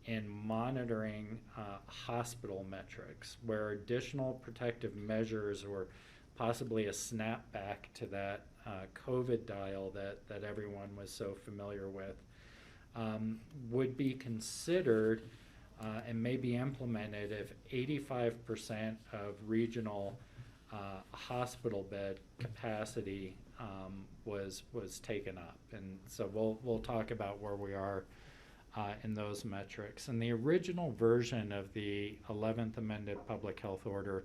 in monitoring hospital metrics, where additional protective measures or possibly a snapback to that COVID dial that everyone was so familiar with would be considered and may be implemented if 85% of regional hospital bed capacity was taken up. And so we'll talk about where we are in those metrics. And the original version of the 11th amended public health order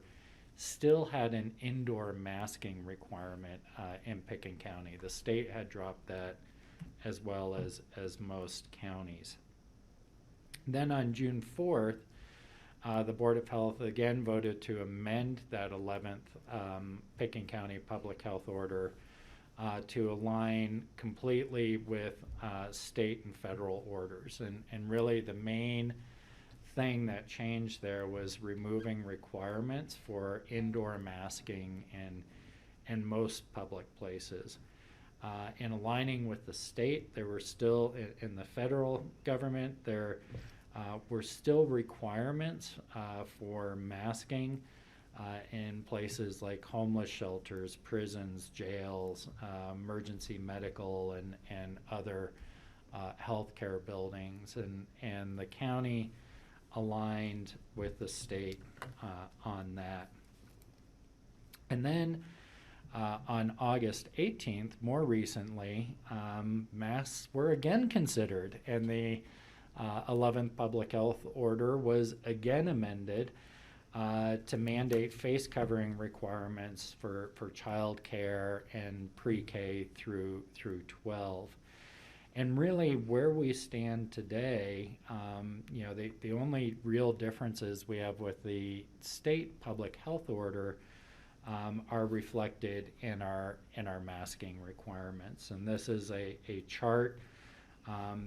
still had an indoor masking requirement in Pickens County. The state had dropped that as well as most counties. Then on June 4th, the Board of Health again voted to amend that 11th Pickens County public health order to align completely with state and federal orders. And really the main thing that changed there was removing requirements for indoor masking in most public places. In aligning with the state, there were still, in the federal government, there were still requirements for masking in places like homeless shelters, prisons, jails, emergency medical, and other healthcare buildings. And the county aligned with the state on that. And then on August 18th, more recently, masks were again considered, and the 11th public health order was again amended to mandate face covering requirements for child care and pre-K through 12. And really where we stand today, you know, the only real differences we have with the state public health order are reflected in our masking requirements. And this is a chart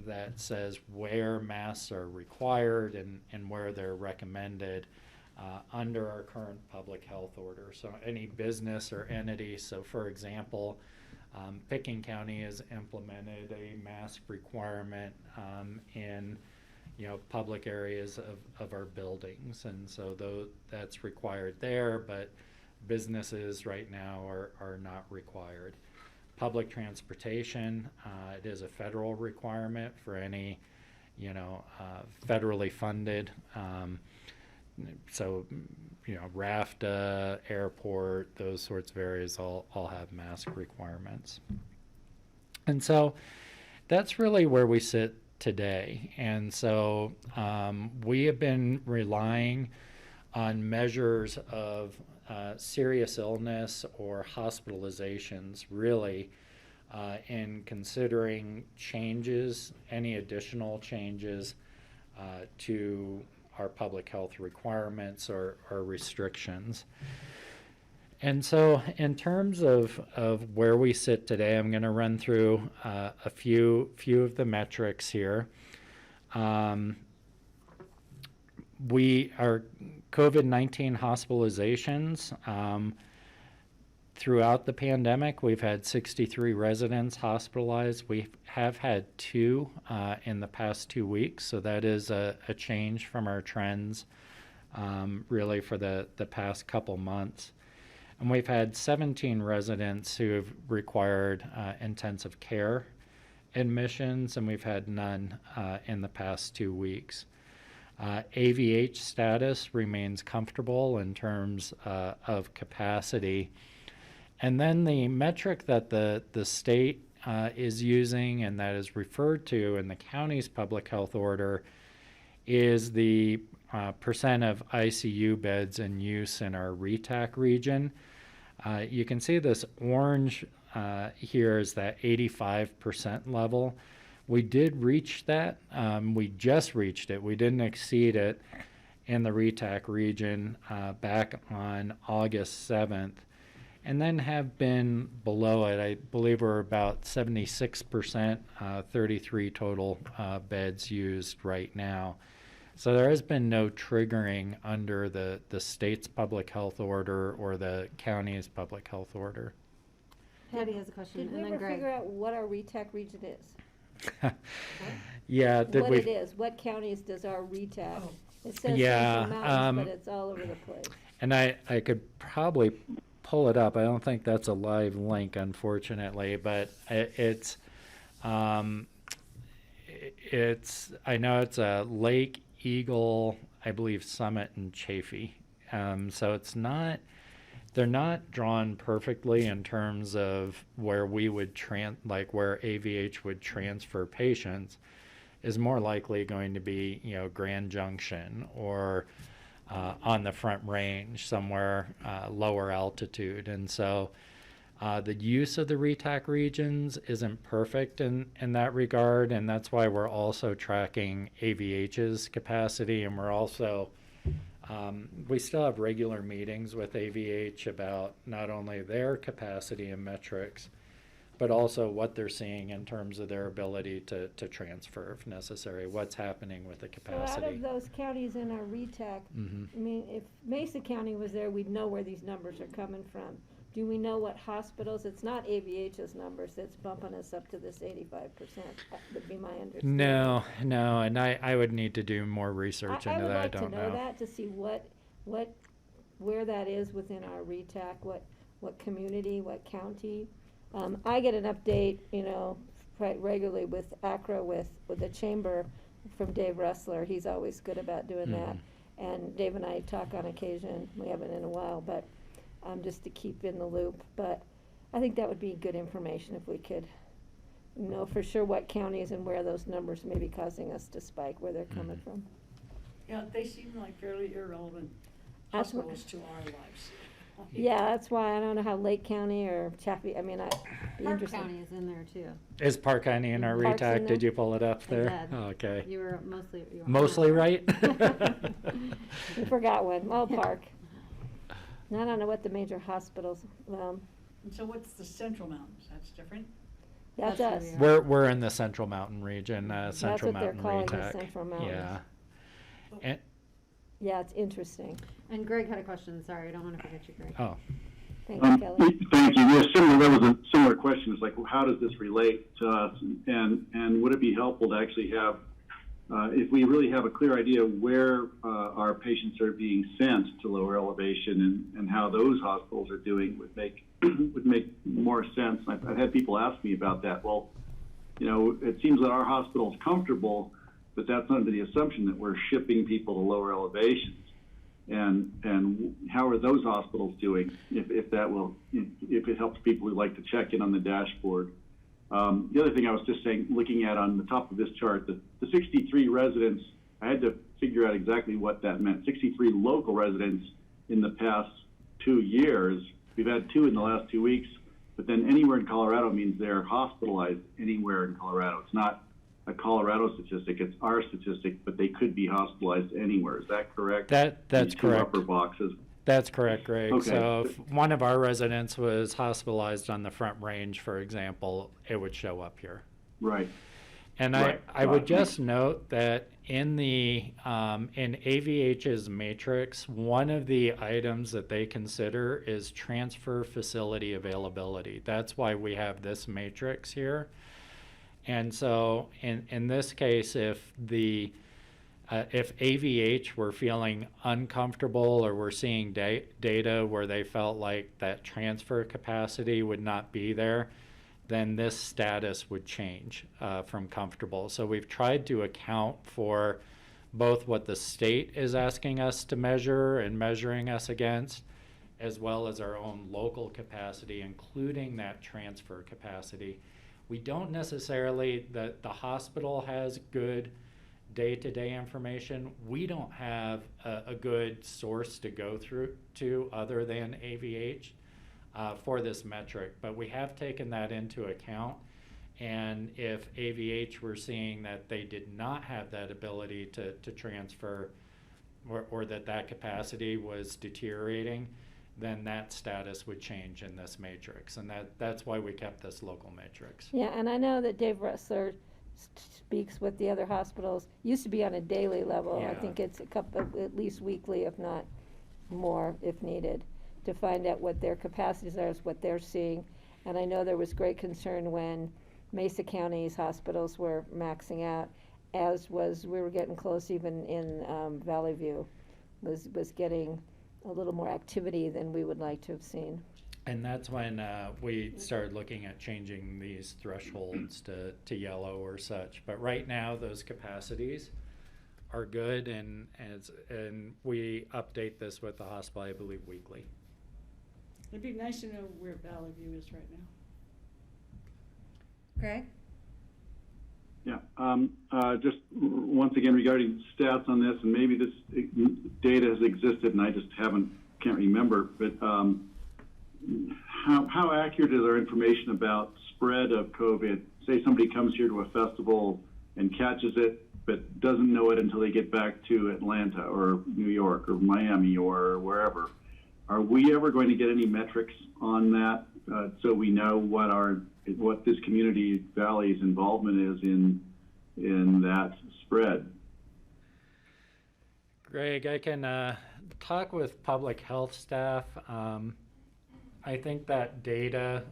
that says where masks are required and where they're recommended under our current public health order. So any business or entity, so for example, Pickens County has implemented a mask requirement in public areas of our buildings, and so that's required there, but businesses right now are not required. Public transportation, it is a federal requirement for any federally funded, so RAFTA, airport, those sorts of areas all have mask requirements. And so that's really where we sit today. And so we have been relying on measures of serious illness or hospitalizations really in considering changes, any additional changes to our public health requirements or restrictions. And so in terms of where we sit today, I'm going to run through a few of the metrics here. Our COVID-19 hospitalizations, throughout the pandemic, we've had 63 residents hospitalized. We have had 2 in the past 2 weeks, so that is a change from our trends really for the past couple months. And we've had 17 residents who have required intensive care admissions, and we've had none in the past 2 weeks. AVH status remains comfortable in terms of capacity. And then the metric that the state is using and that is referred to in the county's public health order is the percent of ICU beds in use in our RETAC region. You can see this orange here is that 85% level. We did reach that. We just reached it. We didn't exceed it in the RETAC region back on August 7th. And then have been below it. I believe we're about 76%, 33 total beds used right now. So there has been no triggering under the state's public health order or the county's public health order. Patty has a question, Did we and then ever Greg. figure out what our RETAC region is? Yeah, did what we? it is? What counties does our RETAC? It says Yeah, Central Mountains, but it's all over the place. And I could probably pull it up. I don't think that's a live link, unfortunately, but it's I know it's a Lake Eagle, I believe, Summit and Chaffee. So it's not they're not drawn perfectly in terms of where we would where AVH would transfer patients is more likely going to be, Grand Junction or on the Front Range, somewhere lower altitude. And so the use of the RETAC regions isn't perfect in that regard, and that's why we're also tracking AVH's capacity, and we're also we still have regular meetings with AVH about not only their capacity and metrics, but also what they're seeing in terms of their ability to transfer if necessary, what's happening with the capacity. So out of those counties in our RETAC, I mean, if Mesa County was there, we'd know where these numbers are coming from. Do we know what hospitals? It's not AVH's numbers that's bumping us up to this 85%. That would be my understanding. No, and I would need to do more research into that. I I would don't like to know that to see where that is within our RETAC, what community, what county. I get an update, quite regularly with ACRA, with the chamber from Dave Ressler. He's always good about doing that. And Dave and I talk on occasion. We haven't in a while, but just to keep in the loop. But I think that would be good information if we could know for sure what counties and where those numbers may be causing us to spike, where they're coming from. Yeah, they seem like fairly irrelevant That's what- hospitals to our lives. Yeah, that's why I don't know how Lake County or Chaffee, I mean, I'd be Park interested. County is in there too. Is Park County in our Park's in RETAC? there? Did you pull it up I there? did. Oh, okay. You were Mostly right? We forgot one, Park. Now, I don't know what the major hospitals, And so what's the Central Mountains? That's different? that's us. We're in the Central Mountain region, Central what they're Mountain calling the RETAC. Central Mountains. Yeah. And, Yeah, it's interesting. And Greg had a question. Sorry, I don't want to forget you, Greg. oh. Thank you, Kelly. Thank you. Yeah, that was a similar question. It's like, how does this relate to us? And would it be helpful to actually have, if we really have a clear idea where our patients are being sent to lower elevation and how those hospitals are doing would make more sense. I've had people ask me about that. Well, it seems that our hospital is comfortable, but that's under the assumption that we're shipping people to lower elevations. And how are those hospitals doing? If it helps people who like to check in on the dashboard. The other thing I was just saying, looking at on the top of this chart, the 63 residents, I had to figure out exactly what that meant. 63 local residents in the past 2 years. We've had 2 in the last 2 weeks, but then anywhere in Colorado means they're hospitalized anywhere in Colorado. It's not a Colorado statistic, it's our statistic, but they could be hospitalized anywhere. Is that correct? That's These two correct. upper boxes. That's correct, Greg. Okay. So if one of our residents was hospitalized on the Front Range, for example, it would show up here. Right. And Right. I would just note that in the in AVH's matrix, one of the items that they consider is transfer facility availability. That's why we have this matrix here. And so in this case, if AVH were feeling uncomfortable or were seeing data where they felt like that transfer capacity would not be there, then this status would change from comfortable. So we've tried to account for both what the state is asking us to measure and measuring us against, as well as our own local capacity, including that transfer capacity. We don't necessarily, the hospital has good day-to-day information. We don't have a good source to go through to other than AVH for this metric, but we have taken that into account. And if AVH were seeing that they did not have that ability to transfer or that capacity was deteriorating, then that status would change in this matrix. And that's why we kept this local matrix. Yeah, and I know that Dave Ressler speaks with the other hospitals. Used to be on a daily level. I Yeah. think it's a couple, at least weekly, if not more, if needed, to find out what their capacities are, what they're seeing. And I know there was great concern when Mesa County's hospitals were maxing out, as was, we were getting close even in Valley View, was getting a little more activity than we would like to have seen. And that's when we started looking at changing these thresholds to yellow or such. But right now, those capacities are good, and we update this with the hospital, I believe, weekly. It'd be nice to know where Valley View is right now. Greg? Yeah, just once again regarding stats on this, and maybe this data has existed and I just can't remember, but how accurate is our information about spread of COVID? Say somebody comes here to a festival and catches it, but doesn't know it until they get back to Atlanta or New York or Miami or wherever. Are we ever going to get any metrics on that so we know what this community valley's involvement is in that spread? Greg, I can talk with public health staff. I think that data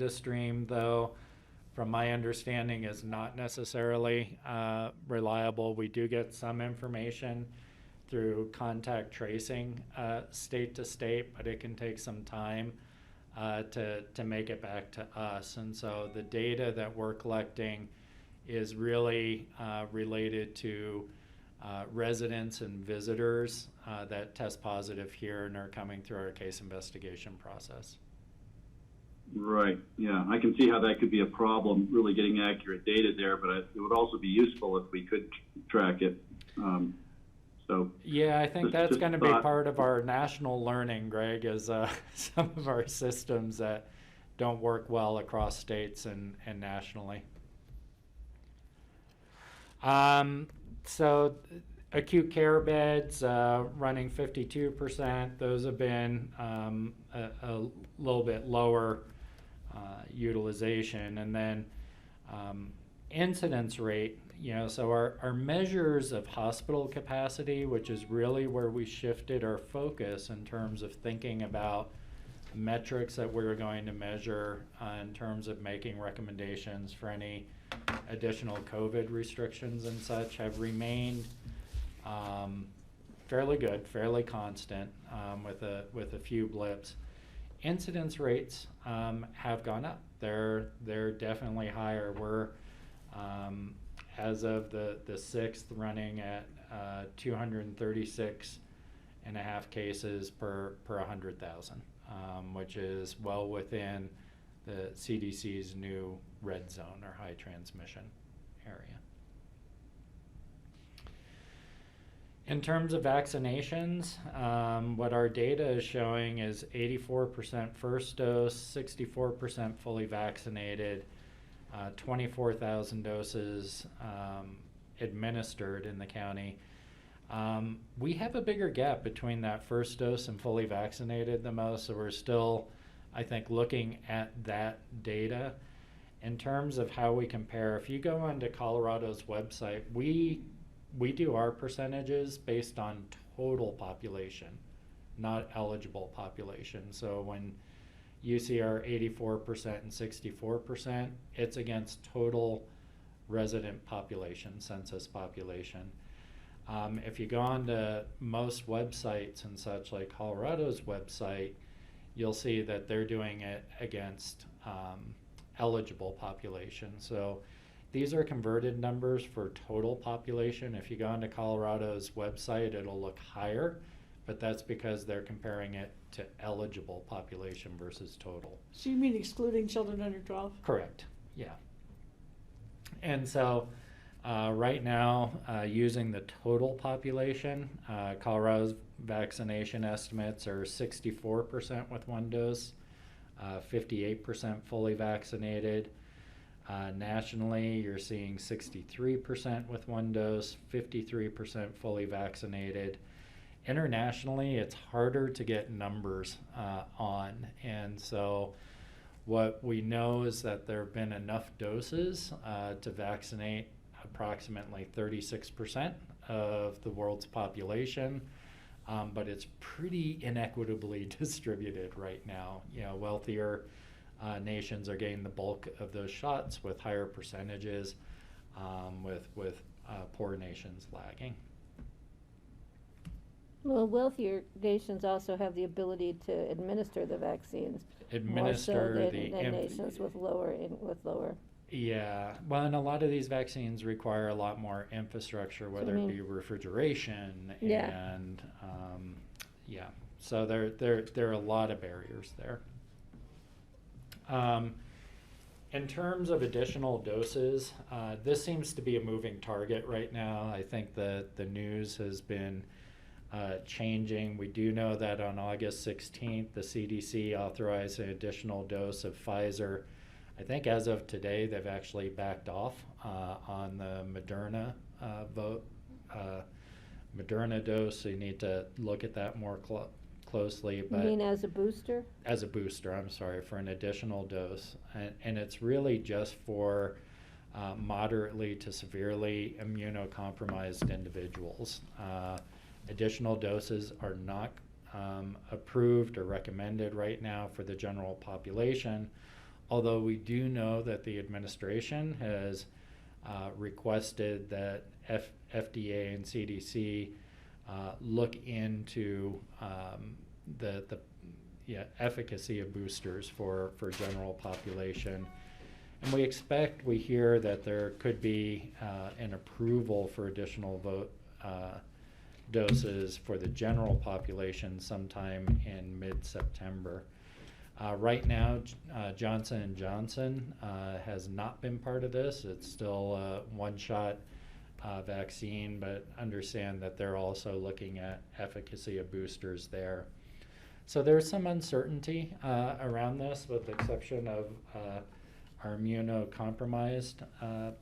stream, though, from my understanding, is not necessarily reliable. We do get some information through contact tracing state to state, but it can take some time to make it back to us. And so the data that we're collecting is really related to residents and visitors that test positive here and are coming through our case investigation process. Right, yeah, I can see how that could be a problem, really getting accurate data there, but it would also be useful if we could track it. Yeah, I think that's going to be part of our national learning, Greg, is some of our systems that don't work well across states and nationally. So acute care beds running 52%. Those have been a little bit lower utilization. And then incidence rate, so our measures of hospital capacity, which is really where we shifted our focus in terms of thinking about metrics that we're going to measure in terms of making recommendations for any additional COVID restrictions and such, have remained fairly good, fairly constant, with a few blips. Incidence rates have gone up. They're definitely higher. We're as of the 6th running at 236.5 cases per 100,000, which is well within the CDC's new red zone or high transmission area. In terms of vaccinations, what our data is showing is 84% first dose, 64% fully vaccinated, 24,000 doses administered in the county. We have a bigger gap between that first dose and fully vaccinated the most, so we're still, I think, looking at that data. In terms of how we compare, if you go onto Colorado's website, we do our percentages based on total population, not eligible population. So when you see our 84% and 64%, it's against total resident population, census population. If you go on to most websites and such, like Colorado's website, you'll see that they're doing it against eligible population. So these are converted numbers for total population. If you go onto Colorado's website, it'll look higher, but that's because they're comparing it to eligible population versus total. So you mean excluding children under 12? Correct, yeah. And so right now, using the total population, Colorado's vaccination estimates are 64% with one dose, 58% fully vaccinated. Nationally, you're seeing 63% with one dose, 53% fully vaccinated. Internationally, it's harder to get numbers on. And so what we know is that there have been enough doses to vaccinate approximately 36% of the world's population, but it's pretty inequitably distributed right now. Wealthier nations are getting the bulk of those shots with higher percentages, with poor nations lagging. Well, wealthier nations also have the ability to administer the vaccines more so than nations with lower. Yeah, well, and a lot of these vaccines require a lot more infrastructure, whether it be refrigeration and So there are a lot of barriers there. In terms of additional doses, this seems to be a moving target right now. I think that the news has been changing. We do know that on August 16th, the CDC authorized an additional dose of Pfizer. I think as of today, they've actually backed off on the Moderna Moderna dose, so you need to look at that more closely. You But mean as a booster? as a booster, I'm sorry, for an additional dose. And it's really just for moderately to severely immunocompromised individuals. Additional doses are not approved or recommended right now for the general population, although we do know that the administration has requested that FDA and CDC look into the efficacy of boosters for general population. And we hear that there could be an approval for additional doses for the general population sometime in mid-September. Right now, Johnson & Johnson has not been part of this. It's still a one-shot vaccine, but understand that they're also looking at efficacy of boosters there. So there's some uncertainty around this, with the exception of our immunocompromised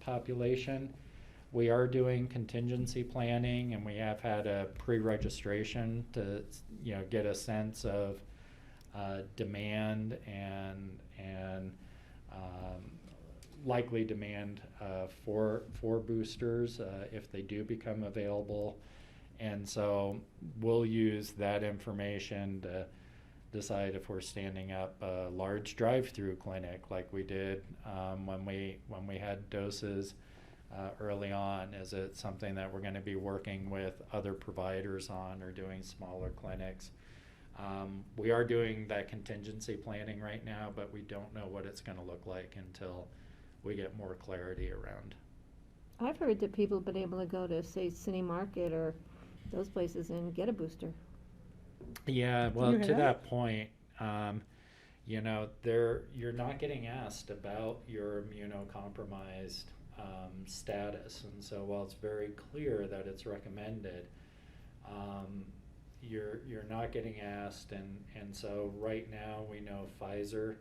population. We are doing contingency planning, and we have had a pre-registration to get a sense of demand and likely demand for boosters if they do become available. And so we'll use that information to decide if we're standing up a large drive-through clinic like we did when we had doses early on. Is it something that we're going to be working with other providers on, or doing smaller clinics? We are doing that contingency planning right now, but we don't know what it's going to look like until we get more clarity around. I've heard that people have been able to go to, say, City Market or those places and get a booster. Yeah, well, to that point, you're not getting asked about your immunocompromised status, and so while it's very clear that it's recommended, you're not getting asked, and so right now we know Pfizer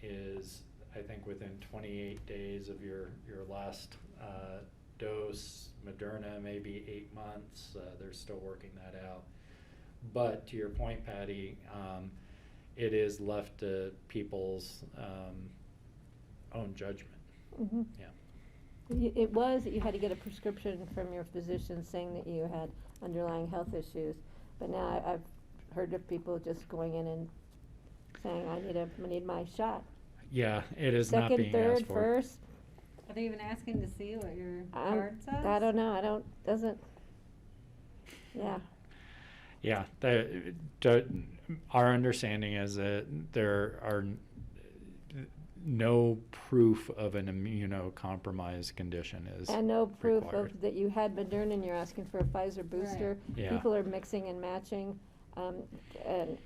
is, I think, within 28 days of your last dose. Moderna maybe 8 months. They're still working that out. But to your point, Patty, it is left to people's own judgment. Mm-hmm. Yeah. It was that you had to get a prescription from your physician saying that you had underlying health issues, but now I've heard of people just going in and saying, I need my shot. Yeah, it is Second, not being third, asked for. first. Are they even asking to see what your card says? I don't know. Yeah. Yeah, our understanding is that there are no proof of an immunocompromised condition is and no proof required. of that you had Moderna and you're asking for a Pfizer booster. Right. Yeah. People are mixing and matching, and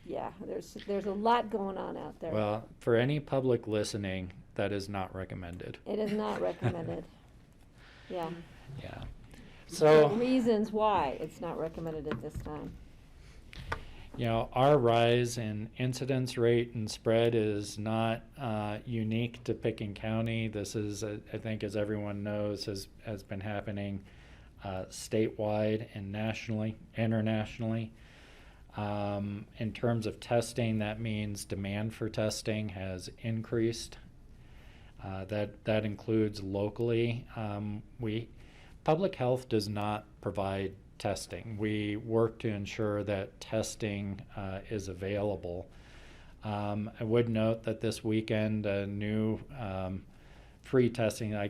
yeah, there's a lot going on out there. Well, for any public listening, that is not recommended. It is not recommended. Yeah. Yeah. So reasons why it's not recommended at this time. Our rise in incidence rate and spread is not unique to Pickens County. This is, I think, as everyone knows, has been happening statewide and internationally. In terms of testing, that means demand for testing has increased. That includes locally. Public health does not provide testing. We work to ensure that testing is available. I would note that this weekend a new free testing, I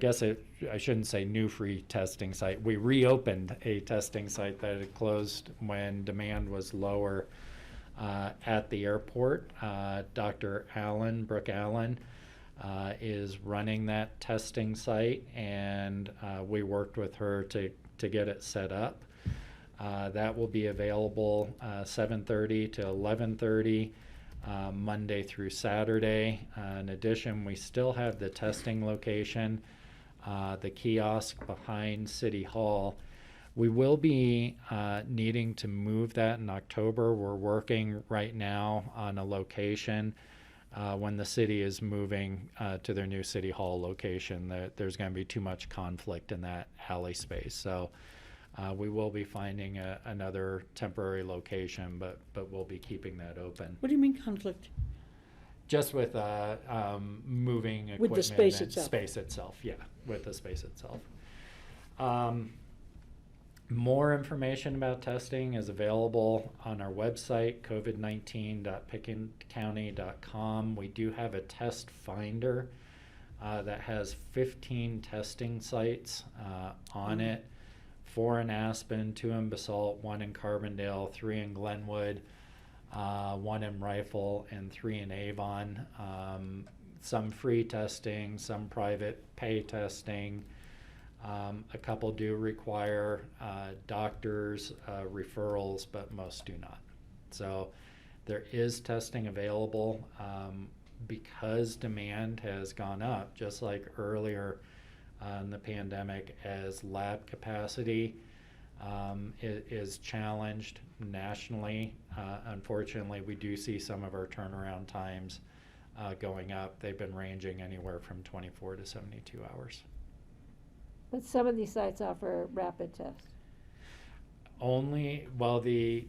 shouldn't say new free testing site. We reopened a testing site that had closed when demand was lower at the airport. Dr. Brooke Allen, is running that testing site, and we worked with her to get it set up. That will be available 7:30 to 11:30 Monday through Saturday. In addition, we still have the testing location, the kiosk behind City Hall. We will be needing to move that in October. We're working right now on a location when the city is moving to their new City Hall location. There's going to be too much conflict in that alley space. So we will be finding another temporary location, but we'll be keeping that open. What do you mean conflict? Just with moving equipment. With the space and itself. Space itself, yeah, with the space itself. More information about testing is available on our website, covid19.pickenscounty.com. We do have a test finder that has 15 testing sites on it. 4 in Aspen, 2 in Basalt, 1 in Carbondale, 3 in Glenwood, 1 in Rifle, and 3 in Avon. Some free testing, some private pay testing. A couple do require doctors' referrals, but most do not. So there is testing available because demand has gone up, just like earlier in the pandemic, as lab capacity is challenged nationally. Unfortunately, we do see some of our turnaround times going up. They've been ranging anywhere from 24 to 72 hours. But some of these sites offer rapid tests. Only, well, the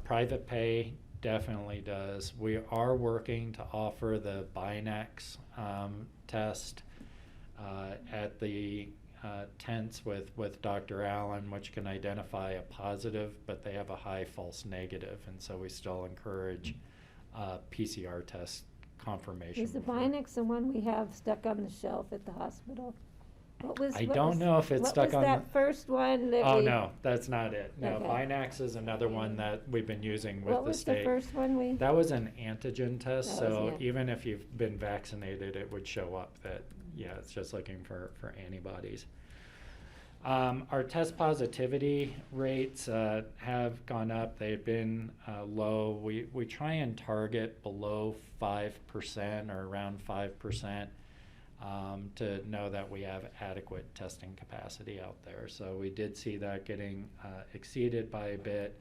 private pay definitely does. We are working to offer the Binax test at the tents with Dr. Allen, which can identify a positive, but they have a high false negative, and so we still encourage PCR test confirmation. Is the Binax the one we have stuck on the shelf at the hospital? I don't know if it's stuck on that first one that Oh, no, that's not it. No, Okay. Binax is another one that we've been using with What the was state. the first one we? That was an antigen test, That was so the even if you've been vaccinated, it would show up that, yeah, it's just looking for antibodies. Our test positivity rates have gone up. They've been low. We try and target below 5% or around 5%. To know that we have adequate testing capacity out there. So we did see that getting exceeded by a bit.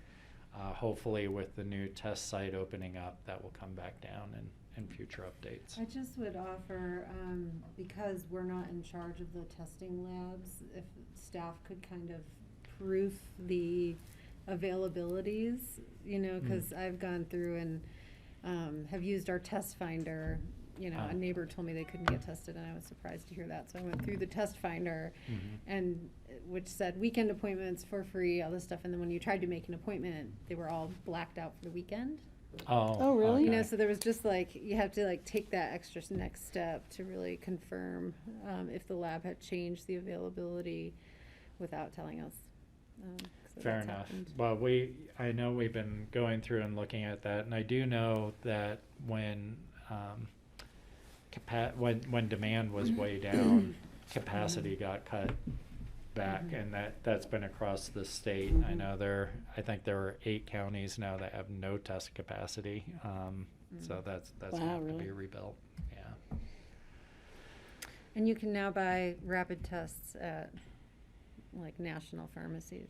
Hopefully with the new test site opening up, that will come back down in future updates. I just would offer, because we're not in charge of the testing labs, if staff could kind of proof the availabilities, you know, because I've gone through and have used our test finder. You know, a neighbor told me they couldn't get tested, and I was surprised to hear that. So I went through the test finder, and which said weekend appointments for free, all this stuff. And then when you tried to make an appointment, they were all blacked out for the weekend. Oh, really? You know, so there was just like, you have to like take that extra next step to really confirm if the lab had changed the availability without telling us. So Fair that's enough. happened. Well, I know we've been going through and looking at that, and I do know that when when demand was way down, capacity got cut back, and that's been across the state. I know I think there are 8 counties now that have no test capacity, so that's gonna have to be rebuilt. Yeah. And you can now buy rapid tests at like national pharmacies.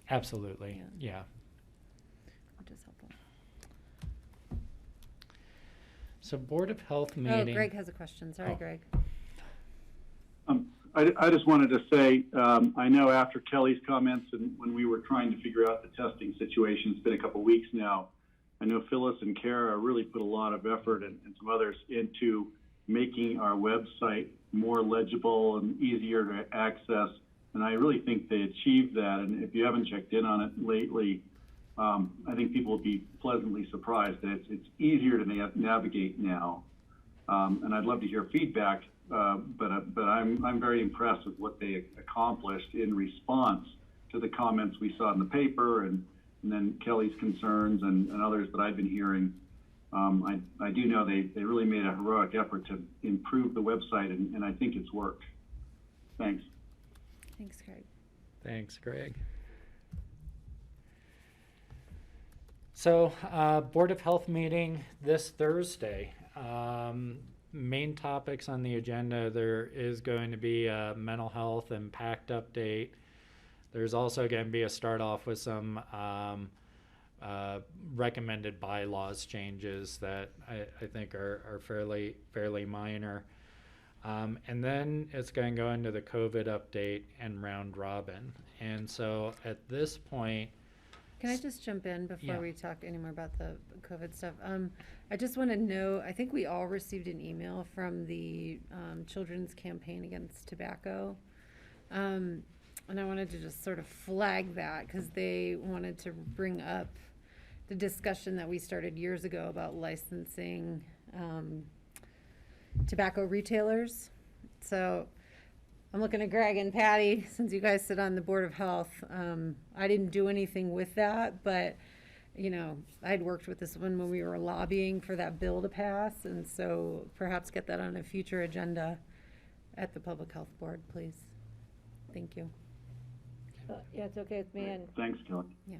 Absolutely, yeah. Which is helpful. So Board of Health meeting. Oh, Greg has a question. Sorry, Greg. I just wanted to say, I know after Kelly's comments and when we were trying to figure out the testing situation, it's been a couple weeks now. I know Phyllis and Kara really put a lot of effort and some others into making our website more legible and easier to access. And I really think they achieved that. And if you haven't checked in on it lately, I think people will be pleasantly surprised that it's easier to navigate now. And I'd love to hear feedback, but I'm very impressed with what they accomplished in response to the comments we saw in the paper and then Kelly's concerns and others that I've been hearing. I do know they really made a heroic effort to improve the website, and I think it's worked. Thanks. Thanks, Greg. Thanks, Greg. So, Board of Health meeting this Thursday. Main topics on the agenda, there is going to be a mental health impact update. There's also going to be a start off with some recommended bylaws changes that I think are fairly minor. And then it's going to go into the COVID update and round robin. And so at this point, Can I just jump in before Yeah. we talk any more about the COVID stuff? I just want to know, I think we all received an email from the Children's Campaign Against Tobacco. And I wanted to just sort of flag that because they wanted to bring up the discussion that we started years ago about licensing tobacco retailers. So I'm looking at Greg and Patty, since you guys sit on the Board of Health. I didn't do anything with that, but, you know, I'd worked with this one when we were lobbying for that bill to pass, and so perhaps get that on a future agenda at the Public Health Board, please. Thank you. Yeah, it's okay with me, and Thanks, Kelly. Yeah.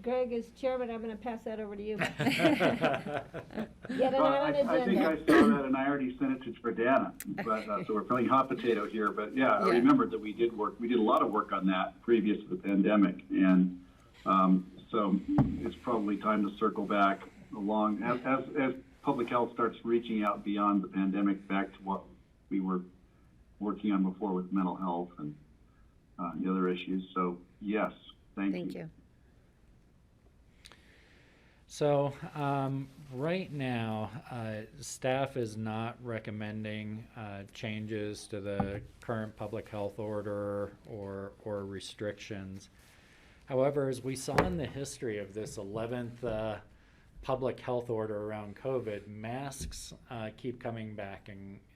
Greg, as chairman, I'm gonna pass that over to you. Get it Well, on I think I saw that and I already sent it to Verdana, but, so we're playing hot potato here, but yeah, I remembered that we did a lot of work on that previous to the pandemic, and, so it's probably time to circle back along, as public health starts reaching out beyond the pandemic back to what we were working on before with mental health and, the other issues, so yes, thank you. So right now, staff is not recommending changes to the current public health order or restrictions. However, as we saw in the history of this 11th public health order around COVID, masks keep coming back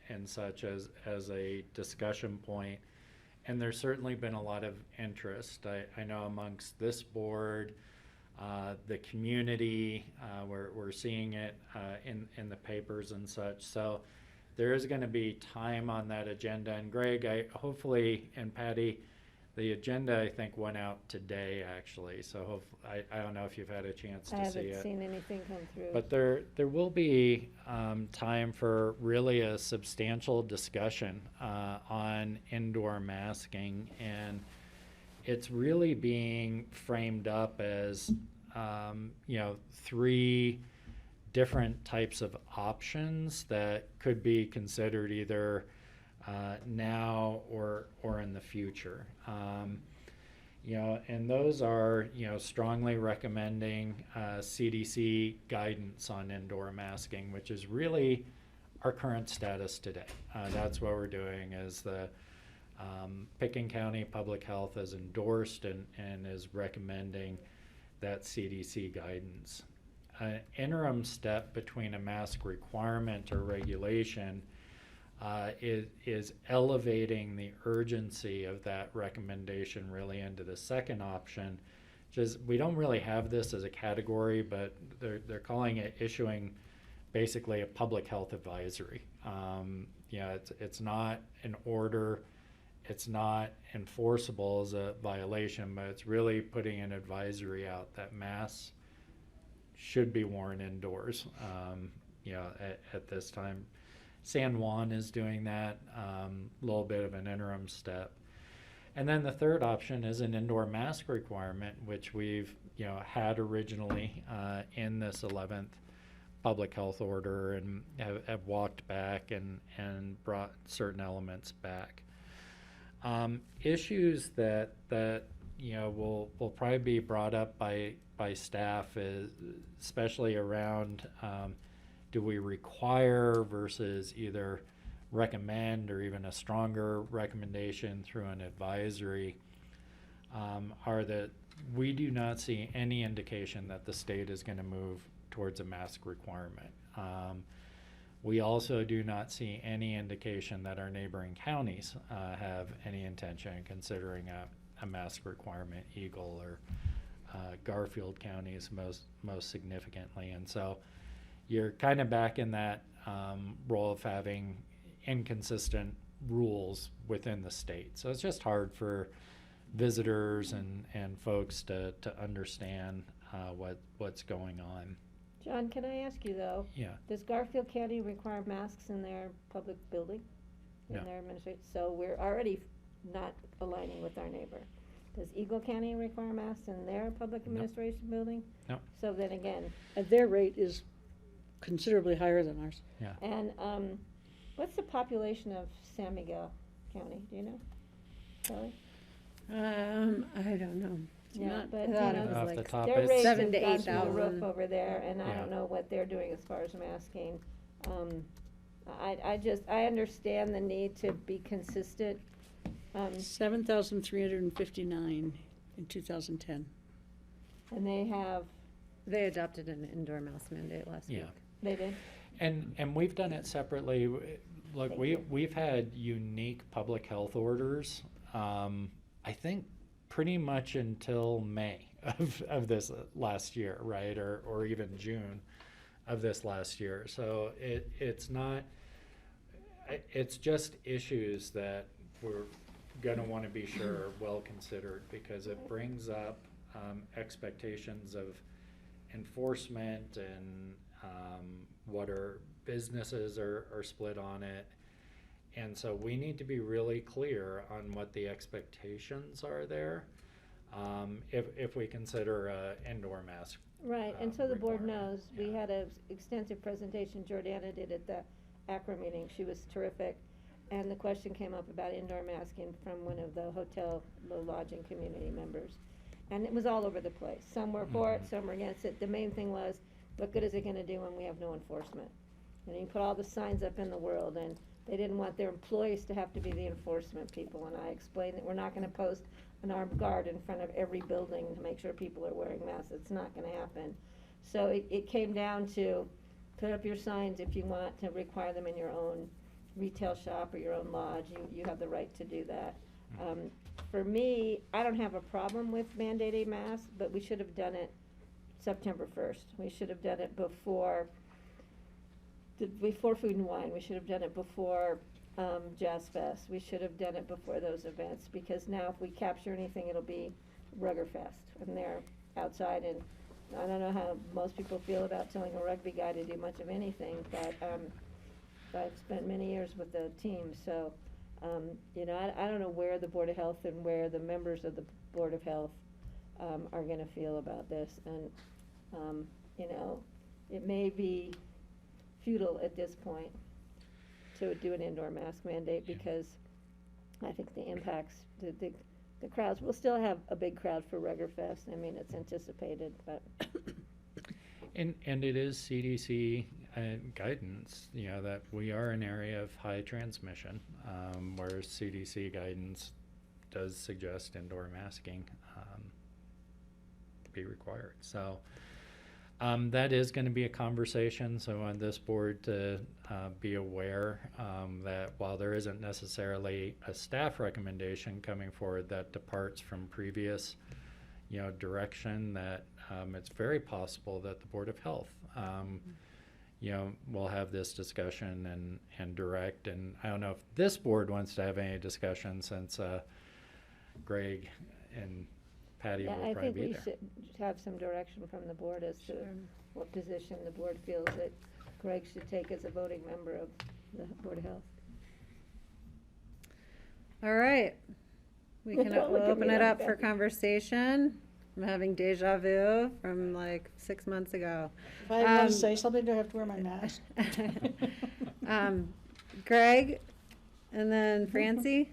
and such as a discussion point. And there's certainly been a lot of interest. I know amongst this board, the community, we're seeing it in the papers and such. So there is going to be time on that agenda. And Greg, hopefully, and Patty, the agenda I think went out today actually. So I don't know if you've had a chance to see it. I haven't seen anything come through. But there will be time for really a substantial discussion on indoor masking, and it's really being framed up as you know, 3 different types of options that could be considered either now or in the future. You know, and those are, you know, strongly recommending CDC guidance on indoor masking, which is really our current status today. That's what we're doing, is the Pickens County Public Health has endorsed and is recommending that CDC guidance. An interim step between a mask requirement or regulation is elevating the urgency of that recommendation really into the second option, which is, we don't really have this as a category, but they're calling it issuing basically a public health advisory. You know, it's not an order, it's not enforceable as a violation, but it's really putting an advisory out that masks should be worn indoors. You know, at this time, San Juan is doing that, a little bit of an interim step. And then the third option is an indoor mask requirement, which we've, you know, had originally in this 11th public health order, and have walked back and brought certain elements back. Issues that you know will probably be brought up by staff, is especially around do we require versus either recommend, or even a stronger recommendation through an advisory, are that we do not see any indication that the state is going to move towards a mask requirement. We also do not see any indication that our neighboring counties have any intention of considering a mask requirement, Eagle or Garfield counties most significantly. And so you're kind of back in that role of having inconsistent rules within the state. So it's just hard for visitors and folks to understand what's going on. John, can I ask you though? Yeah. Does Garfield County require masks in their public building? In No. their administration? So we're already not aligning with our neighbor. Does Eagle County require masks in their public administration building? No. So then again. And their rate is considerably higher than ours. Yeah. And what's the population of San Miguel County? Do you know, Kelly? I don't know. Yeah, but I you thought know, it was Off the like top, their it's rates 7,000 to have gone through the 8,000. roof over there, and I Yeah. don't know what they're doing as far as masking. I understand the need to be consistent. 7,359 in 2010. And they adopted an indoor mask mandate last week. Yeah. They did? And we've done it separately. Look, we've had unique public health orders, I think pretty much until May of this last year, right? Or even June of this last year. So it's just issues that we're gonna wanna be sure are well considered, because it brings up expectations of enforcement and what our businesses are split on it. And so we need to be really clear on what the expectations are there, if we consider indoor mask. Right, and so the board knows, we had an extensive presentation Jordana did at the ACRA meeting. She was terrific. And the question came up about indoor masking from one of the hotel, the lodging community members. And it was all over the place. Some were for it, some were against it. The main thing was, what good is it gonna do when we have no enforcement? And you put all the signs up in the world, and they didn't want their employees to have to be the enforcement people. And I explained that we're not gonna post an armed guard in front of every building to make sure people are wearing masks. It's not gonna happen. So it came down to, put up your signs if you want to require them in your own retail shop or your own lodge. You have the right to do that. For me, I don't have a problem with mandating masks, but we should have done it September 1st. We should have done it before Food and Wine. We should have done it before Jazz Fest. We should have done it before those events, because now if we capture anything, it'll be Rugger Fest, and they're outside. And I don't know how most people feel about telling a rugby guy to do much of anything, but I've spent many years with the team, so I don't know where the Board of Health and where the members of the Board of Health are going to feel about this, and it may be futile at this point to do an indoor mask mandate, because I think the impacts, the crowds, we'll still have a big crowd for Rugger Fest. I mean, it's anticipated, but. And it is CDC guidance, that we are an area of high transmission, where CDC guidance does suggest indoor masking to be required. So that is going to be a conversation. So on this board to be aware that while there isn't necessarily a staff recommendation coming forward that departs from previous direction, that it's very possible that the Board of Health will have this discussion and direct. And I don't know if this board wants to have any discussion, since Greg and Patty will probably be there. I think we should have some direction from the board as to what position the board feels that Greg should take as a voting member of the Board of Health. All right. We'll open it up for conversation. I'm having deja vu from like 6 months ago. If I want to say something, do I have to wear my mask? Greg, and then Francie?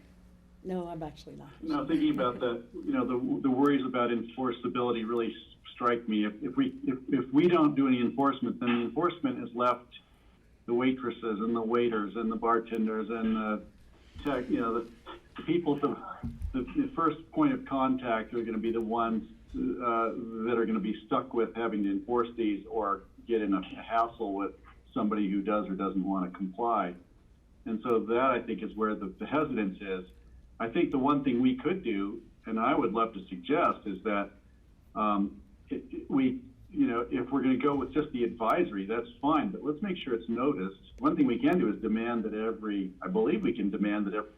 No, I'm actually not. No, thinking about that, the worries about enforceability really strike me. If we don't do any enforcement, then the enforcement is left the waitresses and the waiters and the bartenders and the tech, the people at the first point of contact are going to be the ones that are going to be stuck with having to enforce these, or get in a hassle with somebody who does or doesn't want to comply. And so that, I think, is where the hesitance is. I think the one thing we could do, and I would love to suggest, is that if we're going to go with just the advisory, that's fine, but let's make sure it's noticed. One thing we can do is demand that I believe we can demand that every.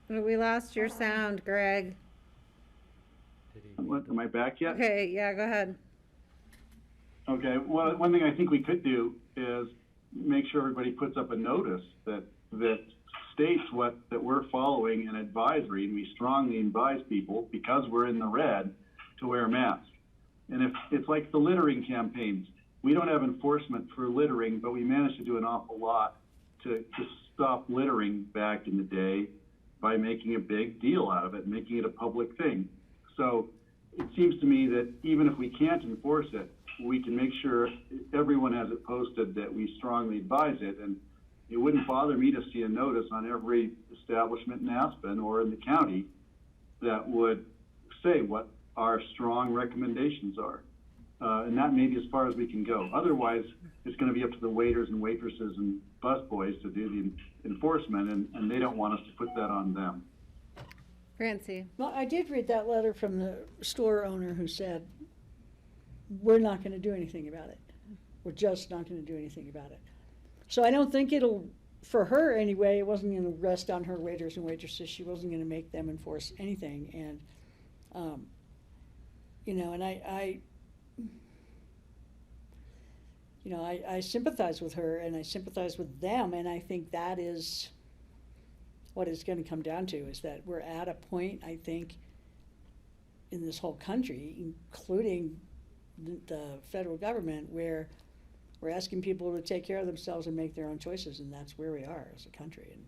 We lost your sound, Greg. Did he Am I back yet? Okay, yeah, go ahead. Okay, well, one thing I think we could do is make sure everybody puts up a notice that states that we're following an advisory, and we strongly advise people, because we're in the red, to wear a mask. And if it's like the littering campaigns, we don't have enforcement for littering, but we managed to do an awful lot to stop littering back in the day by making a big deal out of it, making it a public thing. So it seems to me that even if we can't enforce it, we can make sure everyone has it posted that we strongly advise it. And it wouldn't bother me to see a notice on every establishment in Aspen or in the county that would say what our strong recommendations are. And that may be as far as we can go. Otherwise, it's going to be up to the waiters and waitresses and busboys to do the enforcement, and they don't want us to put that on them. Francie. Well, I did read that letter from the store owner who said, we're not going to do anything about it. We're just not going to do anything about it. So I don't think it'll, for her anyway, it wasn't going to rest on her waiters and waitresses. She wasn't going to make them enforce anything. And, you know, and I sympathize with her, and I sympathize with them, and I think that is what it's going to come down to, is that we're at a point, I think, in this whole country, including the federal government, where we're asking people to take care of themselves and make their own choices, and that's where we are as a country.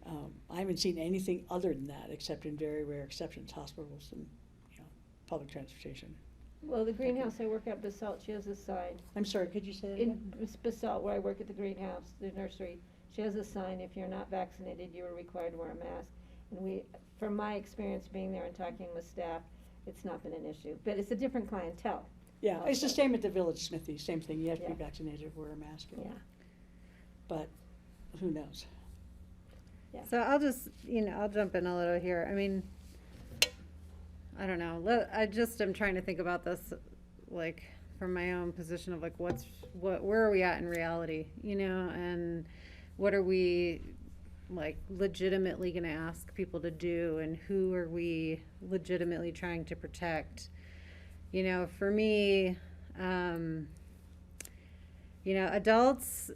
And I haven't seen anything other than that, except in very rare exceptions, hospitals and, you know, public transportation. Well, the greenhouse I work at, Basalt, she has a sign. I'm sorry, could you say that again? In Basalt, where I work at the greenhouse, the nursery, she has a sign, if you're not vaccinated, you are required to wear a mask. And from my experience being there and talking with staff, it's not been an issue. But it's a different clientele. Yeah, it's the same at the Village Smithy, same thing, you have to be vaccinated or wear a mask. Yeah. But who knows? Yeah. So I'll just, I'll jump in a little here. I mean, I don't know. I just am trying to think about this, like, from my own position of, like, where are we at in reality, and what are we, like, legitimately going to ask people to do, and who are we legitimately trying to protect? For me, adults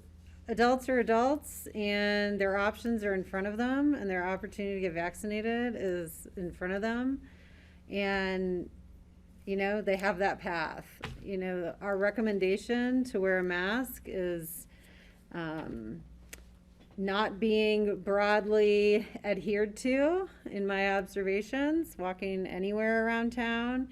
are adults, and their options are in front of them, and their opportunity to get vaccinated is in front of them. And, they have that path. Our recommendation to wear a mask is not being broadly adhered to, in my observations, walking anywhere around town,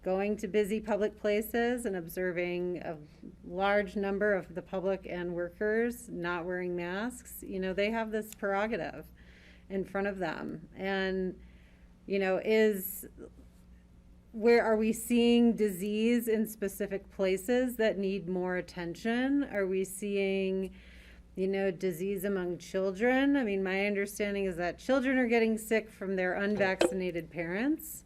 going to busy public places and observing a large number of the public and workers not wearing masks. They have this prerogative in front of them. And where are we seeing disease in specific places that need more attention? Are we seeing, disease among children? I mean, my understanding is that children are getting sick from their unvaccinated parents.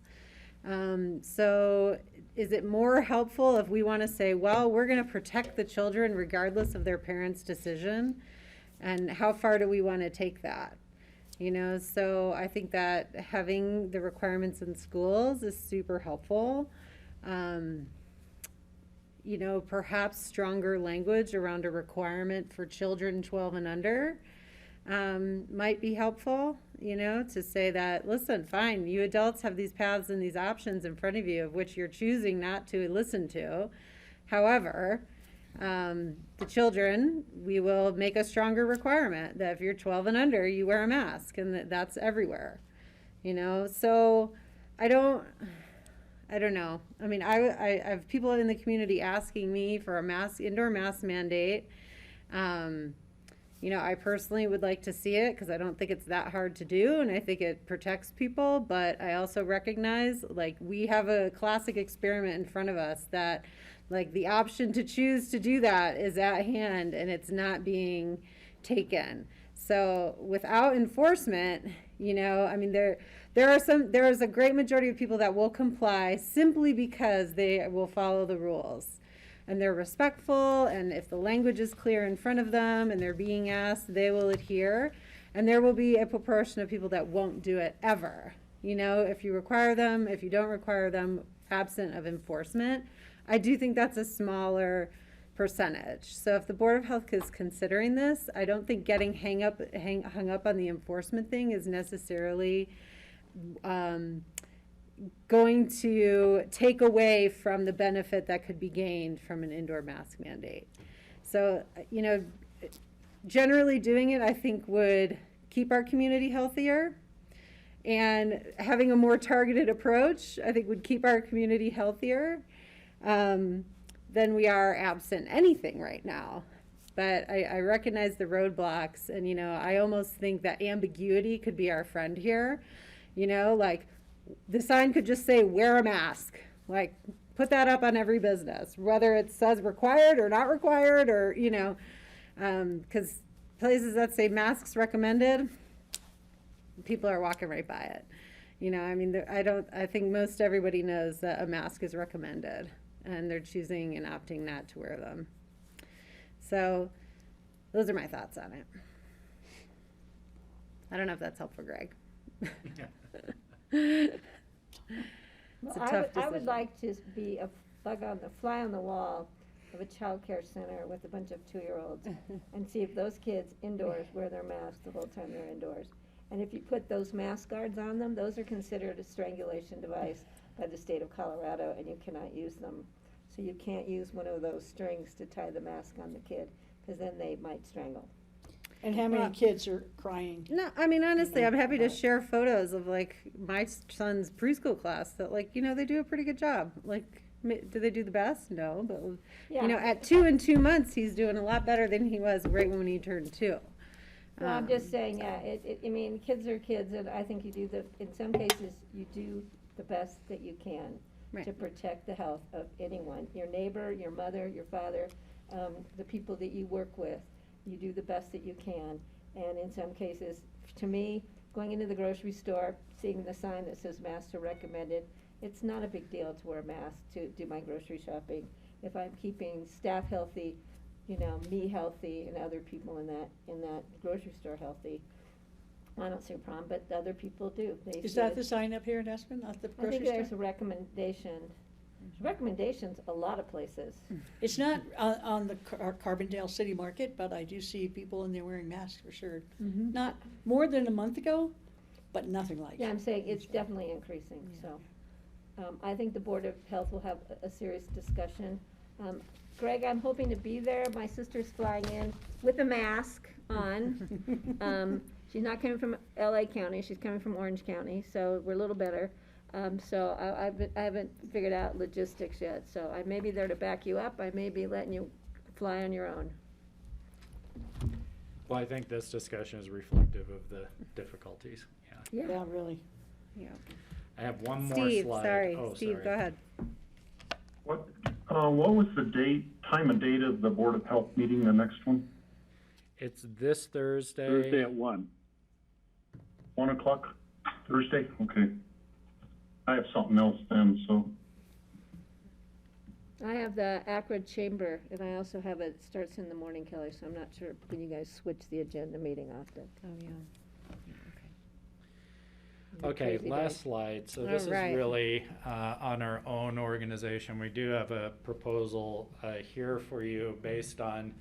So is it more helpful if we want to say, well, we're going to protect the children regardless of their parents' decision? And how far do we want to take that? So I think that having the requirements in schools is super helpful. Perhaps stronger language around a requirement for children 12 and under might be helpful, to say that, listen, fine, you adults have these paths and these options in front of you of which you're choosing not to listen to. However, the children, we will make a stronger requirement that if you're 12 and under, you wear a mask, and that's everywhere. So I don't know. I mean, I have people in the community asking me for a indoor mask mandate. I personally would like to see it because I don't think it's that hard to do, and I think it protects people, but I also recognize, like, we have a classic experiment in front of us that, like, the option to choose to do that is at hand, and it's not being taken. So without enforcement, I mean, there is a great majority of people that will comply simply because they will follow the rules. And they're respectful, and if the language is clear in front of them and they're being asked, they will adhere. And there will be a proportion of people that won't do it ever, you know, if you require them, if you don't require them, absent of enforcement. I do think that's a smaller percentage. So if the Board of Health is considering this, I don't think getting hung up on the enforcement thing is necessarily going to take away from the benefit that could be gained from an indoor mask mandate. So, you know, generally doing it, I think, would keep our community healthier. And having a more targeted approach, I think, would keep our community healthier than we are absent anything right now. But I recognize the roadblocks, and, you know, I almost think that ambiguity could be our friend here. You know, like, the sign could just say, wear a mask. Like, put that up on every business, whether it says required or not required, or, you know, because places that say masks recommended, people are walking right by it. You know, I mean, I think most everybody knows that a mask is recommended, and they're choosing and opting not to wear them. So those are my thoughts on it. I don't know if that's helpful, Greg. It's a tough I would decision. like to be a fly on the wall of a child care center with a bunch of 2-year-olds and see if those kids indoors wear their masks the whole time they're indoors. And if you put those mask guards on them, those are considered a strangulation device by the state of Colorado, and you cannot use them. So you can't use one of those strings to tie the mask on the kid, because then they might strangle. And how many Well, kids are crying? No, I mean, honestly, I'm happy to share photos of, like, my son's preschool class that, like, you know, they do a pretty good job. Like, do they do the best? No, but, you know, at 2 and 2 months, he's doing a lot better than he was right when he turned 2. No, I'm just saying, yeah, I mean, kids are kids, and I think in some cases, you do the best that you can to protect the health of anyone, your neighbor, your mother, your father, the people that you work with. You do the best that you can. And in some cases, to me, going into the grocery store, seeing the sign that says masks are recommended, it's not a big deal to wear a mask to do my grocery shopping. If I'm keeping staff healthy, you know, me healthy, and other people in that grocery store healthy, I don't see a problem, but the other people do. Is that the sign up here in Aspen, not the I grocery think store? there's a recommendation. Recommendations a lot of places. It's not on the Carbondale City Market, but I do see people in there wearing masks for sure. Not more than a month ago, but nothing like. Yeah, I'm saying it's definitely increasing, so. I think the Board of Health will have a serious discussion. Greg, I'm hoping to be there. My sister's flying in with a mask on. She's not coming from LA County, she's coming from Orange County, so we're a little better. So I haven't figured out logistics yet, so I may be there to back you up, I may be letting you fly on your own. Well, I think this discussion is reflective of the difficulties, yeah. Yeah, really. Yeah. I have one more Steve, slide. sorry. Oh, Steve, sorry. go ahead. What was the time and date of the Board of Health meeting, the next one? It's this Thursday. Thursday at 1. 1 o'clock, Thursday? Okay. I have something else then, so. I have the Acrid Chamber, and I also have it starts in the morning, Kelly, so I'm not sure when you guys switch the agenda meeting off that. Oh, yeah. Okay, Crazy last day. slide. So All this right. is really on our own organization. We do have a proposal here for you based on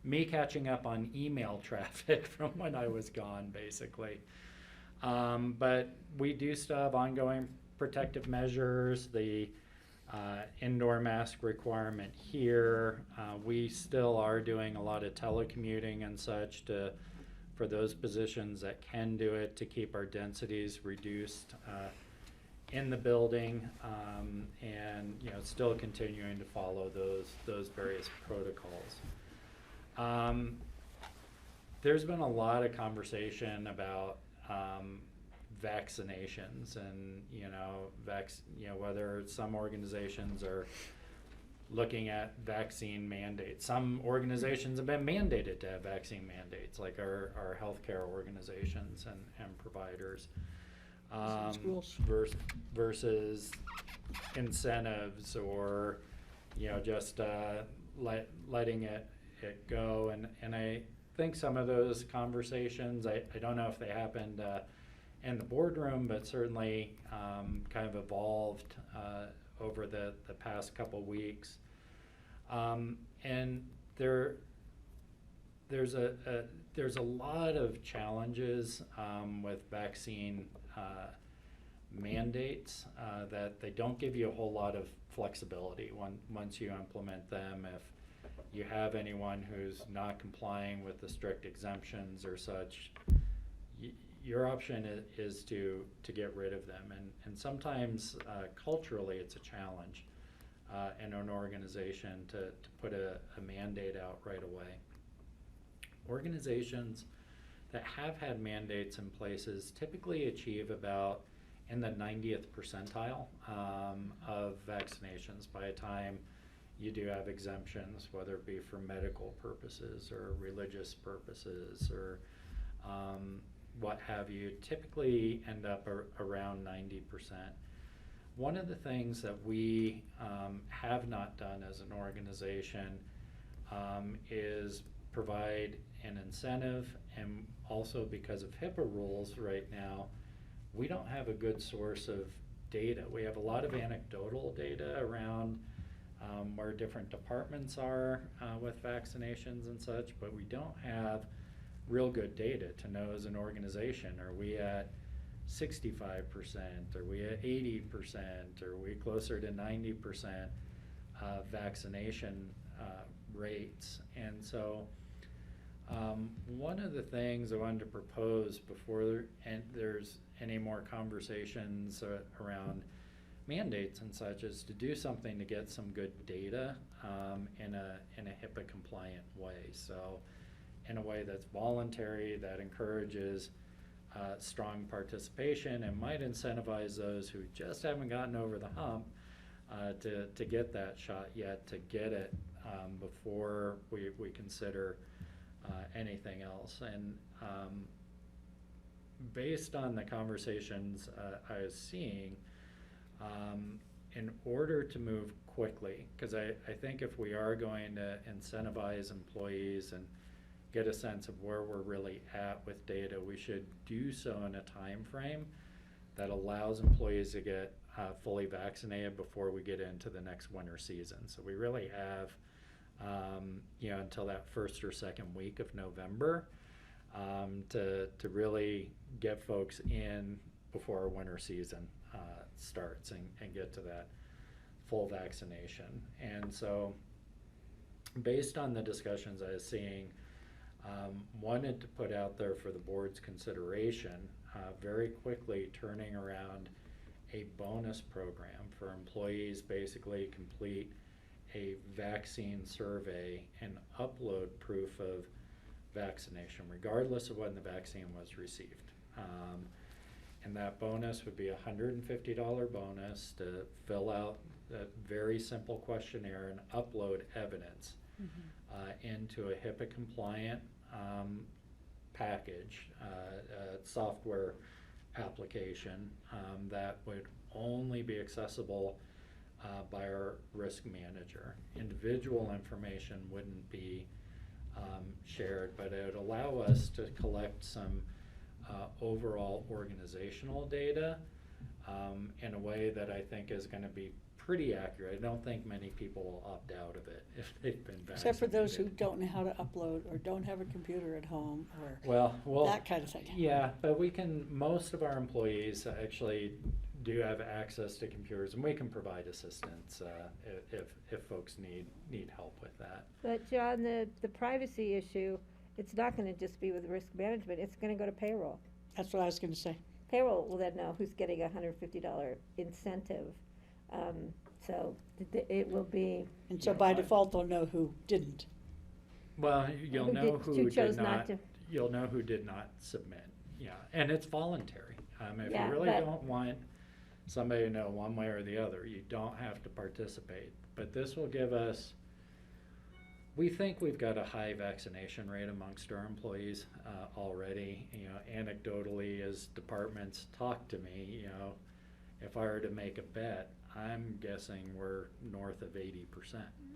me catching up on email traffic from when I was gone, basically. But we do still have ongoing protective measures, the indoor mask requirement here. We still are doing a lot of telecommuting and such for those positions that can do it, to keep our densities reduced in the building, and still continuing to follow those various protocols. There's been a lot of conversation about vaccinations, and whether some organizations are looking at vaccine mandates. Some organizations have been mandated to have vaccine mandates, like our healthcare organizations and providers, versus incentives, or just letting it go. And I think some of those conversations, I don't know if they happened and the boardroom, but certainly kind of evolved over the past couple weeks. And there's a lot of challenges with vaccine mandates that they don't give you a whole lot of flexibility once you implement them. If you have anyone who's not complying with the strict exemptions or such, your option is to get rid of them. And sometimes culturally it's a challenge in an organization to put a mandate out right away. Organizations that have had mandates in places typically achieve about in the 90th percentile of vaccinations by the time you do have exemptions, whether it be for medical purposes or religious purposes or what have you, typically end up around 90%. One of the things that we have not done as an organization is provide an incentive, and also because of HIPAA rules right now, we don't have a good source of data. We have a lot of anecdotal data around where different departments are with vaccinations and such, but we don't have real good data to know as an organization, are we at 65%, are we at 80%, are we closer to 90% vaccination rates? And so one of the things I wanted to propose before there's any more conversations around mandates and such is to do something to get some good data in a HIPAA compliant way. So in a way that's voluntary, that encourages strong participation and might incentivize those who just haven't gotten over the hump to get that shot yet, to get it before we consider anything else. And based on the conversations I was seeing, in order to move quickly, because I think if we are going to incentivize employees and get a sense of where we're really at with data, we should do so in a time frame that allows employees to get fully vaccinated before we get into the next winter season. So we really have until that first or second week of November to really get folks in before our winter season starts and get to that full vaccination. And so based on the discussions I was seeing, wanted to put out there for the board's consideration very quickly turning around a bonus program for employees, basically complete a vaccine survey and upload proof of vaccination regardless of when the vaccine was received. And that bonus would be a $150 bonus to fill out a very simple questionnaire and upload evidence into a HIPAA compliant package, software application that would only be accessible by our risk manager. Individual information wouldn't be shared, but it would allow us to collect some overall organizational data in a way that I think is going to be pretty accurate. I don't think many people will opt out of it if they've been vaccinated. Except for those who don't know how to upload or don't have a computer at home or that kind of thing. Yeah, but most of our employees actually do have access to computers, and we can provide assistance if folks need help with that. But John, the privacy issue, it's not going to just be with risk management, it's going to go to payroll. That's what I was going to say. Payroll will then know who's getting a $150 incentive. So it will be. And so by default, they'll know who didn't. Well, you'll know who chose did not. to. You'll know who did not submit. Yeah, and it's voluntary. If Yeah, you really don't want somebody to know one way or the other, you don't have to participate. But this will give us. We think we've got a high vaccination rate amongst our employees already. Anecdotally, as departments talk to me, if I were to make a bet, I'm guessing we're north of 80%.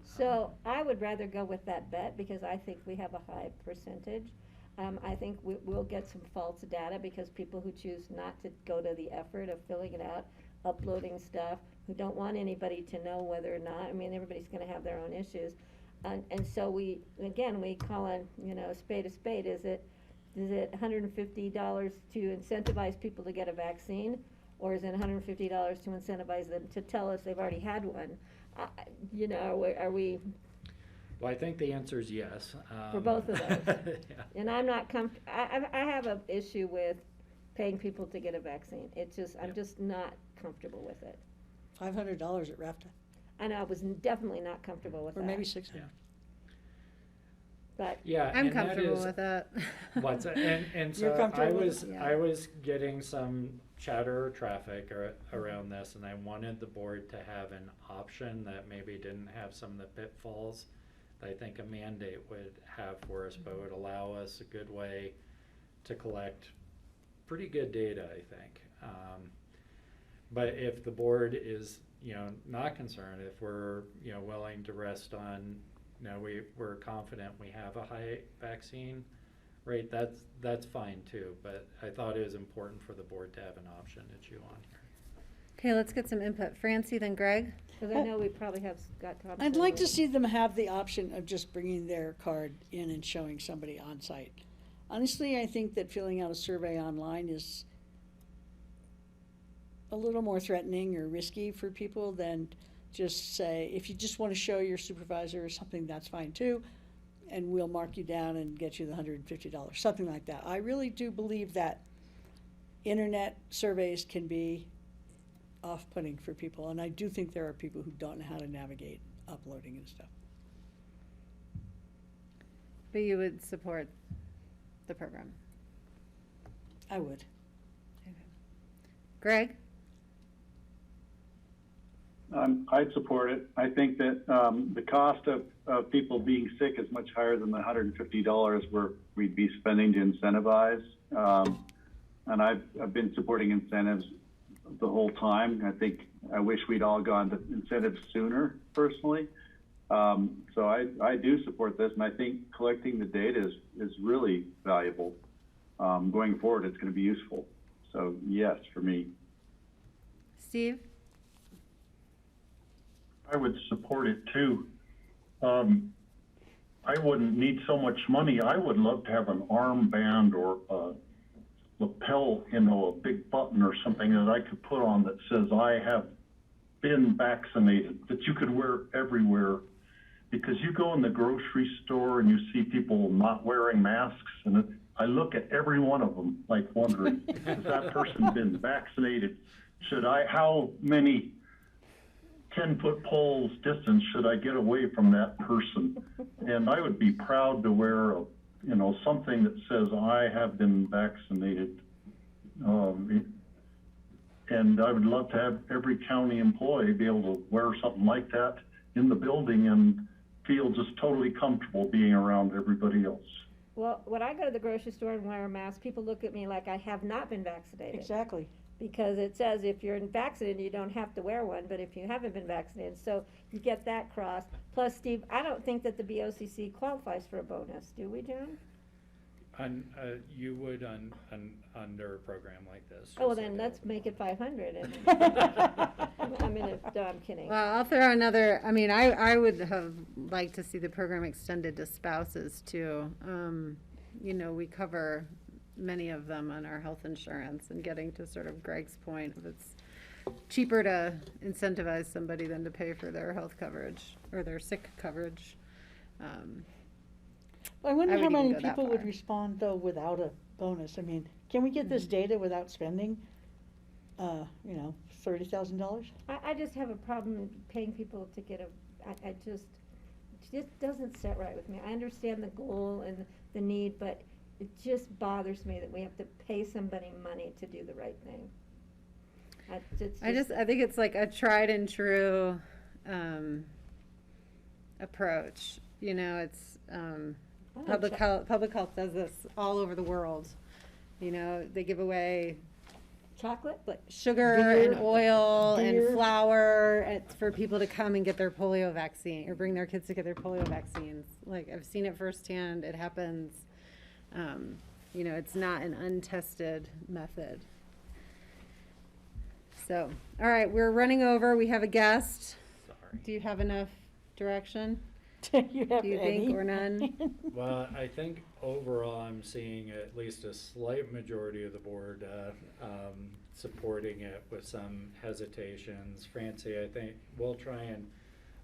So I would rather go with that bet because I think we have a high percentage. I think we'll get some false data because people who choose not to go to the effort of filling it out, uploading stuff, who don't want anybody to know whether or not, I mean, everybody's gonna have their own issues. And so we call on, a spade a spade. Is it $150 to incentivize people to get a vaccine? Or is it $150 to incentivize them to tell us they've already had one? Are we? Well, I think the answer is yes. For both of those. Yeah. And I'm not I have an issue with paying people to get a vaccine. I'm just not comfortable with it. $500 at RAFTA. And I was definitely not comfortable with Or that. maybe 600. But Yeah, I'm and comfortable that is, with that. What's that? And You're so comfortable with it? I was getting some chatter or traffic around this, and I wanted the board to have an option that maybe didn't have some of the pitfalls that I think a mandate would have for us, but would allow us a good way to collect pretty good data, I think. But if the board is, not concerned, if we're, willing to rest on, we're confident we have a high vaccine rate, that's fine too. But I thought it was important for the board to have an option to chew on here. Okay, let's get some input. Francie, then Greg. Because I know we probably have got Thompson. I'd like to see them have the option of just bringing their card in and showing somebody on site. Honestly, I think that filling out a survey online is a little more threatening or risky for people than just say, if you just want to show your supervisor or something, that's fine too, and we'll mark you down and get you the $150, something like that. I really do believe that internet surveys can be off-putting for people, and I do think there are people who don't know how to navigate uploading and stuff. But you would support the program? I would. Greg? I'd support it. I think that the cost of people being sick is much higher than the $150 we'd be spending to incentivize. And I've been supporting incentives the whole time. I wish we'd all gone to incentives sooner, personally. So I do support this, and I think collecting the data is really valuable. Going forward, it's going to be useful. So yes, for me. Steve? I would support it too. I wouldn't need so much money. I would love to have an armband or a lapel, a big button or something that I could put on that says I have been vaccinated, that you could wear everywhere. Because you go in the grocery store and you see people not wearing masks, and I look at every one of them like wondering, has that person been vaccinated? How many 10-foot poles distance should I get away from that person? And I would be proud to wear something that says I have been vaccinated. And I would love to have every county employee be able to wear something like that in the building and feel just totally comfortable being around everybody else. Well, when I go to the grocery store and wear a mask, people look at me like I have not been vaccinated. Exactly. Because it says if you're vaccinated, you don't have to wear one, but if you haven't been vaccinated, so you get that cross. Plus, Steve, I don't think that the BOCC qualifies for a bonus, do we, John? You would under a program like this. Oh, well, then let's make it 500. I'm kidding. Well, I'll throw another, I would have liked to see the program extended to spouses too. We cover many of them on our health insurance, and getting to sort of Greg's point, if it's cheaper to incentivize somebody than to pay for their health coverage or their sick coverage. I wonder how many go that people would far. respond though without a bonus. Can we get this data without spending, $30,000? I just have a problem paying people to get it just doesn't sit right with me. I understand the goal and the need, but it just bothers me that we have to pay somebody money to do the right thing. I think it's like a tried and true approach. It's public health does this all over the world. They give away chocolate, like sugar beer, and oil beer. and flour for people to come and get their polio vaccine or bring their kids to get their polio vaccines. Like, I've seen it firsthand. It happens You know, it's not an untested method. So, all right, we're running over. We have a guest. Sorry. Do you have enough direction? Do Do you think, or none? Well, I think overall I'm seeing at least a slight majority of the board supporting it with some hesitations. Francie, I think we'll try and,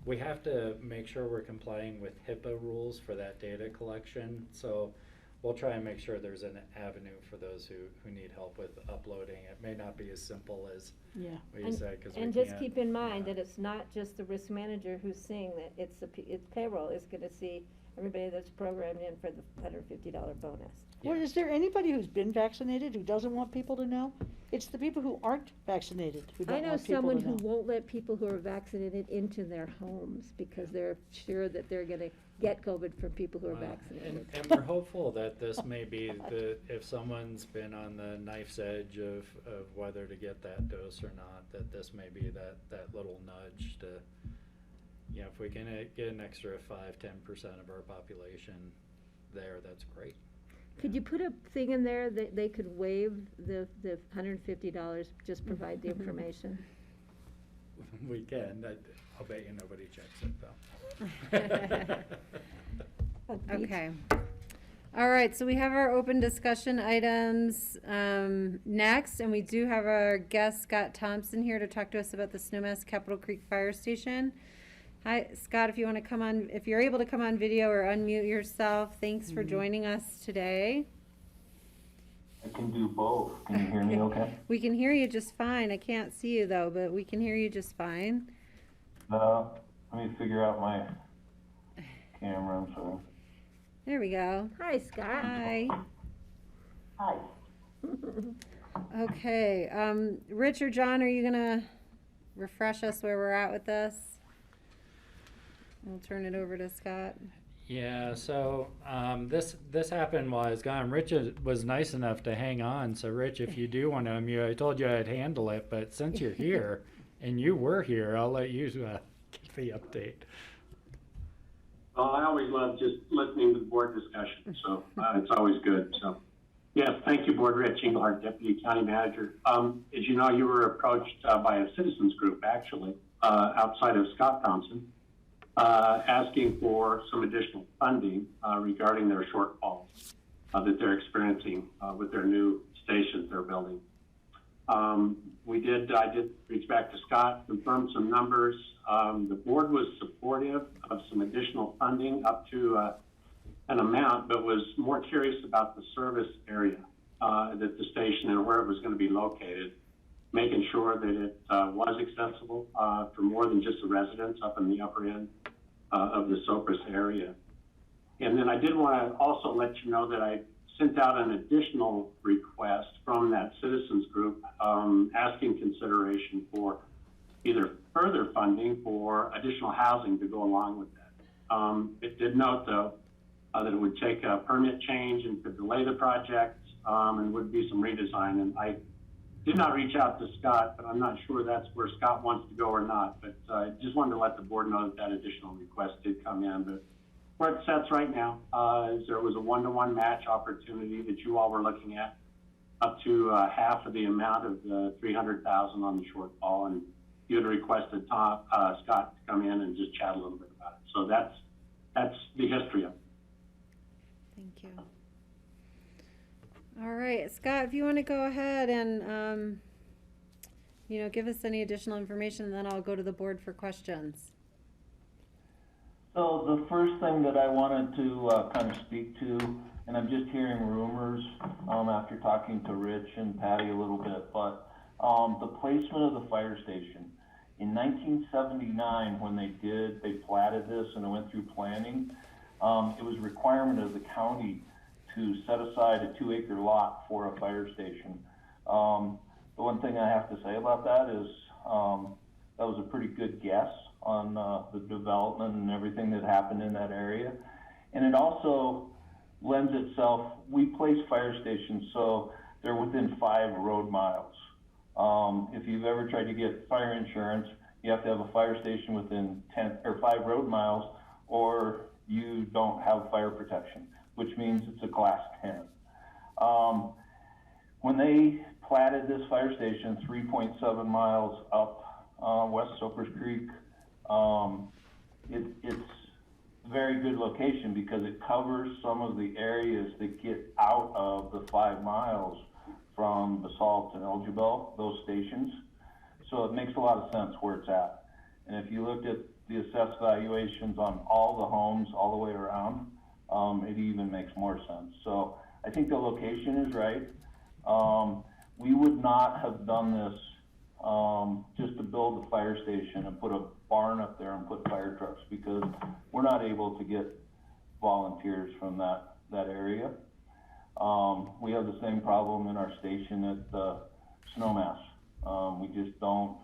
we have to make sure we're complying with HIPAA rules for that data collection. So we'll try and make sure there's an avenue for those who need help with uploading. It may not be as simple as what you said, because And just keep in mind that it's not just the risk manager who's seeing that, it's payroll is gonna see everybody that's programmed in for the $150 bonus. Well, is there anybody who's been vaccinated who doesn't want people to know? It's the people who aren't vaccinated who I don't know want people someone to who know. won't let people who are vaccinated into their homes because they're sure that they're gonna get COVID from people who are vaccinated. And we're hopeful that this may be if someone's been on the knife's edge of whether to get that dose or not, that this may be that little nudge to, you know, if we can get an extra 5-10% of our population there, that's great. Could you put a thing in there that they could waive the $150, just provide the information? We can. I'll bet you nobody checks it though. Okay. All right, so we have our open discussion items next, and we do have our guest Scott Thompson here to talk to us about the Snowmass Capitol Creek Fire Station. Hi, Scott, if you want to come on, if you're able to come on video or unmute yourself, thanks for joining us today. I can do both. Can you hear me okay? We can hear you just fine. I can't see you though, but we can hear you just fine. Let me figure out my camera, I'm sorry. There we go. Hi, Scott. Hi. Hi. Okay, Rich or John, are you gonna refresh us where we're at with this? We'll turn it over to Scott. Yeah, so this happened while I was gone. Rich was nice enough to hang on. So Rich, if you do want to unmute, I told you I'd handle it, but since you're here and you were here, I'll let you give the update. Well, I always love just listening to the board discussion, so it's always good. So, yes, thank you, Board. Rich Engelhardt, Deputy County Manager. As you know, you were approached by a citizens group, actually, outside of Scott Thompson, asking for some additional funding regarding their shortfalls that they're experiencing with their new stations they're building. I did reach back to Scott, confirm some numbers. The board was supportive of some additional funding up to an amount, but was more curious about the service area that the station and where it was going to be located, making sure that it was accessible for more than just the residents up in the upper end of the Sopris area. And then I did want to also let you know that I sent out an additional request from that citizens group asking consideration for either further funding for additional housing to go along with that. It did note, though, that it would take a permit change and could delay the project and would be some redesign. And I did not reach out to Scott, but I'm not sure that's where Scott wants to go or not. But I just wanted to let the board know that that additional request did come in. But where it sets right now is there was a one-to-one match opportunity that you all were looking at, up to half of the amount of the $300,000 on the shortfall, and you had requested Scott to come in and just chat a little bit about it. So that's the history of it. Thank you. All right, Scott, if you want to go ahead and give us any additional information, and then I'll go to the board for questions. So the first thing that I wanted to kind of speak to, and I'm just hearing rumors after talking to Rich and Patty a little bit, but the placement of the fire station. In 1979, when they platted this and it went through planning, it was a requirement of the county to set aside a 2-acre lot for a fire station. The one thing I have to say about that is that was a pretty good guess on the development and everything that happened in that area. And it also lends itself, we place fire stations so they're within 5 road miles. If you've ever tried to get fire insurance, you have to have a fire station within 10 or 5 road miles, or you don't have fire protection. which means it's a class 10. When they platted this fire station 3.7 miles up West Soapers Creek, it's a very good location because it covers some of the areas that get out of the 5 miles from Basalt and Elgibel, those stations. So it makes a lot of sense where it's at. And if you looked at the assessed valuations on all the homes all the way around, it even makes more sense. So I think the location is right. We would not have done this just to build a fire station and put a barn up there and put fire trucks, because we're not able to get volunteers from that area. We have the same problem in our station at Snowmass. We just don't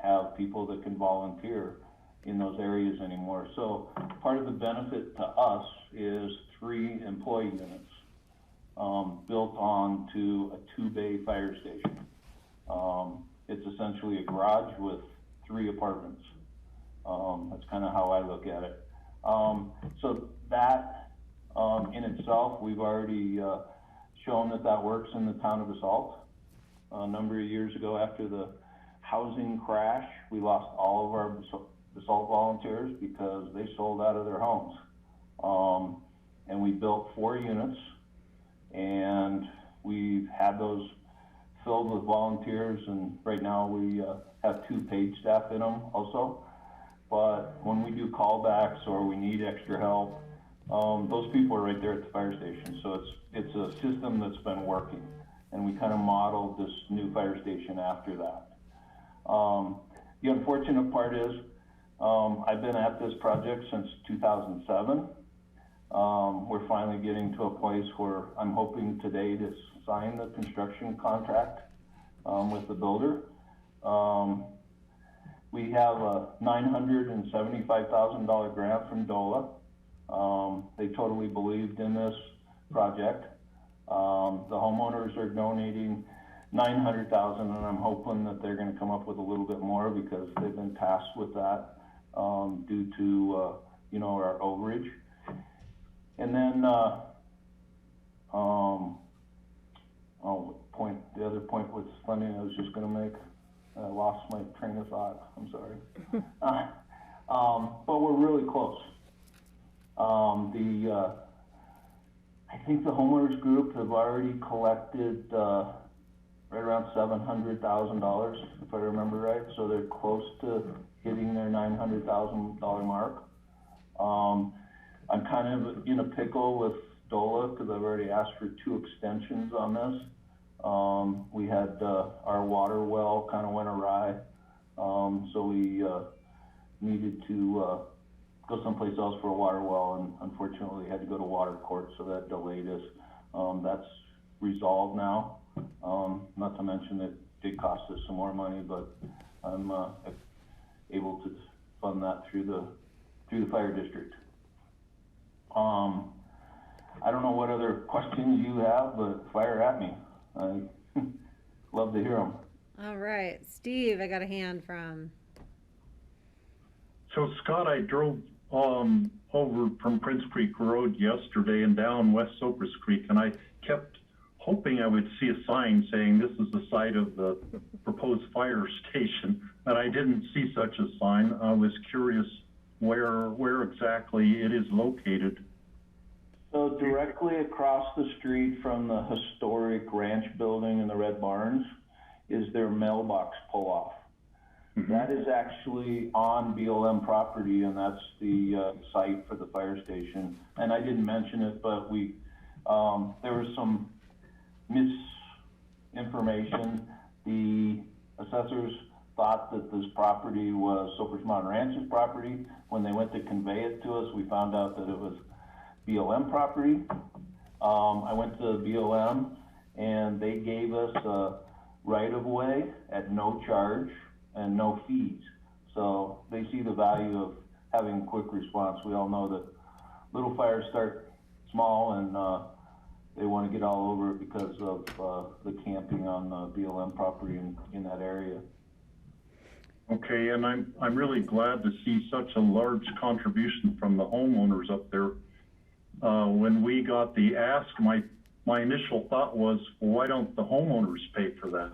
have people that can volunteer in those areas anymore. So part of the benefit to us is 3 employee units built onto a 2-bay fire station. It's essentially a garage with 3 apartments. That's kind of how I look at it. So that in itself, we've already shown that works in the town of Basalt. A number of years ago, after the housing crash, we lost all of our Basalt volunteers because they sold out of their homes. And we built 4 units, and we've had those filled with volunteers, and right now we have 2 paid staff in them also. But when we do callbacks or we need extra help, those people are right there at the fire station. So it's a system that's been working, and we kind of modeled this new fire station after that. The unfortunate part is I've been at this project since 2007. We're finally getting to a place where I'm hoping today to sign the construction contract with the builder. We have a $975,000 grant from DOLA. They totally believed in this project. The homeowners are donating $900,000, and I'm hoping that they're going to come up with a little bit more because they've been tasked with that due to our overage. And then the other point was funding I was just going to make. I lost my train of thought. I'm sorry. But we're really close. I think the homeowners group have already collected right around $700,000, if I remember right. So they're close to hitting their $900,000 mark. I'm kind of in a pickle with DOLA because I've already asked for 2 extensions on this. We had our water well kind of went awry, so we needed to go someplace else for a water well, and unfortunately had to go to water court, so that delayed us. That's resolved now. Not to mention that it did cost us some more money, but I'm able to fund that through the fire district. I don't know what other questions you have, but fire at me. I love to hear them. All right, Steve, I got a hand from. So Scott, I drove over from Prince Creek Road yesterday and down West Soapers Creek, and I kept hoping I would see a sign saying this is the site of the proposed fire station, and I didn't see such a sign. I was curious where exactly it is located. So directly across the street from the historic ranch building and the Red Barns is their mailbox pull-off. Mm-hmm. That is actually on BLM property, and that's the site for the fire station. And I didn't mention it, but there was some misinformation. The assessors thought that this property was Soapers Mountain Ranch's property. When they went to convey it to us, we found out that it was BLM property. I went to BLM, and they gave us a right-of-way at no charge and no fees. So they see the value of having quick response. We all know that little fires start small, and they want to get all over it because of the camping on the BLM property in that area. Okay, and I'm really glad to see such a large contribution from the homeowners up there. when we got the ask, my initial thought was, well, why don't the homeowners pay for that?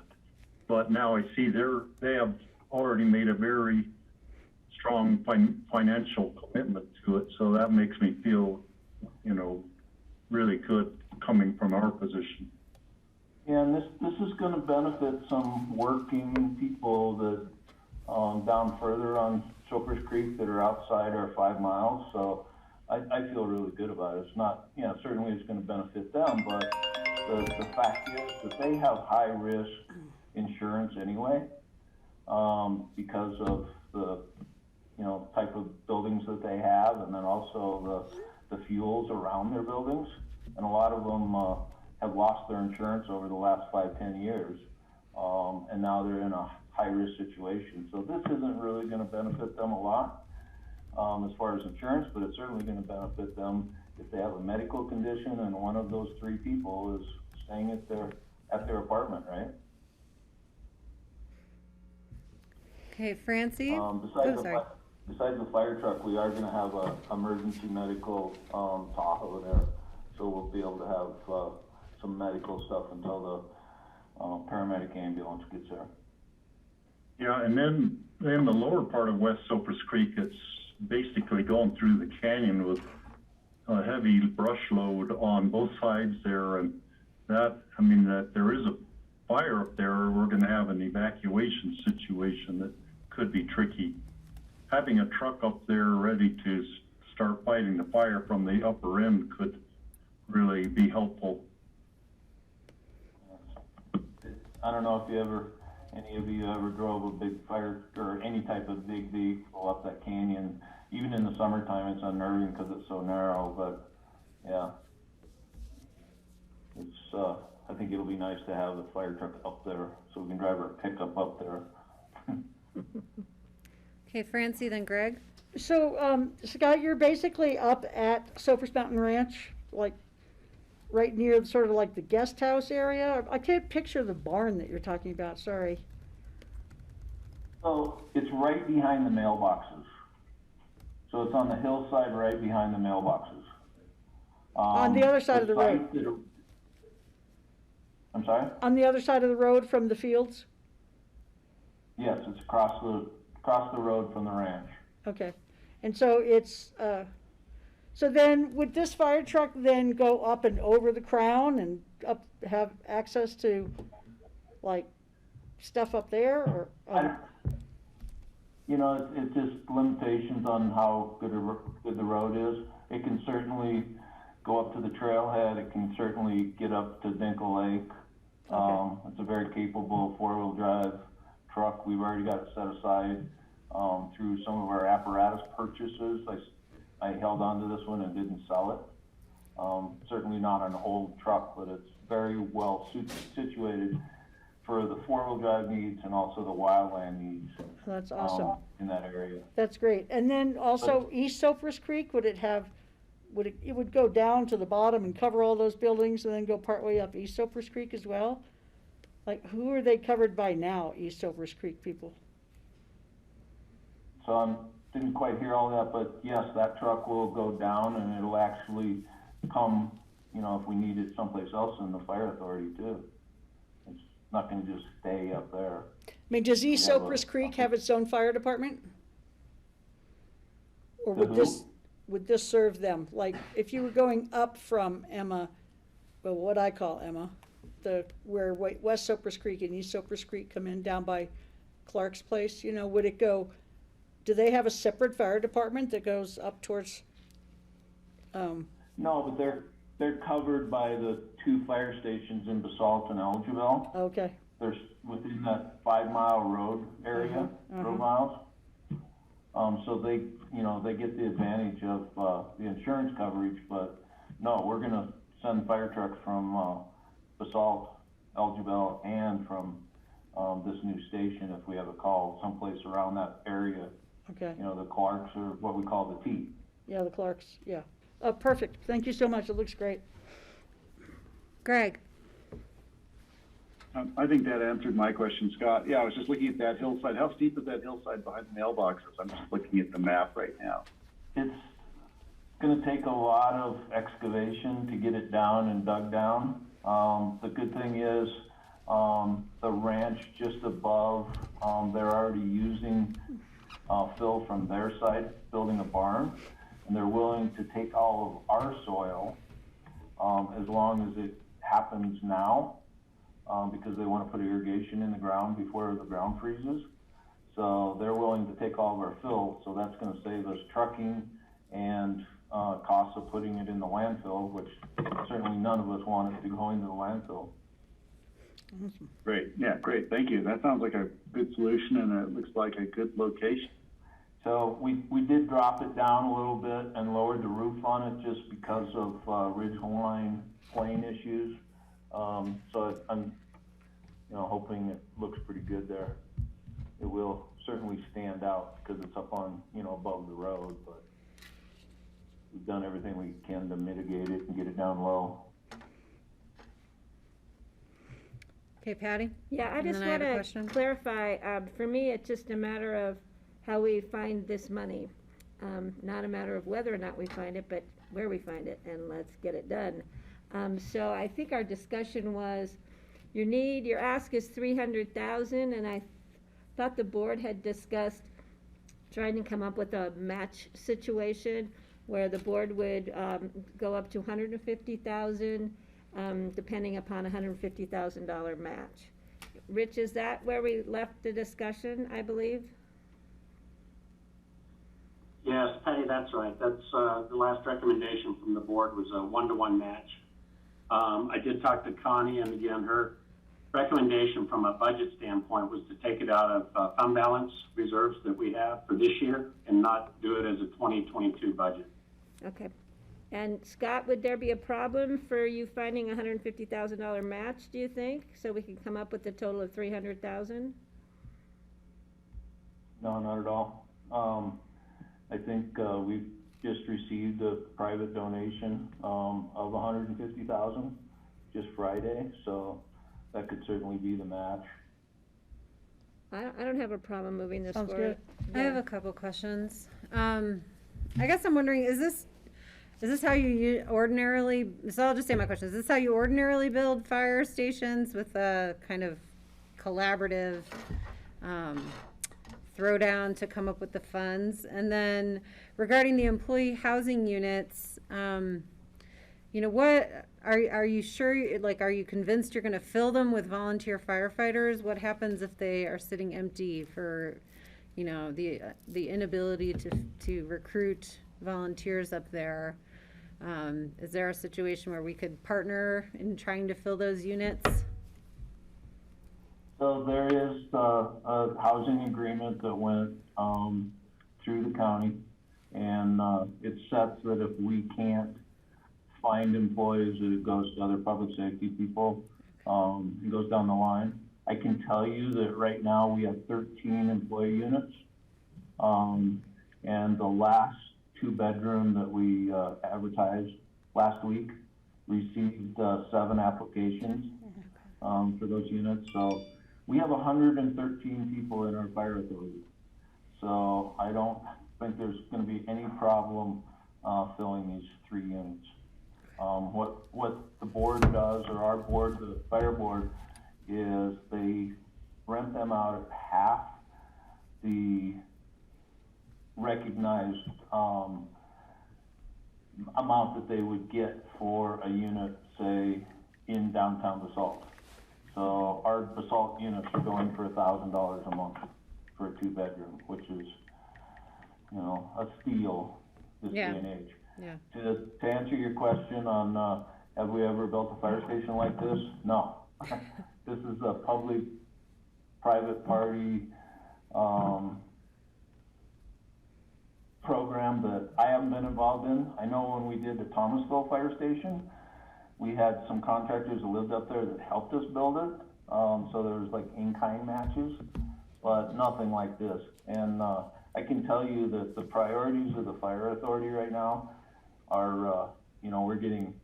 But now I see they have already made a very strong financial commitment to it, so that makes me feel, really good coming from our position. Yeah, and this is going to benefit some working people that down further on Chopers Creek that are outside our 5 miles. So I feel really good about it. It's not, certainly it's going to benefit them, but the fact is that they have high risk insurance anyway, because of the type of buildings that they have, and then also the fuels around their buildings. And a lot of them have lost their insurance over the last 5-10 years, and now they're in a high-risk situation. So this isn't really going to benefit them a lot as far as insurance, but it's certainly going to benefit them if they have a medical condition and one of those 3 people is staying at their apartment, right? Okay, Francie? Besides the fire truck, we are going to have a emergency medical Tahoe there, so we'll be able to have some medical stuff until the paramedic ambulance gets there. Yeah, and then in the lower part of West Cypress Creek, it's basically going through the canyon with a heavy brush load on both sides there, and that there is a fire up there. We're going to have an evacuation situation that could be tricky. Having a truck up there ready to start fighting the fire from the upper end could really be helpful. I don't know if any of you ever drove a big fire or any type of big vehicle up that canyon. Even in the summertime, it's unnerving because it's so narrow, but yeah. I think it'll be nice to have the fire truck up there so we can drive our pickup up there. Okay, Francie, then Greg. So, Scott, you're basically up at Cypress Mountain Ranch, like right near sort of like the guest house area. I can't picture the barn that you're talking about, sorry. So it's right behind the mailboxes. So it's on the hillside right behind the mailboxes. On the other side of the road? I'm sorry? On the other side of the road from the fields? Yes, it's across the road from the ranch. Okay. And so it's, so then would this fire truck then go up and over the crown and have access to like stuff up there, or? It's just limitations on how good the road is. It can certainly go up to the trailhead. It can certainly get up to Dinkle Lake. Okay. It's a very capable 4-wheel drive truck. We've already got it set aside through some of our apparatus purchases. I held on to this one and didn't sell it. Certainly not an old truck, but it's very well situated for the 4-wheel drive needs and also the wildland needs. That's awesome. In that area. That's great. And then also East Cypress Creek, it would go down to the bottom and cover all those buildings and then go partway up East Cypress Creek as well? Like, who are they covered by now, East Cypress Creek people? So I didn't quite hear all that, but yes, that truck will go down and it'll actually come, if we need it someplace else in the fire authority too. It's not going to just stay up there. I mean, does East Cypress Creek have its own fire department? Or would this serve them? Like, if you were going up from Emma, well, what I call Emma, where West Cypress Creek and East Cypress Creek come in down by Clark's place, would it go, do they have a separate fire department that goes up towards? No, but they're covered by the 2 fire stations in Basalt and Elgeville. Okay. There's within that 5-mile road area, road miles. So they get the advantage of the insurance coverage, but no, we're going to send fire trucks from Basalt, Elgeville, and from this new station if we have a call someplace around that area. Okay. The Clarks, or what we call the T. Yeah, the Clarks, yeah. Perfect. Thank you so much. It looks great. Greg. I think that answered my question, Scott. Yeah, I was just looking at that hillside. How steep is that hillside behind the mailboxes? I'm just looking at the map right now. gonna take a lot of excavation to get it down and dug down. The good thing is, the ranch just above, they're already using, fill from their side, building a barn, and they're willing to take all of our soil, as long as it happens now, because they wanna put irrigation in the ground before the ground freezes. So they're willing to take all of our fill, so that's gonna save us trucking and costs of putting it in the landfill, which certainly none of us want it to go into the landfill. Great, yeah, great, thank you. That sounds like a good solution, and it looks like a good location. So we did drop it down a little bit and lowered the roof on it just because of ridgeline plane issues. So I'm, hoping it looks pretty good there. It will certainly stand out because it's up on, above the road, but we've done everything we can to mitigate it and get it down low. Okay, Patty? Yeah, I And just then I have a want question. to clarify, for me, it's just a matter of how we find this money. Not a matter of whether or not we find it, but where we find it, and let's get it done. So I think our discussion was, your ask is 300,000, and I thought the board had discussed trying to come up with a match situation where the board would go up to 150,000, depending upon a $150,000 match. Rich, is that where we left the discussion, I believe? Yes, Patty, that's right. That's the last recommendation from the board was a 1-to-1 match. I did talk to Connie, and again, her recommendation from a budget standpoint was to take it out of fund balance reserves that we have for this year and not do it as a 2022 budget. Okay. And Scott, would there be a problem for you finding a $150,000 match, do you think? So we can come up with a total of 300,000? No, not at all. I think we've just received a private donation of 150,000 just Friday, so that could certainly be the match. I don't have a problem moving this Sounds forward. good. I have a couple questions. I guess I'm wondering, is this how you ordinarily, so I'll just say my question, is this how you ordinarily build fire stations, with a kind of collaborative throwdown to come up with the funds? And then regarding the employee housing units, what, are you sure, like, are you convinced you're gonna fill them with volunteer firefighters? What happens if they are sitting empty for, the inability to recruit volunteers up there? Is there a situation where we could partner in trying to fill those units? So there is a housing agreement that went through the county, and it sets that if we can't find employees, that it goes to other public safety people. It goes down the line. I can tell you that right now we have 13 employee units, and the last 2-bedroom that we advertised last week received 7 applications for those units. So we have 113 people in our fire authority. So I don't think there's going to be any problem filling these 3 units. What the board does, or our board, the fire board, is they rent them out at half the recognized amount that they would get for a unit, say, in downtown Basalt. So our Basalt units are going for $1,000 a month for a 2-bedroom, which is, a steal this day and age. Yeah. To answer your question on have we ever built a fire station like this? No. This is a public-private party program that I haven't been involved in. I know when we did the Thomasville Fire Station, we had some contractors that lived up there that helped us build it. So there was like in-kind matches, but nothing like this. And I can tell you that the priorities of the fire authority right now are, we're getting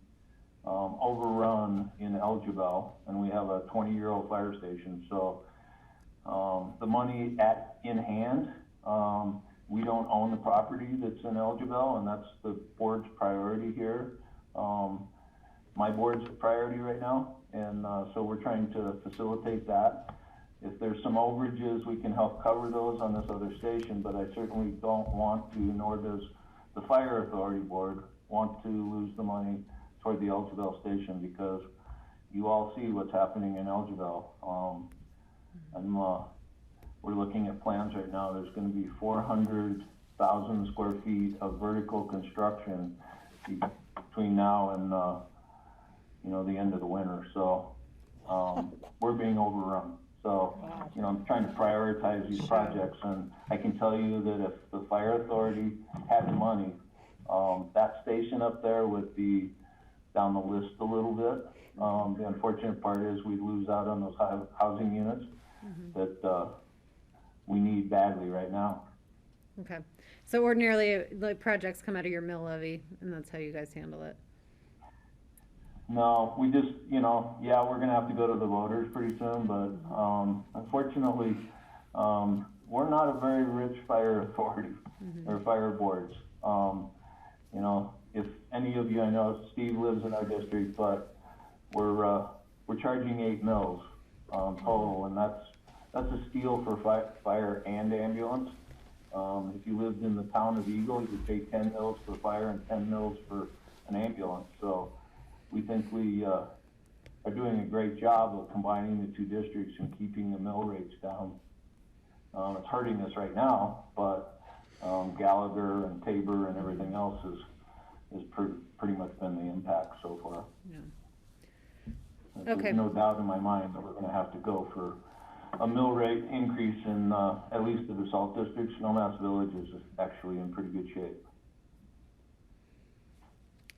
overrun in Elgibel, and we have a 20-year-old fire station. So the money in hand, we don't own the property that's in Elgeville, and that's the board's priority here. My board's priority right now, and so we're trying to facilitate that. If there's some overages, we can help cover those on this other station, but I certainly don't want to, nor does the Fire Authority Board, want to lose the money toward the Elgeville station, because you all see what's happening in Elgeville. We're looking at plans right now. There's going to be 400,000 square feet of vertical construction between now and the end of the winter. So we're being overrun. So I'm trying to prioritize these projects, and I can tell you that if the Fire Authority had the money, that station up there would be down the list a little bit. The unfortunate part is we'd lose out on those housing units that we need badly right now. Okay. So ordinarily, like, projects come out of your mill levy, and that's how you guys handle it? No, we just, we're gonna have to go to the voters pretty soon, but unfortunately, we're not a very rich fire authority or fire boards. If any of you, I know Steve lives in our district, but we're charging 8 mills total, and that's a steal for fire and ambulance. If you lived in the town of Eagle, you would pay 10 mills for fire and 10 mills for an ambulance. So we think we are doing a great job of combining the two districts and keeping the mill rates down. It's hurting us right now, but Gallagher and Tabor and everything else has pretty much been the impact so far. Yeah. There's no doubt in my mind that we're going to have to go for a mill rate increase in at least the salt district. Snowmass Village is actually in pretty good shape.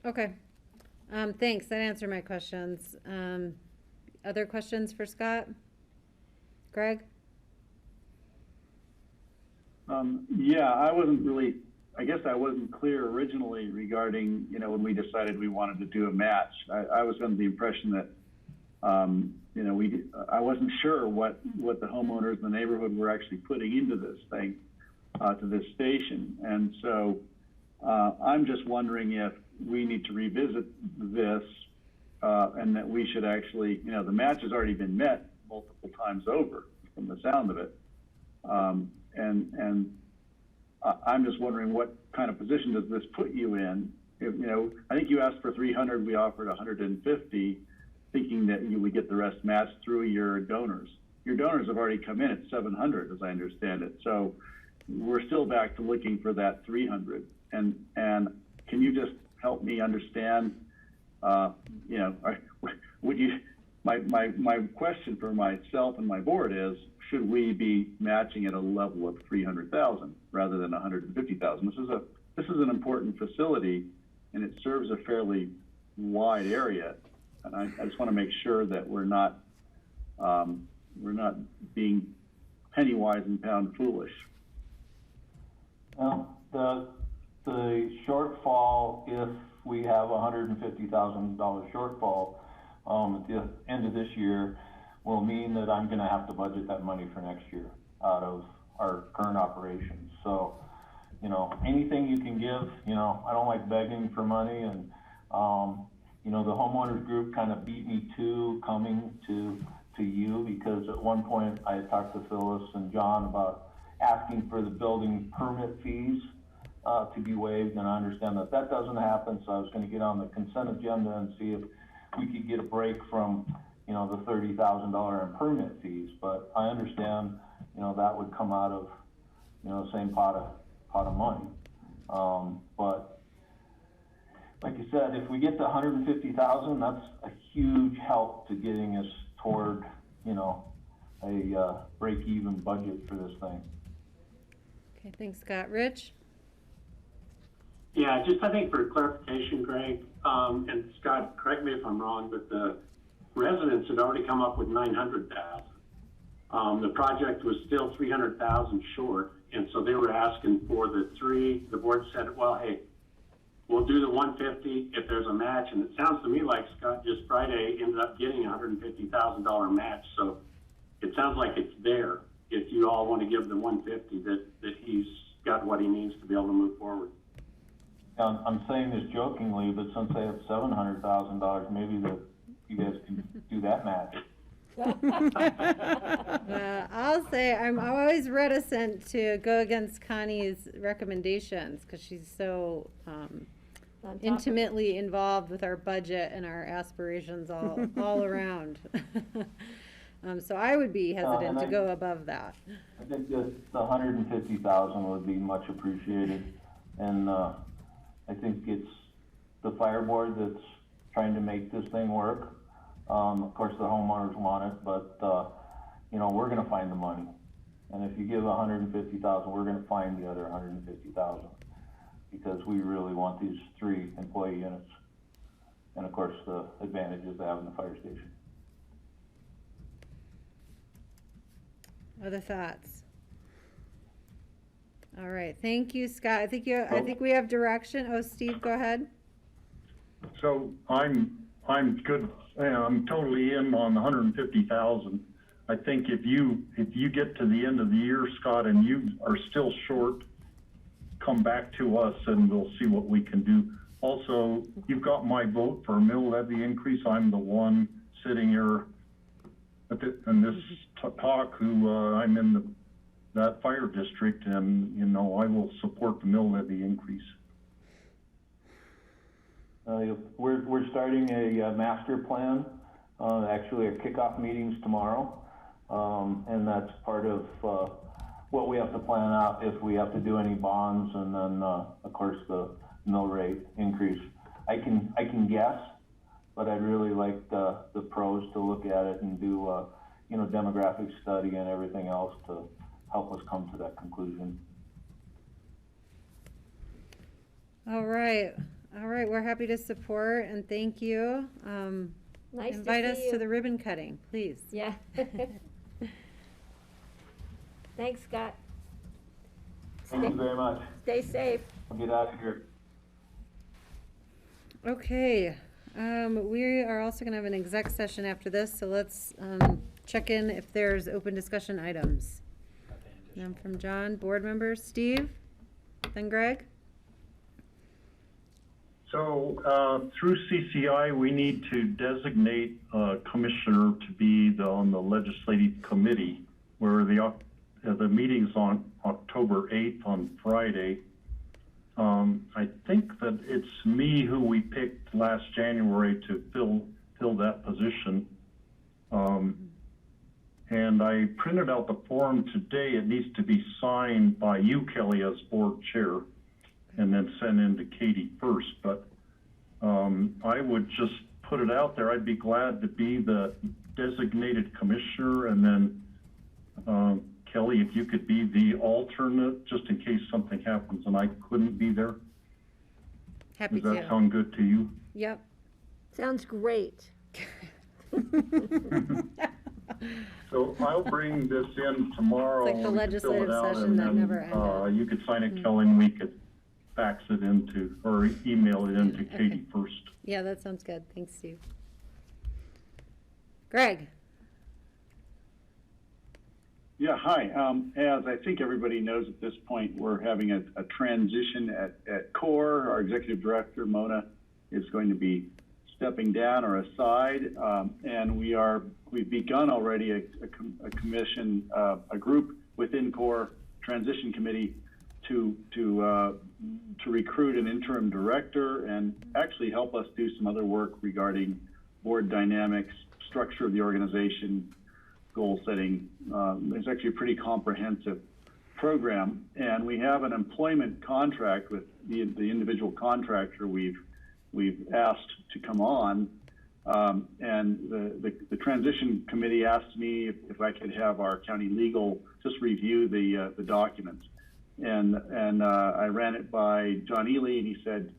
Okay. Thanks. That answered my questions. Other questions for Scott? Greg? I guess I wasn't clear originally regarding, when we decided we wanted to do a match. I was under the impression that, I wasn't sure what the homeowners in the neighborhood were actually putting into this thing, to this station. And so I'm just wondering if we need to revisit this, and that we should actually, the match has already been met multiple times over from the sound of it. And I'm just wondering what kind of position does this put you in? I think you asked for 300, we offered 150, thinking that you would get the rest matched through your donors. Your donors have already come in at 700, as I understand it. So we're still back to looking for that 300. And can you just help me understand, would you, my question for myself and my board is, should we be matching at a level of 300,000 rather than 150,000? This is an important facility, and it serves a fairly wide area, and I just want to make sure that we're not being penny wise and pound foolish. Well, the shortfall, if we have $150,000 shortfall at the end of this year, will mean that I'm going to have to budget that money for next year out of our current operations. So, anything you can give, I don't like begging for money, and, the homeowners group kind of beat me to coming to you, because at one point I had talked to Phyllis and John about asking for the building permit fees to be waived, and I understand that doesn't happen, so I was going to get on the consent agenda and see if we could get a break from the $30,000 in permit fees. But I understand, that would come out of, the same pot of money. But like you said, if we get to 150,000, that's a huge help to getting us toward, a break-even budget for this thing. Okay, thanks, Scott. Rich? Yeah, just I think for clarification, Greg, and Scott, correct me if I'm wrong, but the residents had already come up with 900,000. The project was still 300,000 short, and so they were asking for the board said, well, hey, we'll do the 150 if there's a match, and it sounds to me like Scott just Friday ended up getting a $150,000 match, so it sounds like it's there if you all want to give the 150 that he's got what he needs to be able to move forward. I'm saying this jokingly, but since I have $700,000, maybe you guys can do that magic. I'll say I'm always reticent to go against Connie's recommendations because she's so intimately involved with our budget and our aspirations all around. So I would be hesitant to go above that. I think the 150,000 would be much appreciated, and I think it's the fire board that's trying to make this thing work. Of course, the homeowners want it, but you know, we're going to find the money. And if you give 150,000, we're going to find the other 150,000 because we really want these 3 employee units, and of course, the advantages they have in the fire station. Other thoughts? All right, thank you, Scott. I think we have direction. Oh, Steve, go ahead. So I'm good. I'm totally in on the 150,000. I think if you get to the end of the year, Scott, and you are still short, come back to us and we'll see what we can do. Also, you've got my vote for a mill levy increase. I'm the one sitting here in this talk who I'm in that fire district, and you know I will support the mill levy increase. We're starting a master plan, actually our kickoff meetings tomorrow, and that's part of what we have to plan out if we have to do any bonds, and then of course the mill rate increase. I can guess, but I'd really like the pros to look at it and do you know, demographic study and everything else to help us come to that conclusion. All right, we're happy to support and thank you. Nice to invite see us you. to the ribbon cutting, please. Yeah. Thanks, Scott. Thank you very much. Stay safe. I'll get out of here. Okay, we are also gonna have an exec session after this, so let's check in if there's open discussion items. None from John, board members, Steve, then Greg. So through CCI, we need to designate a commissioner to be on the legislative committee, where the meeting's on October 8th on Friday. I think that it's me who we picked last January to fill that position. And I printed out the form today. It needs to be signed by you, Kelly, as board chair, and then sent in to Katie first. But I would just put it out there. I'd be glad to be the designated commissioner, and then Kelly, if you could be the alternate, just in case something happens and I couldn't be there. Happy Does that sound good to you? Yep. Sounds great. So I'll bring this in tomorrow. It's like the and we can fill it legislative out, session and that then, never ended. You could sign it, Kelly, and we could fax it into, or email it into Katie first. Yeah, that sounds good. Thanks, Steve. Greg. Yeah, hi. As I think everybody knows at this point, we're having a transition at CORE. Our executive director, Mona, is going to be stepping down or aside, and we've begun already a commission, a group within CORE transition committee to recruit an interim director and actually help us do some other work regarding board dynamics, structure of the organization, goal setting. It's actually a pretty comprehensive program, and we have an employment contract with the individual contractor we've asked to come on, and the transition committee asked me if I could have our county legal just review the documents, and I ran it by John Ely, and he said,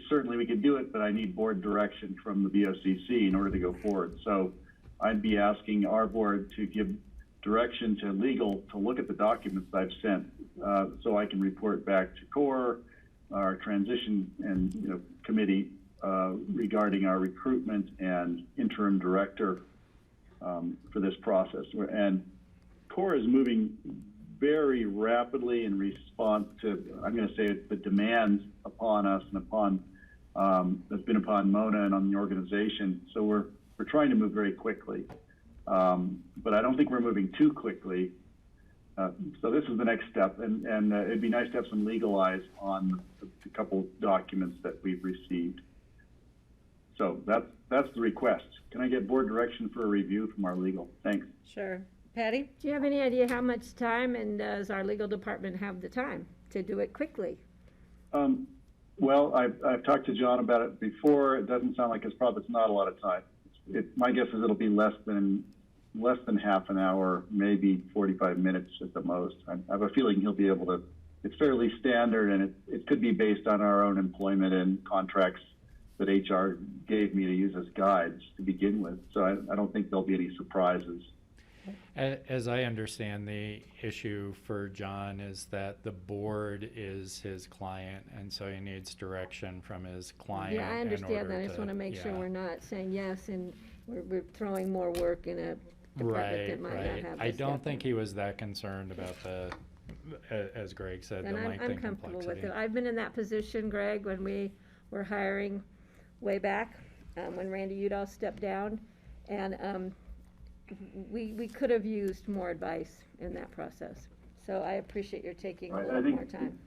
certainly we could do it, but I need board direction from the BOCC in order to go forward. So I'd be asking our board to give direction to legal to look at the documents I've sent, so I can report back to CORE, our transition and committee regarding our recruitment and interim director for this process. And CORE is moving very rapidly in response to, I'm going to say, the demands upon us and upon that's been upon Mona and on the organization. So we're trying to move very quickly, but I don't think we're moving too quickly. So this is the next step, and it'd be nice to have some legal eyes on the couple documents that we've received. So that's the request. Can I get board direction for a review from our legal? Thanks. Sure. Patty? Do you have any idea how much time, and does our legal department have the time to do it quickly? Well, I've talked to John about it before. It doesn't sound like it's not a lot of time. My guess is it'll be less than half an hour, maybe 45 minutes at the most. I have a feeling he'll be able to. It's fairly standard, and it could be based on our own employment and contracts that HR gave me to use as guides to begin with. So I don't think there'll be any surprises. As I understand, the issue for John is that the board is his client, and so he needs direction from his client. Yeah, I understand that. I just want to make sure we're not saying yes and we're throwing more work in a department that might not have I this don't stuff. think he was that concerned about as Greg said, And the length I'm and comfortable with complexity. it. I've been in that position, Greg, when we were hiring way back, when Randy Udall stepped down, and we could have used more advice in that process. So I appreciate your taking a little more time.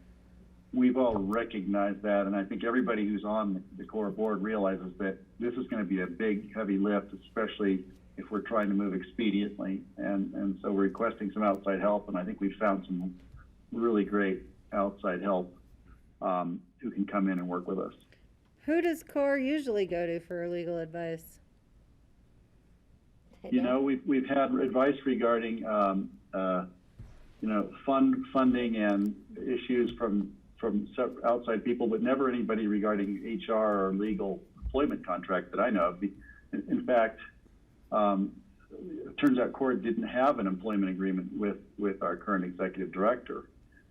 We've all recognized that, and I think everybody who's on the core board realizes that this is going to be a big, heavy lift, especially if we're trying to move expediently. And so we're requesting some outside help, and I think we've found some really great outside help who can come in and work with us. Who does CORE usually go to for legal advice? You know, we've had advice regarding funding and issues from outside people, but never anybody regarding HR or legal employment contract that I know of. In fact, it turns out CORE didn't have an employment agreement with our current executive director,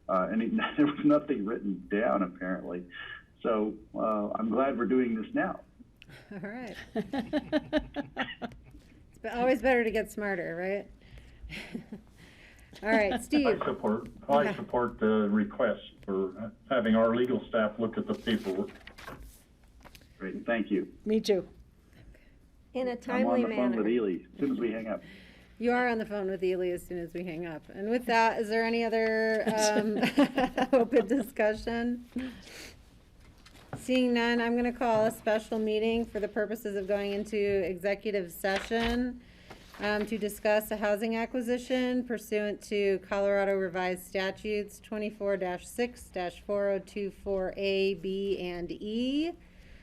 and there was nothing written down apparently. So I'm glad we're doing this now. All right. It's always better to get smarter, right? All right, Steve. I support the request for having our legal staff look at the paperwork. Great, thank you. Me too. In a I'm timely on the phone manner. with Ely as soon as we hang up. You are on the phone with Ely as soon as we hang up. And with that, is there any other open discussion? Seeing none, I'm going to call a special meeting for the purposes of going into executive session to discuss a housing acquisition pursuant to Colorado Revised Statutes 24-6-4024A, B, and E.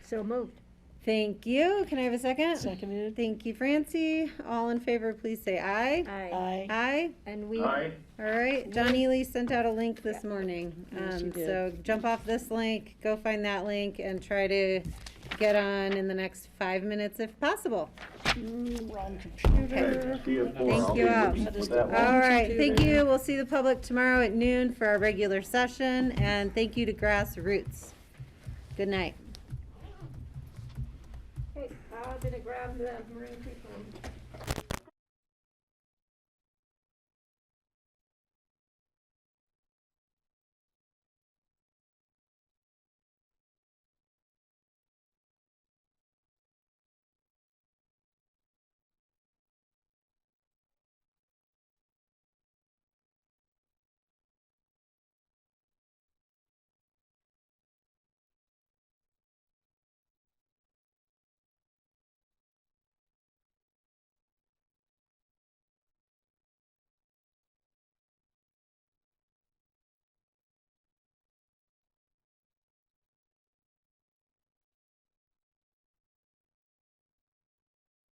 So moved. Thank you. Can I have a second? Seconded. Thank you, Francie. All in favor, please say aye. Aye. Aye. And we. Aye. All right. John Ely sent out a link this morning. Yes, he did. So jump off this link, go find that link, and try to get on in the next 5 minutes if possible. Wrong computer. Okay, see you at 4. Thank I'll you be all. looking for that one. All right. Thank you. We'll see the public tomorrow at noon for our regular session. And thank you to Grassroots. Good night. Hey, I'm gonna grab the marine people.